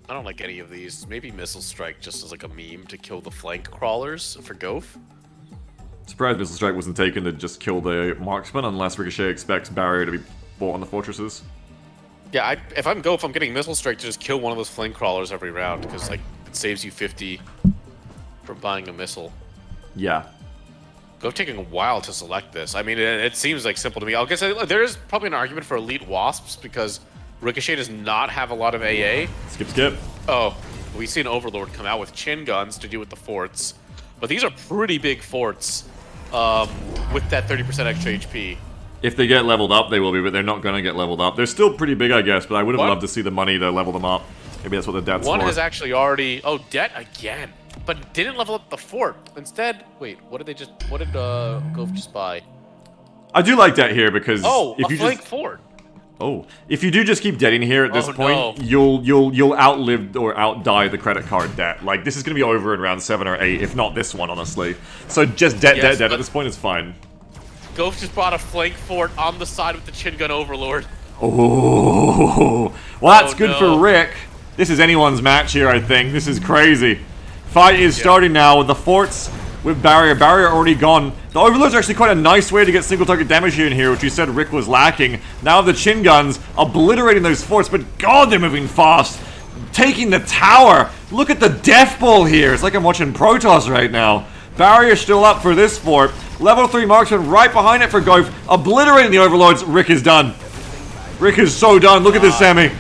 I don't like any of these. Maybe Missile Strike just as like a meme to kill the flank crawlers for Goaf. Surprised Missile Strike wasn't taken to just kill the marksman, unless Ricochet expects Barrier to be bought on the fortresses. Yeah, if I'm Goaf, I'm getting Missile Strike to just kill one of those flank crawlers every round, because like it saves you 50 from buying a missile. Yeah. Goaf taking a while to select this. I mean, it seems like simple to me. I guess there is probably an argument for Elite Wasps, because Ricochet does not have a lot of AA. Skip. Oh, we see an Overlord come out with chin guns to do with the forts. But these are pretty big forts with that 30% extra HP. If they get leveled up, they will be, but they're not going to get leveled up. They're still pretty big, I guess, but I would have loved to see the money to level them up. Maybe that's what the debt's One for. has actually already... Oh, debt again. But didn't level up the fort. Instead... Wait, what did Goaf just buy? I do like that here, because... Oh, if a you flank just... fort. Oh, if you do just keep deading here at this point, no. you'll outlive or outdie the credit card debt. Like, this is going to be over in round 7 or 8, if not this one, honestly. So just debt at this point is fine. Goaf just bought a flank fort on the side with the chin gun Overlord. Oh, well, that's good for Rick. This is anyone's match here, I think. This is crazy. Fight is starting now with the forts with Barrier. Barrier already gone. The Overlord's actually quite a nice way to get single target damage in here, which you said Rick was lacking. Now the chin guns obliterating those forts, but God, they're moving fast. Taking the tower. Look at the death ball here. It's like I'm watching Protoss right now. Barrier still up for this fort. Level 3 marksman right behind it for Goaf. Obliterating the overlords. Rick is done. Rick is so done. Look at this Sammy.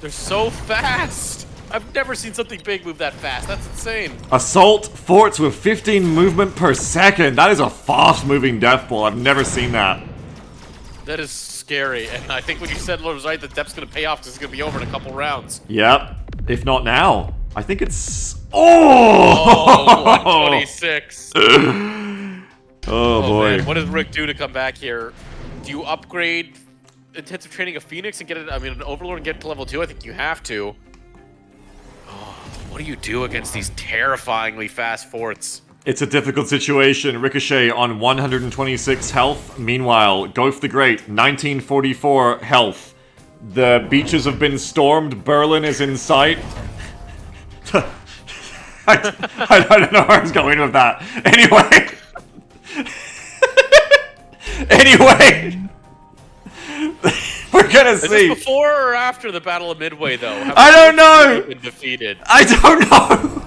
They're so fast. I've never seen something big move that fast. That's insane. Assault forts with 15 movement per second. That is a fast-moving death ball. I've never seen that. That is scary. And I think when you said Lord was right, the depth's going to pay off because it's going to be over in a couple rounds. Yep. If not now. I think it's... Oh! 126. Oh, boy. Man. What does Rick do to come back here? Do you upgrade intensive training of Phoenix and get it? I mean, an Overlord and get to level 2? I think you have to. Oh, what do you do against these terrifyingly fast forts? It's a difficult situation. Ricochet on 126 health. Meanwhile, Goaf the Great, 1944 health. The beaches have been stormed. Berlin is in sight. I don't know where I was going with that. Anyway. Anyway. We're gonna see. Is this before or after the Battle of Midway, though? I don't know. Been defeated. I don't know.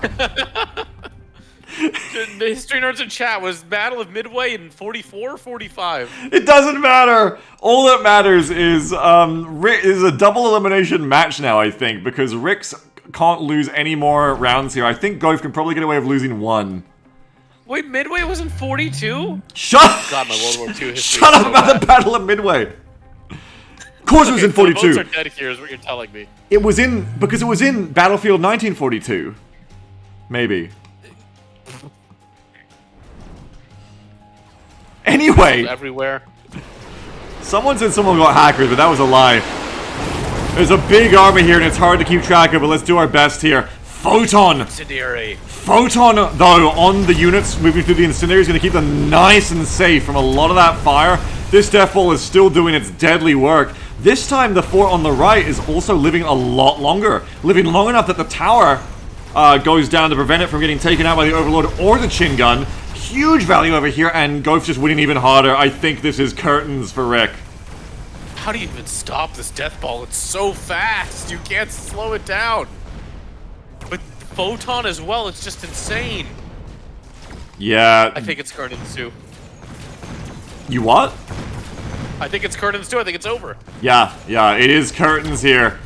The history nerds in chat was Battle of Midway in 44 or 45. It doesn't matter. All that matters is Rick is a double elimination match now, I think, because Rick's can't lose any more rounds here. I think Goaf can probably get away with losing one. Wait, Midway was in 42? Shut God, my World War II history. Shut up about the Battle of Midway. Of course it was in 42. The votes are dead here is what you're telling me. It was in, because it was in Battlefield 1942. Maybe. Anyway. Everywhere. Someone said someone got hackers, but that was a lie. There's a big army here and it's hard to keep track of, but let's do our best here. Photon! Incendiary. Photon, though, on the units moving through the incendiary is going to keep them nice and safe from a lot of that fire. This death ball is still doing its deadly work. This time the fort on the right is also living a lot longer. Living long enough that the tower goes down to prevent it from getting taken out by the Overlord or the Chin Gun. Huge value over here, and Goaf's just winning even harder. I think this is curtains for Rick. How do you even stop this death ball? It's so fast. You can't slow it down. But Photon as well, it's just insane. Yeah. I think it's curtains too. You what? I think it's curtains too. I think it's over. Yeah, it is curtains here.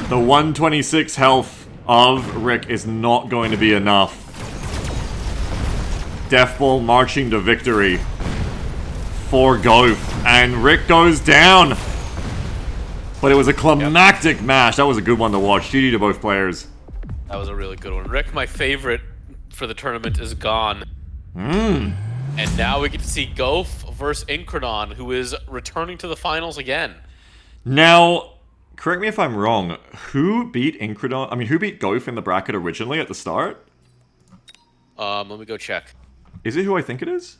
The 126 health of Rick is not going to be enough. Death ball marching to victory for Goaf, and Rick goes down. But it was a climactic match. That was a good one to watch. GG to both players. That was a really good one. Rick, my favorite for the tournament, is gone. And now we get to see Goaf versus Incredon, who is returning to the finals again. Now, correct me if I'm wrong. Who beat Incredon? I mean, who beat Goaf in the bracket originally at the start? Let me go check. Is it who I think it is?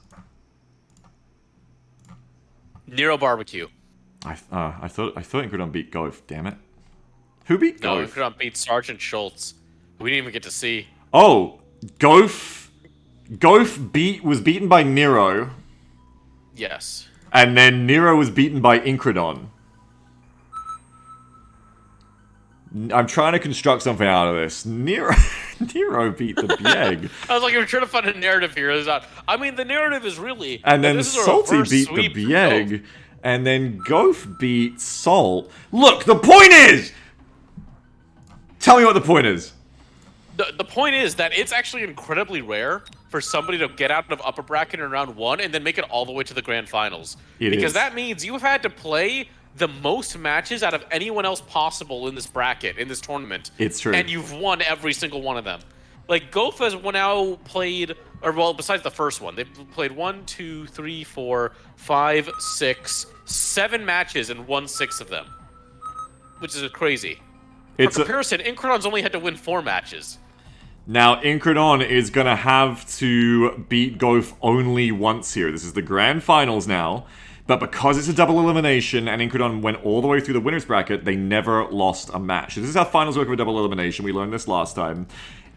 Nero Barbecue. I thought Incredon beat Goaf. Damn it. Who beat No, Goaf? Incredon beat Sergeant Schultz. We didn't even get to see. Oh, Goaf was beaten by Nero, Yes. and then Nero was beaten by Incredon. I'm trying to construct something out of this. Nero beat the Bieg. I was like, you're trying to find a narrative here. It's not. I mean, the narrative is really. And then this is a Salty reverse beat the sweep for Bieg. Goaf. And then Goaf beat Salt. Look, the point is! Tell me what the point is. The point is that it's actually incredibly rare for somebody to get out of upper bracket in round 1 and then make it all the way to the grand finals. Because that means you've had to play the most matches out of anyone else possible in this bracket, in this tournament. It's true. And you've won every single one of them. Like, Goaf has now played, or well, besides the first one, they've played 1, 2, 3, 4, 5, 6, 7 matches and won 6 of them. Which is crazy. For comparison, Incredon's only had to win 4 matches. Now, Incredon is going to have to beat Goaf only once here. This is the grand finals now. But because it's a double elimination and Incredon went all the way through the winner's bracket, they never lost a match. So this is how finals work with double elimination. We learned this last time.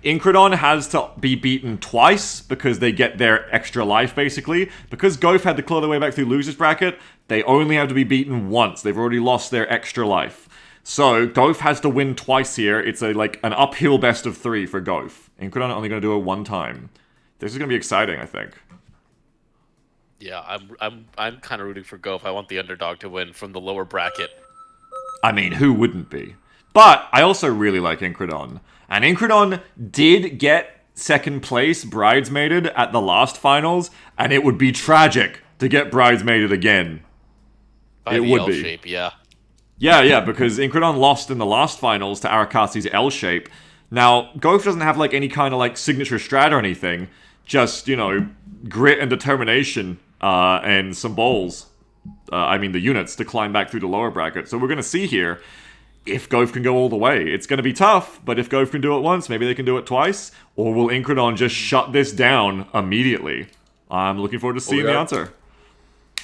Incredon has to be beaten twice because they get their extra life, basically. Because Goaf had to claw their way back through loser's bracket, they only have to be beaten once. They've already lost their extra life. So, Goaf has to win twice here. It's an uphill best of 3 for Goaf. Incredon only going to do it one time. This is going to be exciting, I think. Yeah, I'm kind of rooting for Goph. I want the underdog to win from the lower bracket. I mean, who wouldn't be? But I also really like Incredon. And Incredon did get second place bridesmaided at the last finals, and it would be tragic to get bridesmaided again. By it the would L be. shape, yeah. Yeah, because Incredon lost in the last finals to Arakasi's L shape. Now, Goph doesn't have like any kind of like signature strat or anything. Just, you know, grit and determination and some balls. I mean the units to climb back through the lower bracket. So we're going to see here if Goph can go all the way. It's going to be tough, but if Goph can do it once, maybe they can do it twice. Or will Incredon just shut this down immediately? I'm looking forward to seeing the answer.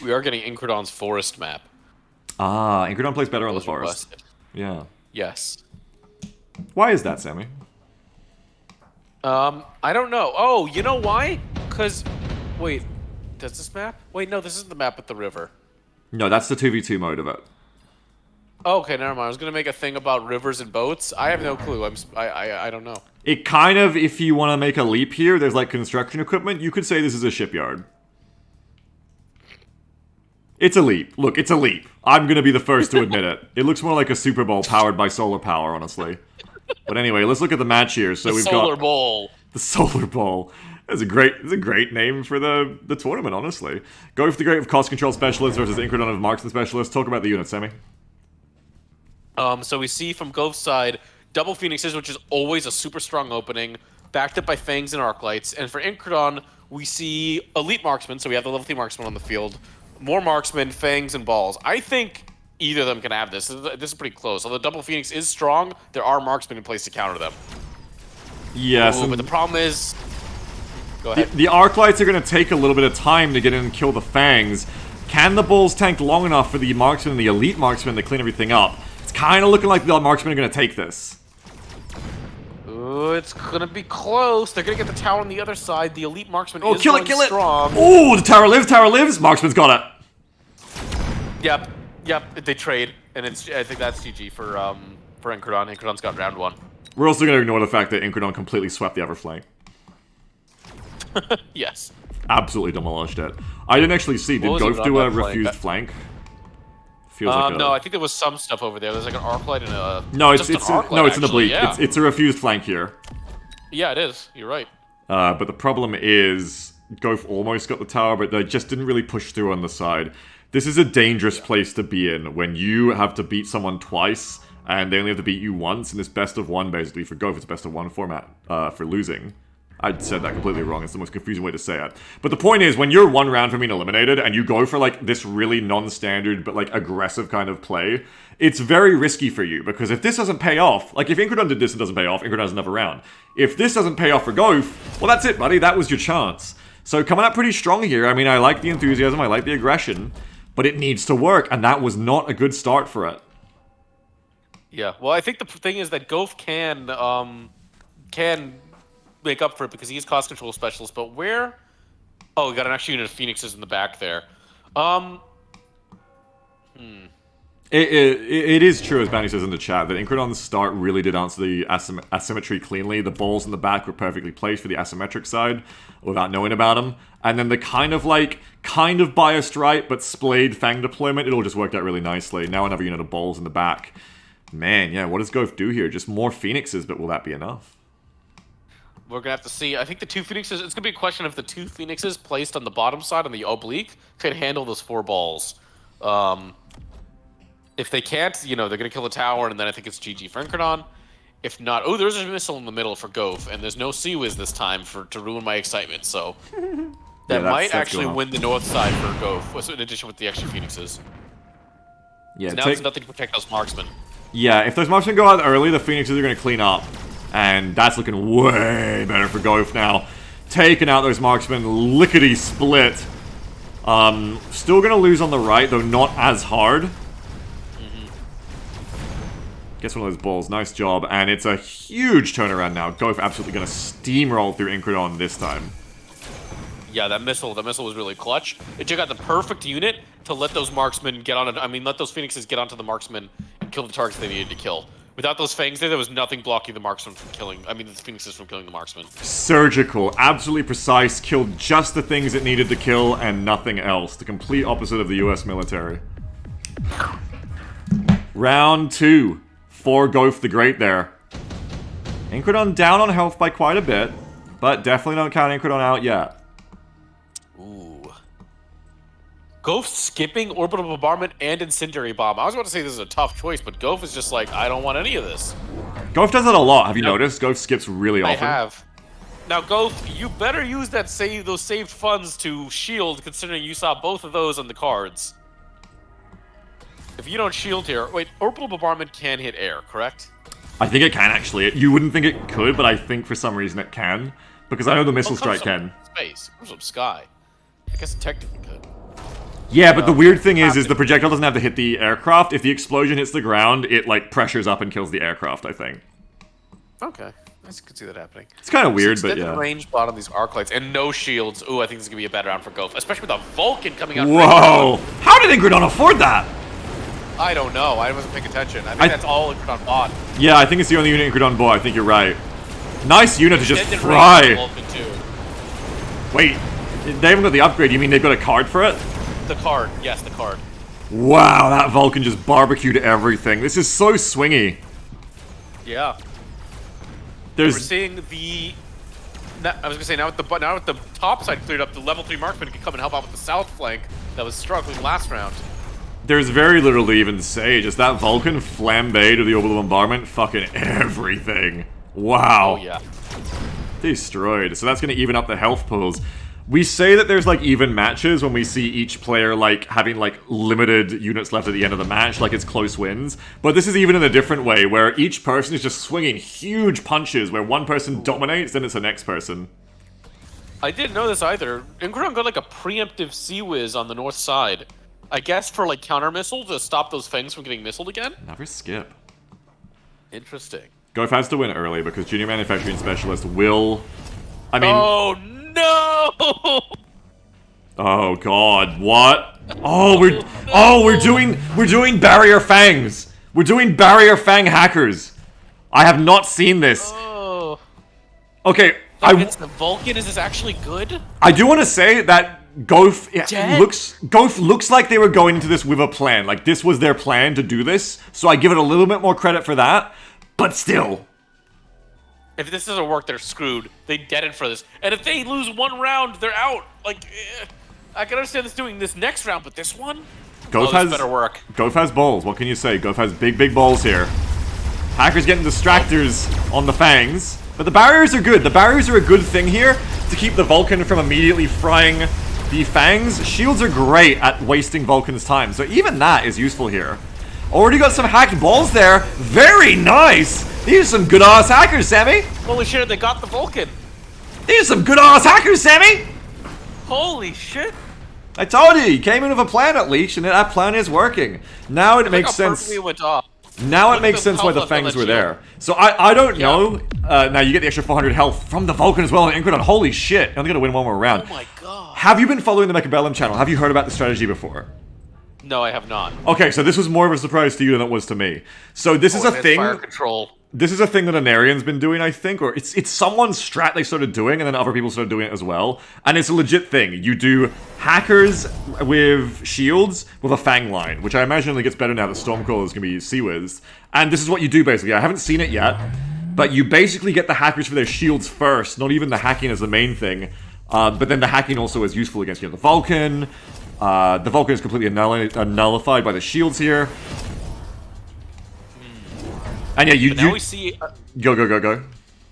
We are getting Incredon's forest map. Ah, Incredon plays better on the forest. Requested. Yeah. Yes. Why is that, Sammy? I don't know. Oh, you know why? Because, wait, does this map? Wait, no, this isn't the map with the river. No, that's the 2v2 mode of it. Oh, okay, never mind. I was gonna make a thing about rivers and boats. I have no clue. I don't know. It kind of, if you want to make a leap here, there's like construction equipment. You could say this is a shipyard. It's a leap. Look, it's a leap. I'm gonna be the first to admit it. It looks more like a Super Bowl powered by solar power, honestly. But anyway, let's look at the match here. So we've got Solar Bowl. The Solar Bowl. It's a great name for the tournament, honestly. Go for the Great of Cost Control Specialist versus Incredon of Marksman Specialist. Talk about the unit, Sammy. So we see from Goph's side, double Phoenixes, which is always a super strong opening, backed up by Fangs and Arclights. And for Incredon, we see Elite Marksman, so we have the level 3 Marksman on the field. More Marksman, Fangs, and Balls. I think either of them can have this. This is pretty close. Although double Phoenix is strong, there are Marksmen in place to counter them. Yes. Ooh, but the problem is... Go ahead. The Arclights are going to take a little bit of time to get in and kill the Fangs. Can the Bulls tank long enough for the Marksman and the Elite Marksman to clean everything up? It's kind of looking like the Marksmen are going to take this. Ooh, it's going to be close. They're going to get the tower on the other side. The Elite Marksman is kill going it! strong. Oh, the tower lives! Marksman's got it! Yep, they trade. And I think that's GG for Incredon. Incredon's got round 1. We're also going to ignore the fact that Incredon completely swept the other flank. Yes. Absolutely demolished it. I didn't actually see. Did Goph do a refused flank? Feels like no, I think there was some stuff over there. There's like an Arclight and a... No, it's in the bleak. Yeah. It's a refused flank here. Yeah, it is. You're right. But the problem is, Goph almost got the tower, but they just didn't really push through on the side. This is a dangerous place to be in when you have to beat someone twice and they only have to beat you once in this best of one, basically. For Goph, it's best of one format for losing. I said that completely wrong. It's the most confusing way to say it. But the point is, when you're one round from being eliminated and you go for, like, this really non-standard but, like, aggressive kind of play, it's very risky for you. Because if this doesn't pay off, like, if Incredon did this and doesn't pay off, Incredon has another round. If this doesn't pay off for Goph, well, that's it, buddy. That was your chance. So coming out pretty strong here. I mean, I like the enthusiasm. I like the aggression. But it needs to work. And that was not a good start for it. Yeah. Well, I think the thing is that Goph can make up for it because he's cost control specialist, but where... Oh, we got an extra unit of Phoenixes in the back there. It is true, as Bounty says in the chat, that Incredon's start really did answer the asymmetry cleanly. The balls in the back were perfectly placed for the asymmetric side without knowing about them. And then the kind of biased right, but splayed Fang deployment, it all just worked out really nicely. Now another unit of balls in the back. Man, yeah, what does Goph do here? Just more Phoenixes, but will that be enough? We're going to have to see. I think the 2 Phoenixes... It's going to be a question if the 2 Phoenixes placed on the bottom side, on the oblique, can handle those 4 balls. If they can't, you know, they're going to kill the tower, and then I think it's GG for Incredon. If not... Oh, there's a missile in the middle for Goph, and there's no Sea-Wiz this time to ruin my excitement, so... That might actually win the north side for Goph, in addition with the extra Phoenixes. Yeah, now there's nothing to protect those marksmen. Yeah, if those marksmen go out early, the Phoenixes are going to clean up. And that's looking way better for Goph now. Taking out those marksmen, lickety-split. Still going to lose on the right, though not as hard. Gets one of those balls. Nice job. And it's a huge turnaround now. Goph absolutely going to steamroll through Incredon this time. Yeah, that missile was really clutch. It took out the perfect unit to let those marksmen get on it. I mean, let those Phoenixes get onto the marksmen and kill the targets they needed to kill. Without those fangs there was nothing blocking the marksman from killing. I mean, the phoenixes from killing the marksman. Surgical, absolutely precise, killed just the things it needed to kill and nothing else. The complete opposite of the US military. Round 2 for Goth the Great there. Incredon down on health by quite a bit, but definitely don't count Incredon out yet. Ooh. Goth skipping Orbital Bombardment and Incendiary Bomb. I was about to say this is a tough choice, but Goth is just like, I don't want any of this. Goth does it a lot. Have you noticed? Goth skips really often. I have. Now, Goth, you better use those saved funds to shield, considering you saw both of those on the cards. If you don't shield here... Wait, Orbital Bombardment can hit air, correct? I think it can, actually. You wouldn't think it could, but I think for some reason it can. Because I know the Missile Strike can. Space. Comes from sky. I guess it technically could. Yeah, but the weird thing is the projectile doesn't have to hit the aircraft. If the explosion hits the ground, it, like, pressures up and kills the aircraft, I think. Okay. I could see that happening. It's kind of weird, but yeah. Range bot on these arc lights and no shields. Ooh, I think this is going to be a bad round for Goth. Especially with a Vulcan coming out. Whoa! How did Incredon afford that? I don't know. I wasn't paying attention. I think that's all Incredon bought. Yeah, I think it's the only unit Incredon bought. I think you're right. Nice unit to just fry. Wait, they haven't got the upgrade. You mean they've got a card for it? The card. Yes, the card. Wow, that Vulcan just barbecued everything. This is so swingy. Yeah. We're seeing the... I was going to say, now with the top side cleared up, the level 3 marksman can come and help out with the south flank that was struggling last round. There's very little to even say. Just that Vulcan flambé to the orbital bombardment, fucking everything. Wow. Oh, yeah. Destroyed. So that's going to even up the health pools. We say that there's, like, even matches when we see each player, like, having, like, limited units left at the end of the match, like it's close wins. But this is even in a different way, where each person is just swinging huge punches, where one person dominates, then it's the next person. I didn't know this either. Incredon got, like, a preemptive Sea Whiz on the north side. I guess for, like, counter missile to stop those fangs from getting missiled again? Never skip. Interesting. Goth has to win early, because Junior Manufacturing Specialist will... I mean... Oh, no! Oh god, what? Oh, we're doing barrier fangs. We're doing barrier fang hackers. I have not seen this. Oh. Okay, Against the Vulcan, is this actually good? I do want to say that Goth looks like they were going into this with a plan. Like this was their plan to do this. So I give it a little bit more credit for that. But still. If this doesn't work, they're screwed. They deaded for this. And if they lose one round, they're out. Like, I can understand this doing this next round, but this one? Goth has better work. Goth has balls. What can you say? Goth has big balls here. Hackers getting distractors on the fangs. But the barriers are good. The barriers are a good thing here to keep the Vulcan from immediately frying the fangs. Shields are great at wasting Vulcan's time. So even that is useful here. Already got some hacked balls there. Very nice. These are some good-ass hackers, Sammy. Holy shit, they got the Vulcan. These are some good-ass hackers, Sammy. Holy shit. I told you came in with a plan at least, and that plan is working. Now it makes sense. It went off. Now it makes sense why the fangs were there. So I don't know. Now you get the extra 400 health from the Vulcan as well and Incredon. Holy shit. I'm going to win one more round. Oh my god. Have you been following the Mechabellum channel? Have you heard about the strategy before? No, I have not. Okay, so this was more of a surprise to you than it was to me. So this is a thing. Fire control. This is a thing that Anarian's been doing, I think, or it's someone's strat they started doing, and then other people started doing it as well. And it's a legit thing. You do hackers with shields with a fang line, which I imagine only gets better now that Stormcrawler is going to be Sea-Whizzed. And this is what you do, basically. I haven't seen it yet, but you basically get the hackers for their shields first, not even the hacking as the main thing. But then the hacking also is useful against the Vulcan. The Vulcan is completely nullified by the shields here. And yeah, now we see... Go.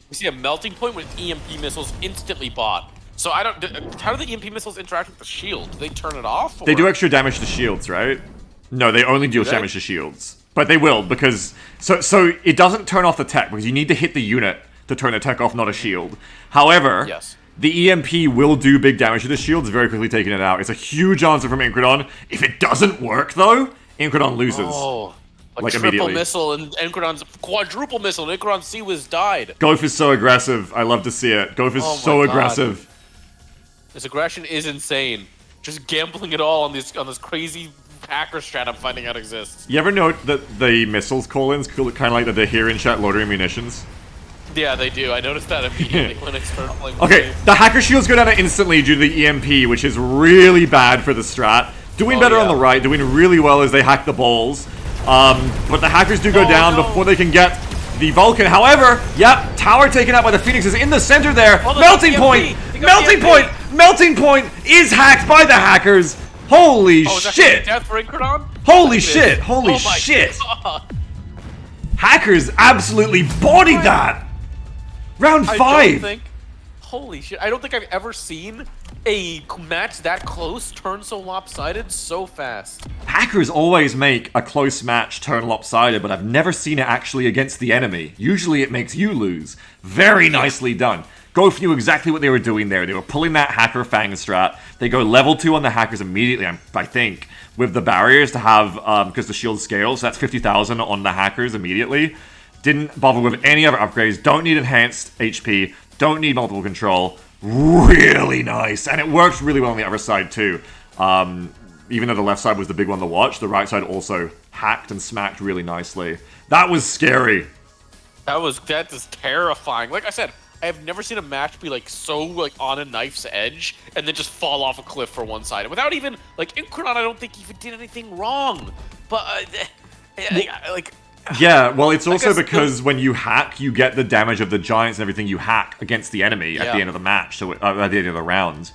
We see a melting point with EMP missiles instantly bought. So I don't... How do the EMP missiles interact with the shield? Do they turn it off? Or? They do extra damage to shields, right? No, they only deal damage to shields. But they will, because... So it doesn't turn off the tech, because you need to hit the unit to turn the tech off, not a shield. However... Yes. The EMP will do big damage to the shields, very quickly taking it out. It's a huge answer from Incredon. If it doesn't work, though, Incredon loses. Oh, like triple immediately. Missile and Incredon's quadruple missile and Incredon's Sea-Whiz died. Goth is so aggressive. I love to see it. Goth is so aggressive. This aggression is insane. Just gambling it all on this crazy hacker strat I'm finding out exists. You ever note that the missiles call-ins kind of like the here in chat loitering munitions? Yeah, they do. I noticed that immediately when I started playing. Okay, the hacker shields go down instantly due to the EMP, which is really bad for the strat. Doing better on the right, doing really well as they hack the balls. But the hackers do go down before they can get the Vulcan. However, yep, tower taken out by the Phoenixes in the center there. Melting point! Melting point! Melting point is hacked by the hackers. Holy shit! Death for Incredon? Holy shit! Holy shit! Hackers absolutely bodied that! Round 5! Holy shit, I don't think I've ever seen a match that close turn so lopsided so fast. Hackers always make a close match turn lopsided, but I've never seen it actually against the enemy. Usually it makes you lose. Very nicely done. Gof knew exactly what they were doing there. They were pulling that hacker fang strat. They go level 2 on the hackers immediately, I think, with the barriers to have, because the shield scales, so that's 50,000 on the hackers immediately. Didn't bother with any other upgrades, don't need enhanced HP, don't need multiple control. Really nice, and it worked really well on the other side too. Even though the left side was the big one to watch, the right side also hacked and smacked really nicely. That was scary. That is terrifying. Like I said, I have never seen a match be like so like on a knife's edge and then just fall off a cliff for one side without even like Incredon. I don't think even did anything wrong, but like. Yeah, well, it's also because when you hack, you get the damage of the giants and everything you hack against the enemy at the end of the match, so at the end of the round.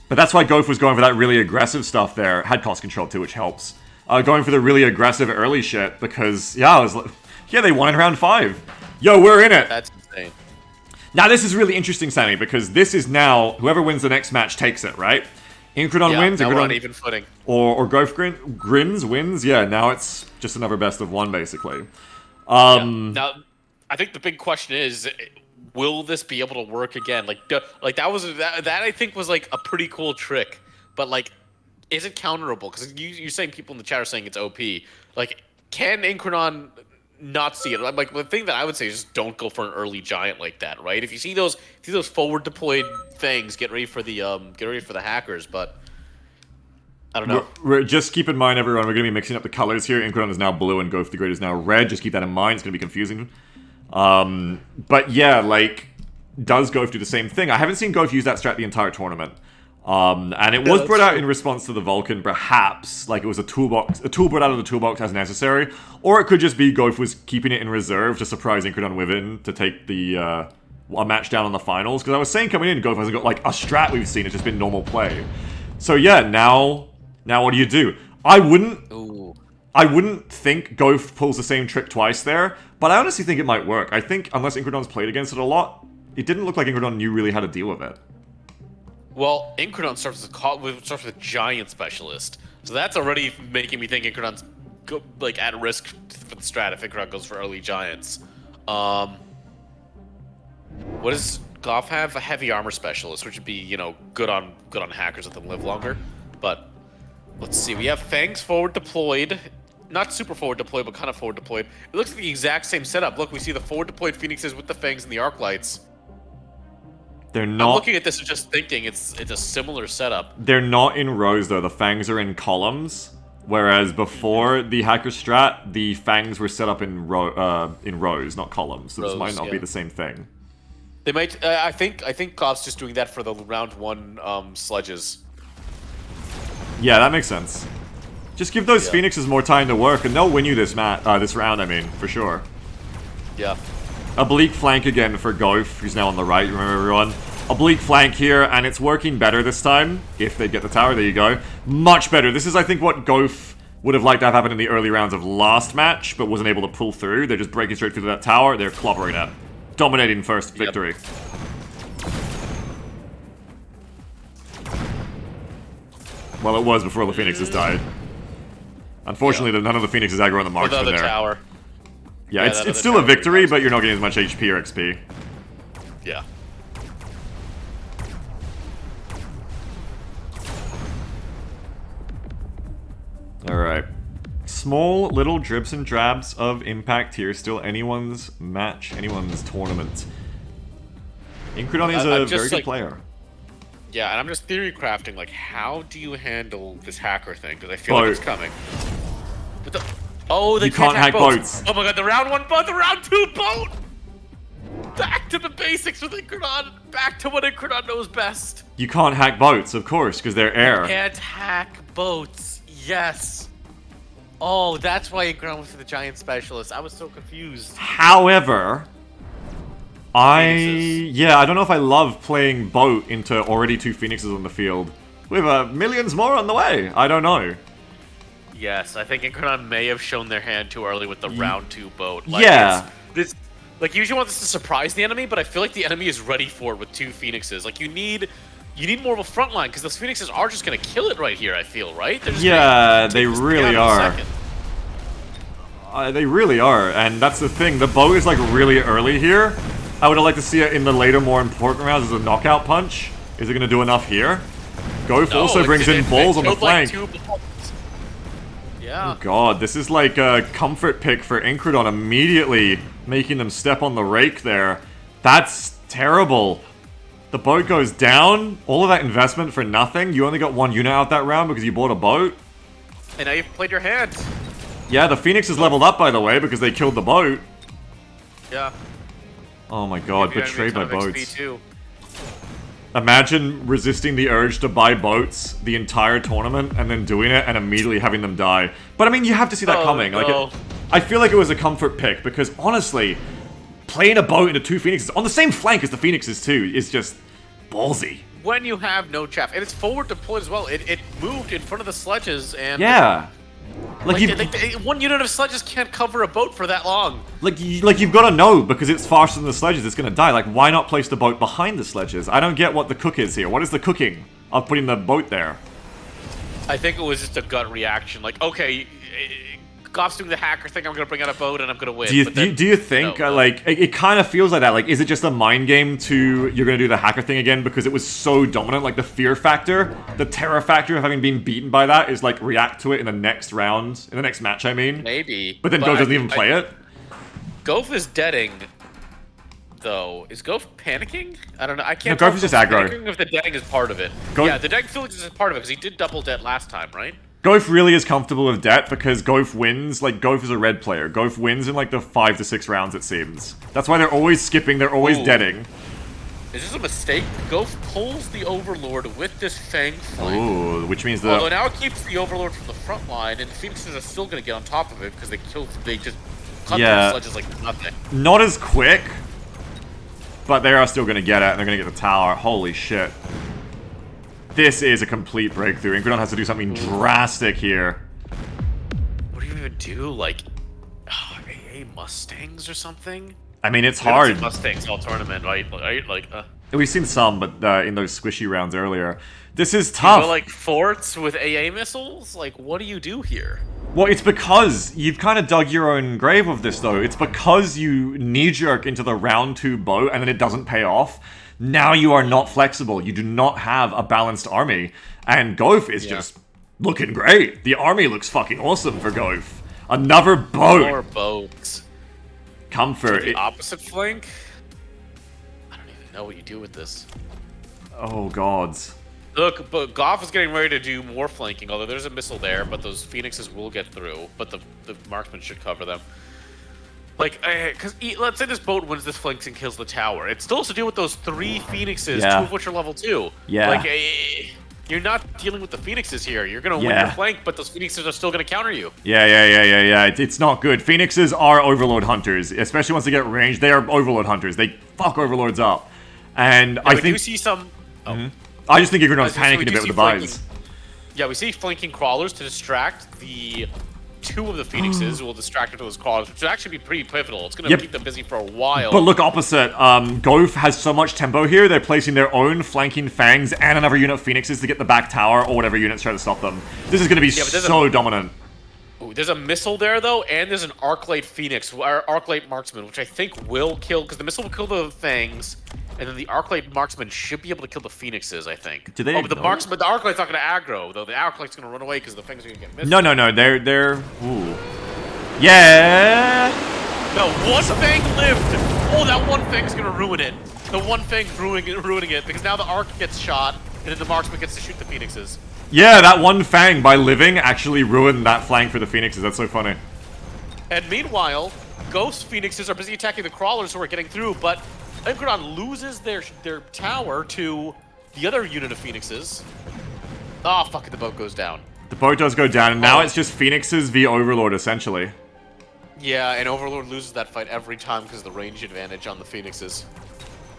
But that's why Gof was going for that really aggressive stuff there. Had cost control too, which helps. Going for the really aggressive early shit because, yeah, I was like, yeah, they won in round 5. Yo, we're in it. That's insane. Now, this is really interesting, Sammy, because this is now, whoever wins the next match takes it, right? Incredon wins, now Incredon, we're on even footing. Or Gof grins, wins, yeah, now it's just another best of one, basically. Now, I think the big question is, will this be able to work again? Like that I think was like a pretty cool trick, but like, is it counterable? Because you're saying people in the chat are saying it's OP. Like, can Incredon not see it? Like, the thing that I would say is just don't go for an early giant like that, right? If you see those forward deployed things, get ready for the hackers, but I don't know. Just keep in mind, everyone, we're going to be mixing up the colors here. Incredon is now blue and Gof the Great is now red. Just keep that in mind. It's going to be confusing. But yeah, like, does Gof do the same thing? I haven't seen Gof use that strat the entire tournament. And it was brought out in response to the Vulcan, perhaps. Like, it was a tool brought out of the toolbox as necessary. Or it could just be Gof was keeping it in reserve to surprise Incredon within to take the a match down on the finals. Because I was saying coming in, Gof hasn't got, like, a strat we've seen. It's just been normal play. So yeah, now what do you do? I wouldn't think Gof pulls the same trick twice there, but I honestly think it might work. I think, unless Incredon's played against it a lot, it didn't look like Incredon knew really how to deal with it. Well, Incredon starts with a giant specialist, so that's already making me think Incredon's like at risk for the strat if Incredon goes for early giants. What does Goff have? A heavy armor specialist, which would be, you know, good on hackers that them live longer. But let's see, we have Fangs forward deployed. Not super forward deployed, but kind of forward deployed. It looks like the exact same setup. Look, we see the forward deployed Phoenixes with the Fangs and the arc lights. They're not. I'm looking at this and just thinking it's a similar setup. They're not in rows though. The Fangs are in columns, whereas before the hacker strat, the Fangs were set up in rows, not columns. So this might not be the same thing. They might. I think Goff's just doing that for the round 1 sledges. Yeah, that makes sense. Just give those Phoenixes more time to work, and they'll win you this round. I mean, for sure. Yeah. Oblique flank again for Gof, who's now on the right, remember everyone? Oblique flank here, and it's working better this time. If they get the tower, there you go. Much better. This is, I think, what Gof would have liked to have happened in the early rounds of last match, but wasn't able to pull through. They're just breaking straight through that tower. They're clobbering it. Dominating first victory. Well, it was before the Phoenixes died. Unfortunately, none of the Phoenixes aggro on the marksman there. Tower. Yeah, it's still a victory, but you're not getting as much HP or XP. Yeah. Alright. Small little drips and drabs of impact here. Still anyone's match, anyone's tournament. Incredon is a very good player. Yeah, and I'm just theory crafting, like, how do you handle this hacker thing? Because I feel like it's coming. But oh, they You can't hack boats. Oh my god, the round 1 boat, the round 2 boat! Back to the basics with Incredon. Back to what Incredon knows best. You can't hack boats, of course, because they're air. Can't hack boats. Yes. Oh, that's why Incredon went for the giant specialist. I was so confused. However, Phoenixes. yeah, I don't know if I love playing boat into already 2 Phoenixes on the field. With millions more on the way. I don't know. Yes, I think Incredon may have shown their hand too early with the round 2 boat. Like, Yeah. Like, you usually want this to surprise the enemy, but I feel like the enemy is ready for it with 2 Phoenixes. Like, you need more of a front line, because those Phoenixes are just going to kill it right here, I feel, right? They're just Yeah, they take this really down in a are. second. They really are, and that's the thing. The boat is like really early here. I would have liked to see it in the later, more important rounds as a knockout punch. Is it going to do enough here? Gof No, also like, brings in balls on the killed, like, flank. 2 balls. Yeah. Oh god, this is like a comfort pick for Incredon, immediately making them step on the rake there. That's terrible. The boat goes down, all of that investment for nothing. You only got 1 unit out that round because you bought a boat. And now you've played your hand. Yeah, the Phoenix is leveled up, by the way, because they killed the boat. Yeah. Oh my god, Give your enemy betrayed by a ton of XP boats. too. Imagine resisting the urge to buy boats the entire tournament and then doing it and immediately having them die. But I mean, you have to see that coming. No. Like, I feel like it was a comfort pick because honestly, playing a boat into 2 Phoenixes on the same flank as the Phoenixes too is just ballsy. When you have no chaff, and it's forward deployed as well. It moved in front of the sledges, and Yeah. Like, one unit of sledges can't cover a boat for that long. like you've got to know because it's faster than the sledges, it's gonna die. Like, why not place the boat behind the sledges? I don't get what the cook is here. What is the cooking of putting the boat there? I think it was just a gut reaction. Like, okay, Goff's doing the hacker thing. I'm gonna bring out a boat and I'm gonna win. Do you, But then- do you think, no. like, it kind of feels like that? Like, is it just a mind game to you're going to do the hacker thing again because it was so dominant? Like, the fear factor, the terror factor of having been beaten by that is, like, react to it in the next round, in the next match, I mean. maybe? But then Gof doesn't even play it? Gof is deading, though. Is Gof panicking? I don't know. I can't No, Gof tell is if just aggro. panicking if the deading is part of it. Gof- Yeah, the deading feels is part of it, because he did double dead last time, right? Gof really is comfortable with debt because Gof wins. Like, Gof is a red player. Gof wins in, like, the 5 to 6 rounds, it seems. That's why they're always skipping, they're always Ooh. deading. Is this a mistake? Gof pulls the Overlord with this Fang flank. Ooh, which means Although the... now it keeps the Overlord from the front line, and the Phoenixes are still going to get on top of it because they just cut Yeah. those sledges like nothing. Not as quick, but they are still going to get it, and they're going to get the tower. Holy shit. This is a complete breakthrough. Incredon has to do something drastic here. What do you even do? Like, AA Mustangs or something? I mean, it's We haven't seen hard. Mustangs all tournament, right? Like, We've seen some, but in those squishy rounds earlier. This is you tough. go, like, forts with AA missiles? Like, what do you do here? Well, it's because you've kind of dug your own grave with this, though. It's because you knee-jerk into the round 2 boat and then it doesn't pay off. Now you are not flexible. You do not have a balanced army. And Gof is just looking great. The army looks fucking awesome for Gof. Another boat. More boats. Comfort. The opposite flank? I don't even know what you do with this. Oh, gods. Look, but Goff is getting ready to do more flanking, although there's a missile there, but those Phoenixes will get through, but the marksman should cover them. Like, because let's say this boat wins this flank and kills the tower. It still has to deal with those 3 Phoenixes, 2 of which are level 2. Yeah. Like, you're not dealing with the Phoenixes here. You're going to win your flank, but those Phoenixes are still going to counter you. Yeah. It's not good. Phoenixes are Overlord hunters, especially once they get ranged. They are Overlord hunters. They fuck Overlords up. And I We think... do see some... Oh. I just think Incredon's So we panicking a do bit see with the buys. Yeah, we see flanking crawlers to distract the 2 of the Phoenixes. Will distract them to those crawlers, which would actually be pretty pivotal. It's going to keep them busy for a while. But look opposite. Gof has so much tempo here, they're placing their own flanking fangs and another unit of Phoenixes to get the back tower or whatever units try to stop them. This is going to be so dominant. Ooh, there's a missile there, though, and there's an Arclight Phoenix, or Arclight Marksman, which I think will kill, because the missile will kill the fangs, and then the Arclight Marksman should be able to kill the Phoenixes, I think. Do they but the ignore? Marksman, the Arclight's not going to aggro, though. The Arclight's going to run away because the fangs are going to get missed. No, they're... Ooh. Yeah! No, one fang lived! Oh, that one fang's going to ruin it. The one fang's ruining it, because now the Arc gets shot. And then the marksman gets to shoot the phoenixes. Yeah, that one Fang, by living, actually ruined that flank for the Phoenixes. That's so funny. And meanwhile, Ghost Phoenixes are busy attacking the crawlers who are getting through, but Incrodon loses their tower to the other unit of Phoenixes. Oh, fuck, the boat goes down. The boat does go down, and now it's just Phoenixes v Overlord, essentially. Yeah, and Overlord loses that fight every time because of the range advantage on the Phoenixes.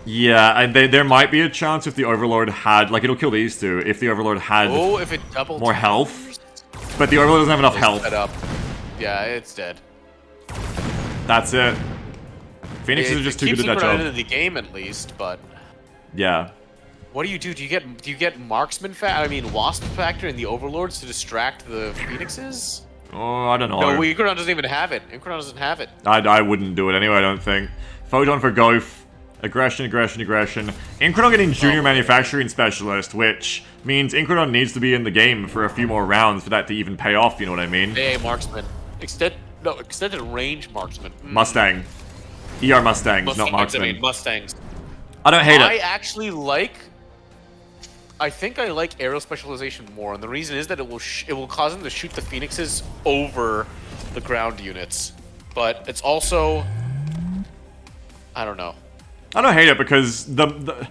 Yeah, and there might be a chance if the Overlord had... Like, it'll kill these two, if the Overlord had if it doubled more health. But the Overlord doesn't have enough health. Up. Yeah, it's dead. That's it. Phoenixes are just too good at that job. Into the game at least, but yeah. What do? Do you get marksman wasp factor in the Overlords to distract the Phoenixes? Oh, I don't know. No, Incrodon doesn't even have it. Incrodon doesn't have it. I wouldn't do it anyway, I don't think. Photon for Goth. Aggression, aggression, aggression. Incrodon getting Junior Manufacturing Specialist, which means Incrodon needs to be in the game for a few more rounds for that to even pay off, you know what I mean? Hey, marksman. Extended range marksman. Mustang. ER Mustangs, not marksman. I mean, Mustangs. I don't hate it. I actually like... I think I like aero specialization more, and the reason is that it will cause them to shoot the Phoenixes over the ground units. But it's also... I don't know. I don't hate it because the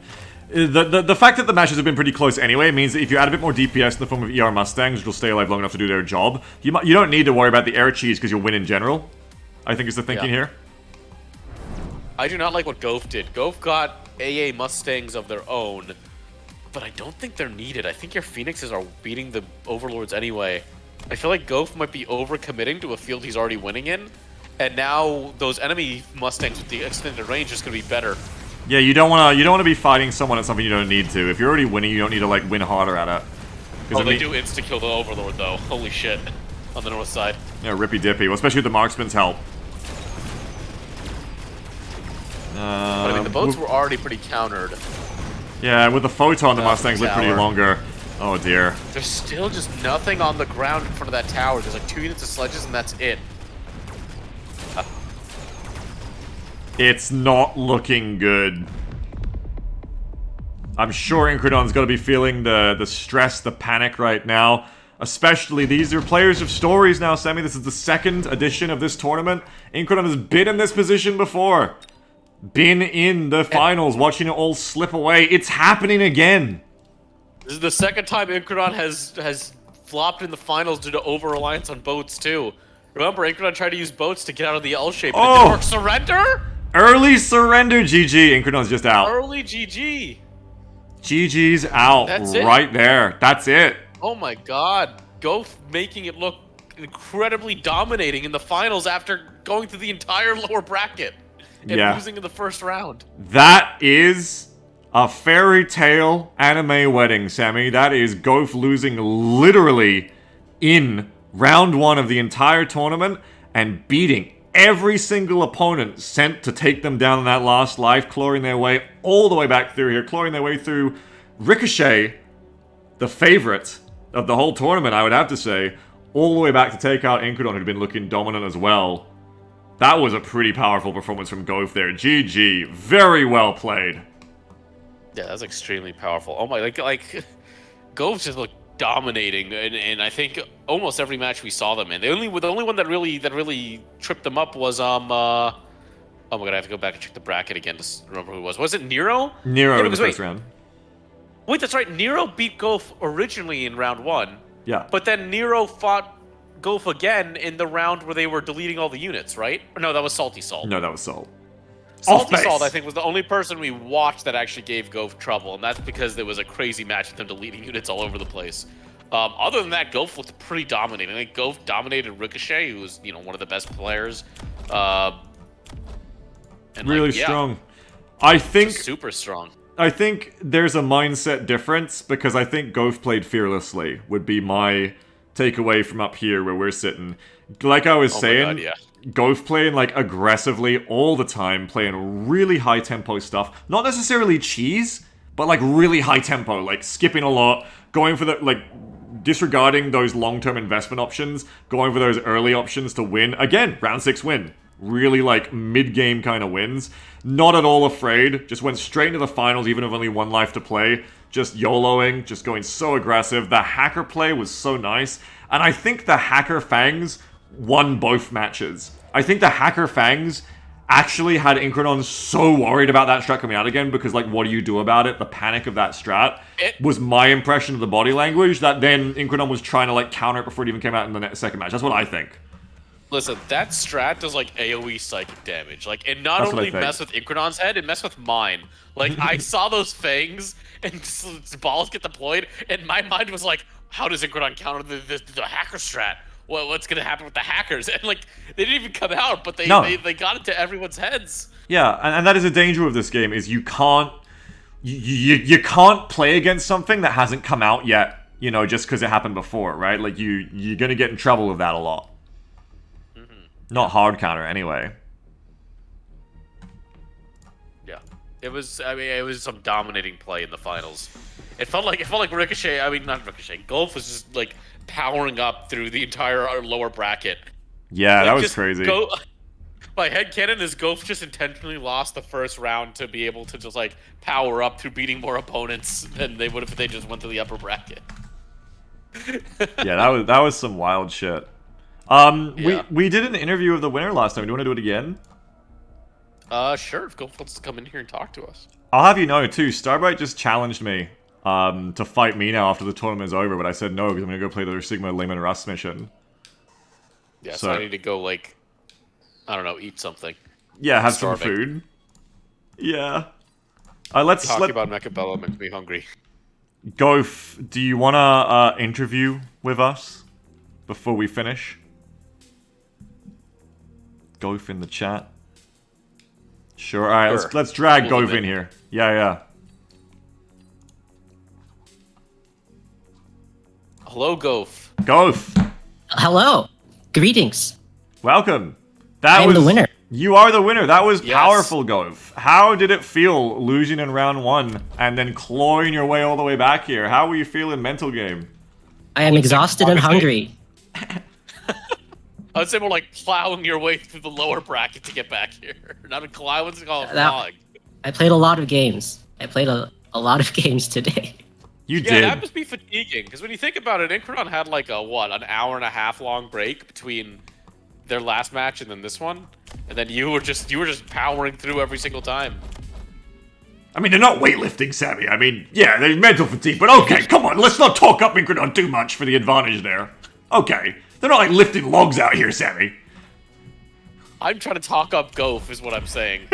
fact that the matches have been pretty close anyway means that if you add a bit more DPS in the form of ER Mustangs, which will stay alive long enough to do their job, you don't need to worry about the air cheese because you'll win in general. I think is the thinking here. I do not like what Goth did. Goth got AA Mustangs of their own, but I don't think they're needed. I think your Phoenixes are beating the Overlords anyway. I feel like Goth might be overcommitting to a field he's already winning in. And now those enemy Mustangs with the extended range is going to be better. Yeah, you don't want to be fighting someone at something you don't need to. If you're already winning, you don't need to like win harder at it. Oh, they do insta kill the Overlord though. Holy shit! On the north side. Yeah, rippy dippy. Well, especially with the marksman's help. But I mean, the boats were already pretty countered. Yeah, with the photon, the Mustangs look pretty longer. Oh dear. There's still just nothing on the ground in front of that tower. There's like 2 units of sledges, and that's it. It's not looking good. I'm sure Incrodon's got to be feeling the stress, the panic right now. Especially, these are players of stories now, Sammy. This is the 2nd edition of this tournament. Incrodon has been in this position before. Been in the finals, watching it all slip away. It's happening again. This is the 2nd time Incrodon has flopped in the finals due to over-reliance on boats, too. Remember, Incrodon tried to use boats to get out of the L shape. And it didn't work. Surrender? Early surrender, GG. Incrodon's just out. Early GG. GG's out. That's right there. That's it. Oh my god. Goth making it look incredibly dominating in the finals after going through the entire lower bracket and losing in the first round. That is a fairy tale anime wedding, Sammy. That is Goth losing literally in round 1 of the entire tournament and beating every single opponent sent to take them down in that last life, clawing their way all the way back through here, clawing their way through Ricochet, the favorite of the whole tournament, I would have to say, all the way back to take out Incrodon, who'd been looking dominant as well. That was a pretty powerful performance from Goth there. GG. Very well played. Yeah, that's extremely powerful. Oh my, like Goth just looked dominating, and I think almost every match we saw them in. The only one that really tripped them up was oh my god, I have to go back and check the bracket again to remember who it was. Was it Nero? Nero in the first round. Wait, that's right. Nero beat Goth originally in round 1. Yeah. But then Nero fought Goth again in the round where they were deleting all the units, right? Or no, that was Salty Salt. No, that was Salt. Salty Salt, I think, was the only person we watched that actually gave Goth trouble, and that's because there was a crazy match with them deleting units all over the place. Other than that, Goth looked pretty dominating. I think Goth dominated Ricochet, who was, one of the best players. And really strong. I think super strong. I think there's a mindset difference because I think Goth played fearlessly would be my takeaway from up here where we're sitting. Like I was saying, Goth playing like aggressively all the time, playing really high tempo stuff. Not necessarily cheese, but like really high tempo, like skipping a lot, going for the disregarding those long-term investment options, going for those early options to win. Again, round 6 win. Really like mid-game kind of wins. Not at all afraid. Just went straight into the finals even with only 1 life to play. just YOLOing, just going so aggressive. The hacker play was so nice, and I think the hacker Fangs won both matches. I think the hacker Fangs actually had Incredon so worried about that strat coming out again, because, like, what do you do about it? The panic of that strat was my impression of the body language, that then Incredon was trying to, like, counter it before it even came out in the second match. That's what I think. Listen, that strat does, like, AoE psychic damage. Like, it not only messed with Incredon's head, it messed with mine. Like, I saw those fangs and balls get deployed, and my mind was like, how does Incredon counter the hacker strat? What's gonna happen with the hackers? And, like, they didn't even come out, but they got into everyone's heads. Yeah, and that is a danger of this game, is you can't you can't play against something that hasn't come out yet, you know, just because it happened before, right? Like, you're gonna get in trouble with that a lot. Not hard counter, anyway. Yeah, it was. I mean, it was some dominating play in the finals. It felt like Ricochet. I mean, not Ricochet. Golf was just like powering up through the entire lower bracket. Yeah, like, that was crazy. My headcanon is Golf just intentionally lost the first round to be able to just like power up through beating more opponents than they would if they just went to the upper bracket. Yeah, that was some wild shit. We did an interview of the winner last time. Do you want to do it again? Sure. If Golf wants to come in here and talk to us. I'll have you know, too, Starbright just challenged me to fight me now after the tournament is over, but I said no, because I'm going to go play the Sigma Lehman Russ mission. Yeah, so I need to go, like, I don't know, eat something. Yeah, have some food. Yeah. Let's talk about Mechabellum makes me hungry. Gof, do you want to interview with us before we finish? Gof in the chat. Sure. All right, sure. Let's drag Gof in here. Yeah. Hello, Gof. Gof. Hello. Greetings. Welcome. I am the winner. You are the winner. That was powerful, Gof. How did it feel losing in round 1 and then clawing your way all the way back here? How were you feeling mental game? I am exhausted and hungry. I would say more like plowing your way through the lower bracket to get back here. Not a cloud, what's it called? Vlog. I played a lot of games. I played a lot of games today. You did. Yeah, that must be fatiguing, because when you think about it, Incredon had like a, an hour and a half long break between their last match and then this one, and then you were just powering through every single time. I mean, they're not weightlifting, Sammy. I mean, yeah, they're mental fatigue, but okay, come on, let's not talk up Incredon too much for the advantage there. Okay. They're not like lifting logs out here, Sammy. I'm trying to talk up Gof, is what I'm saying.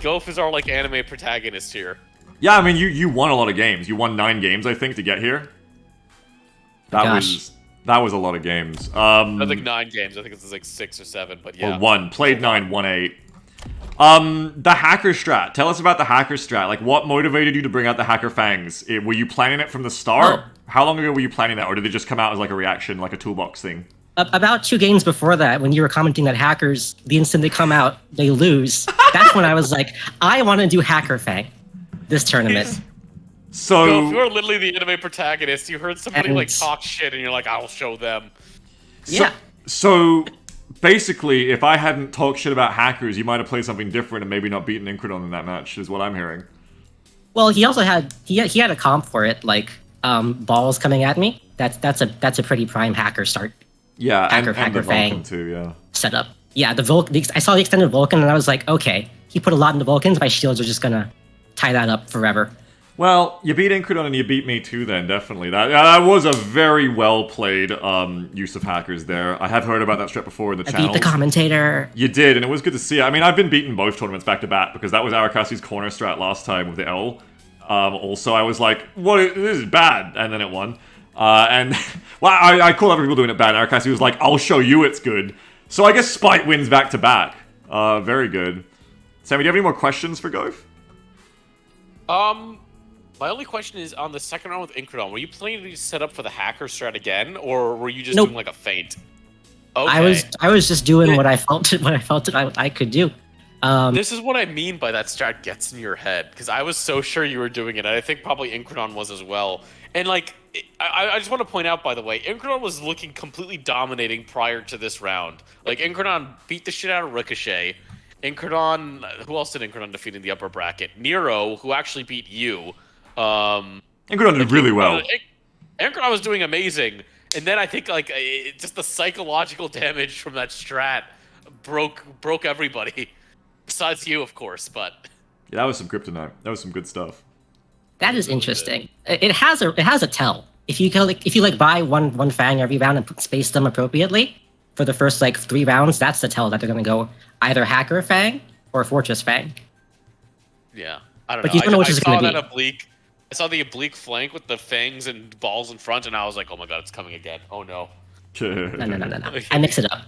Gof is our like anime protagonist here. Yeah, I mean, you won a lot of games. You won 9 games, I think, to get here. That was a lot of games. I think 9 games. I think it's like 6 or 7, but yeah. Or 1. Played 9, won 8. The hacker strat. Tell us about the hacker strat. Like, what motivated you to bring out the hacker fangs? Were you planning it from the start? Oh. How long ago were you planning that, or did it just come out as like a reaction, like a toolbox thing? About 2 games before that, when you were commenting that hackers, the instant they come out, they lose. That's when I was like, I want to do hacker fang this tournament. So you're literally the anime protagonist. You heard somebody like talk shit, and you're like, I'll show them. Yeah. So basically, if I hadn't talked shit about hackers, you might have played something different and maybe not beaten Incredon in that match, is what I'm hearing. Well, he also had he had a comp for it, like balls coming at me. That's a pretty prime hacker start. Yeah, hacker and the fang Vulcan too. Yeah. Setup. Yeah, I saw the extended Vulcan and I was like, okay, he put a lot into Vulcans. My shields are just gonna tie that up forever. Well, you beat Incredon and you beat me too. Then definitely that was a very well played use of hackers there. I have heard about that strat before in the channel. Beat the commentator. You did, and it was good to see. I mean, I've been beaten both tournaments back to back because that was Arakasi's corner strat last time with the L. Also, I was like, "What? This is bad," and then it won. And well, I call other people doing it bad. Arakasi was like, "I'll show you it's good." So I guess Spite wins back to back. Very good. Sammy, do you have any more questions for Gof? My only question is, on the second round with Incredon, were you planning to set up for the hacker strat again, or were you just doing like a feint? Okay. I was just doing what I felt I could do. This is what I mean by that strat gets in your head, because I was so sure you were doing it, and I think probably Incredon was as well. And like, I just want to point out, by the way, Incredon was looking completely dominating prior to this round. Like, Incredon beat the shit out of Ricochet, Incredon. Who else did Incredon defeat in the upper bracket? Nero, who actually beat you. Incredon did really well. Incredon was doing amazing, and then I think like just the psychological damage from that strat broke everybody. Besides you, of course, but Yeah, that was some kryptonite. That was some good stuff. That is interesting. It has a tell. If you buy one fang every round and space them appropriately for the first like 3 rounds, that's the tell that they're gonna go either hacker fang or fortress fang. yeah, I don't But know. you don't know which I is saw gonna that be. oblique. I saw the oblique flank with the fangs and balls in front, and I was like, oh my god, it's coming again. Oh no. No. I mix it up.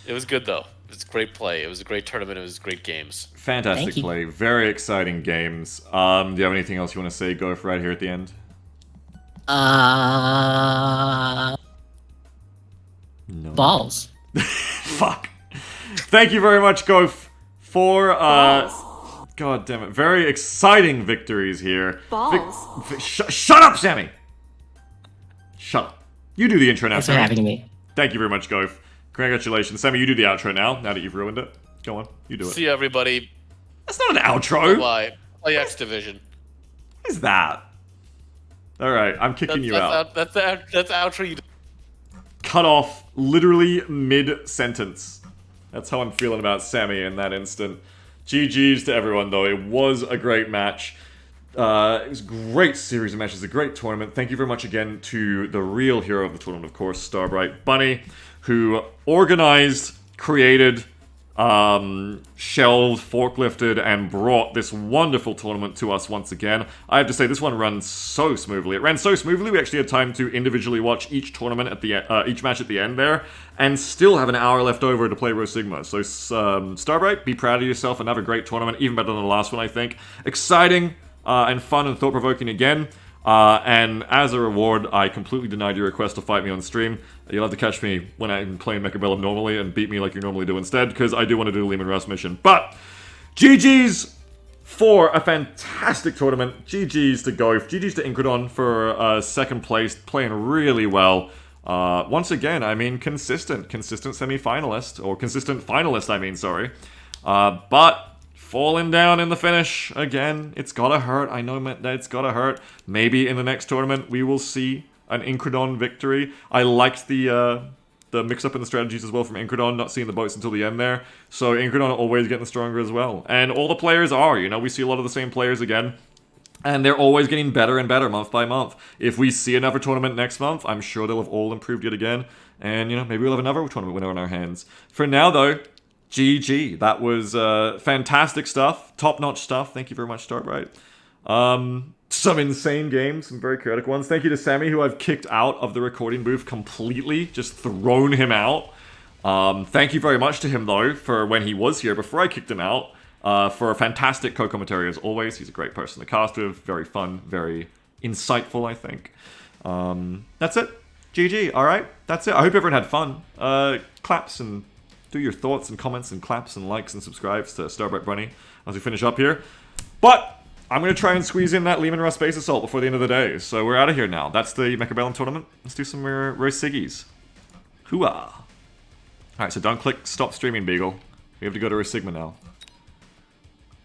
It was good though. It was great play. It was a great tournament. It was great games. Fantastic Thank you. play. Very exciting games. Do you have anything else you want to say? Go for right here at the end. No. Balls. Fuck. Thank you very much, Gof, for God damn it, very exciting victories here. Balls. Shut up, Sammy. Shut up. You do the intro now, Thanks for Sammy. having me. Thank you very much, Gof. Congratulations, Sammy. You do the outro now. Now that you've ruined it, go on. You do it. See you, everybody. That's not an outro. Bye. Play X Division. What is that? All right, I'm kicking you out. That's outro. You Cut off literally mid-sentence. That's how I'm feeling about Sammy in that instant. GG's to everyone, though. It was a great match. It was a great series of matches, a great tournament. Thank you very much again to the real hero of the tournament, of course, Starbright Bunny, who organized, created, shelved, forklifted, and brought this wonderful tournament to us once again. I have to say, this one runs so smoothly. It ran so smoothly, we actually had time to individually watch each tournament at the each match at the end there, and still have an hour left over to play Rose Sigma. So, Starbright, be proud of yourself. Another great tournament, even better than the last one, I think. Exciting and fun and thought-provoking again. And as a reward, I completely denied your request to fight me on stream. You'll have to catch me when I'm playing Mechabellum normally and beat me like you normally do instead, because I do want to do the Lehman Russ mission. But, GG's for a fantastic tournament. GG's to Gof. GG's to Incredon for second place, playing really well. Once again, I mean, consistent semi-finalist, or consistent finalist, I mean, sorry. But falling down in the finish again. It's gotta hurt. I know that it's gotta hurt. Maybe in the next tournament we will see an Incredon victory. I liked the mix-up in the strategies as well from Incredon, not seeing the boats until the end there. So Incredon are always getting stronger as well. And all the players are, you know, we see a lot of the same players again. And they're always getting better and better month by month. If we see another tournament next month, I'm sure they'll have all improved yet again. And, you know, maybe we'll have another tournament winner on our hands. For now, though, GG. That was fantastic stuff. Top-notch stuff. Thank you very much, Starbright. Some insane games, some very chaotic ones. Thank you to Sammy, who I've kicked out of the recording booth completely. Just thrown him out. Thank you very much to him, though, for when he was here, before I kicked him out, for a fantastic co-commentary as always. He's a great person to cast with. Very fun, very insightful, I think. That's it. GG. Alright, that's it. I hope everyone had fun. Claps and do your thoughts and comments and claps and likes and subscribes to Starbright Bunny as we finish up here. But I'm going to try and squeeze in that Lehman Russ Space Assault before the end of the day. So we're out of here now. That's the Mechabellum Tournament. Let's do some Rose Siggies. Hooah! Alright, so don't click stop streaming, Beagle. We have to go to Rose Sigma now.